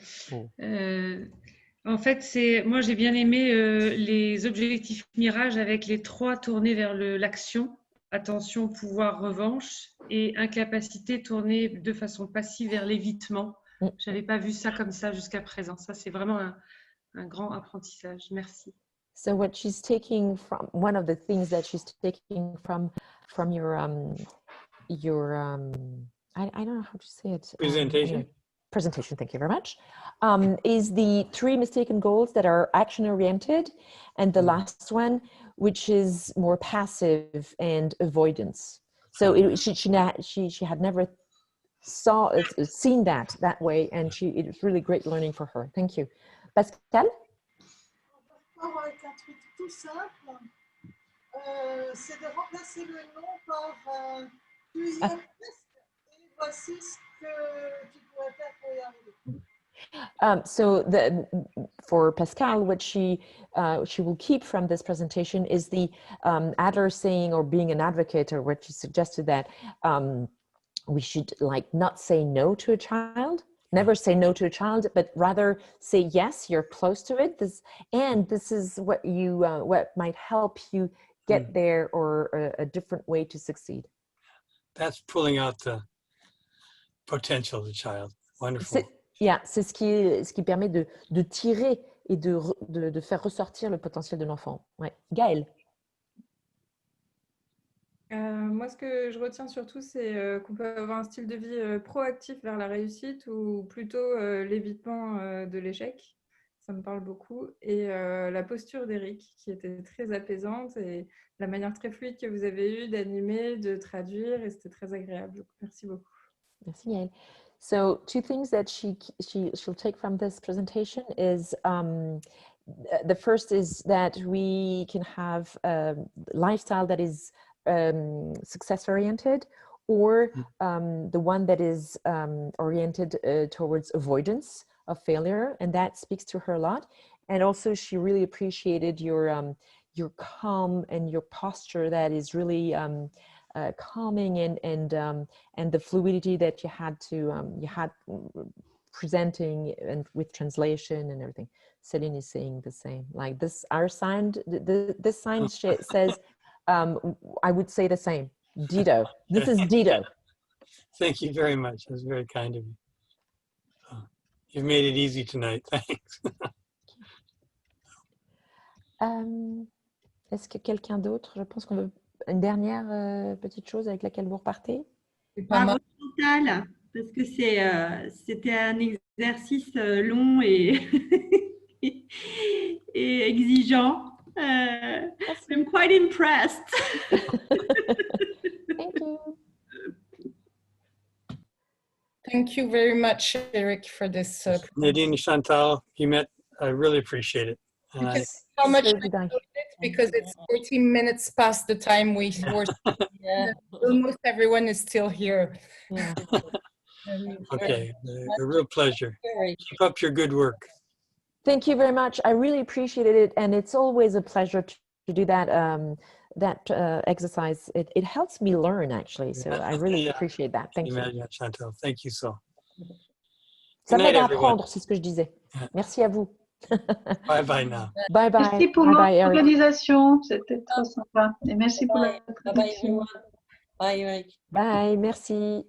En fait, moi j'ai bien aimé les objectifs mirages avec les 3 tournés vers l'action, attention, pouvoir, revanche, et incapacité tournée de façon passive vers l'évitement. Je n'avais pas vu ça comme ça jusqu'à présent. Ça, c'est vraiment un grand apprentissage. Merci. So what she's taking from, one of the things that she's taking from your I don't know how to say it. Presentation. Anyway, presentation, thank you very much. Is the 3 mistaken goals that are action oriented, and the last one, which is more passive and avoidance. So she had never seen that way, and it was really great learning for her. Thank you. Pascal? Avec un truc tout simple, c'est de remplacer le nom par plusieurs gestes, et voici ce que tu pourrais faire pour y arriver. So for Pascal, what she will keep from this presentation is the Adler saying, or being an advocate, or what she suggested that we should not say no to a child. Never say no to a child, but rather say yes, you're close to it. This is what you what might help you get there, or a different way to succeed. That's pulling out the potential of the child. Wonderful. C'est ce qui permet de tirer et de faire ressortir le potentiel de l'enfant. Ouais. Gaëlle. Moi, ce que je retiens surtout, c'est qu'on peut avoir un style de vie proactif vers la réussite, ou plutôt l'évitement de l'échec. Ça me parle beaucoup. Et la posture d'Erik, qui était très apaisante, et la manière très fluide que vous avez eue d'animer, de traduire, et c'était très agréable. Merci beaucoup. Merci, Gaëlle. So 2 things that she'll take from this presentation is the first is that we can have a lifestyle that is success oriented, or the one that is oriented towards avoidance of failure, and that speaks to her a lot. And also she really appreciated your calm and your posture that is really calming, and the fluidity that you had presenting, and with translation and everything. Céline is saying the same. Like this, our sign, this sign says, I would say the same. Ditto. This is ditto. Thank you very much. That's very kind of you. You've made it easy tonight. Thanks. Est-ce que quelqu'un d'autre, je pense qu'on veut une dernière petite chose avec laquelle vous repartez? Bravo Chantal, parce que c'était un exercice long et, et exigeant. I'm quite impressed. Thank you. Thank you very much, Erik, for this. Nadine, Chantal, Guillemette, I really appreciate it. And so much because it's 14 minutes past the time we were. Almost everyone is still here. Yeah. Okay, a real pleasure. Keep up your good work. Thank you very much. I really appreciated it, and it's always a pleasure to do that exercise. It helps me learn, actually, so I really appreciate that. Thank you. Chantal. Thank you so. Ça m'aide à apprendre, c'est ce que je disais. Merci à vous. Bye bye now. Bye bye. Merci pour l'organisation, c'était trop sympa. Et merci pour la Bye bye everyone. Bye Erik. Bye, merci.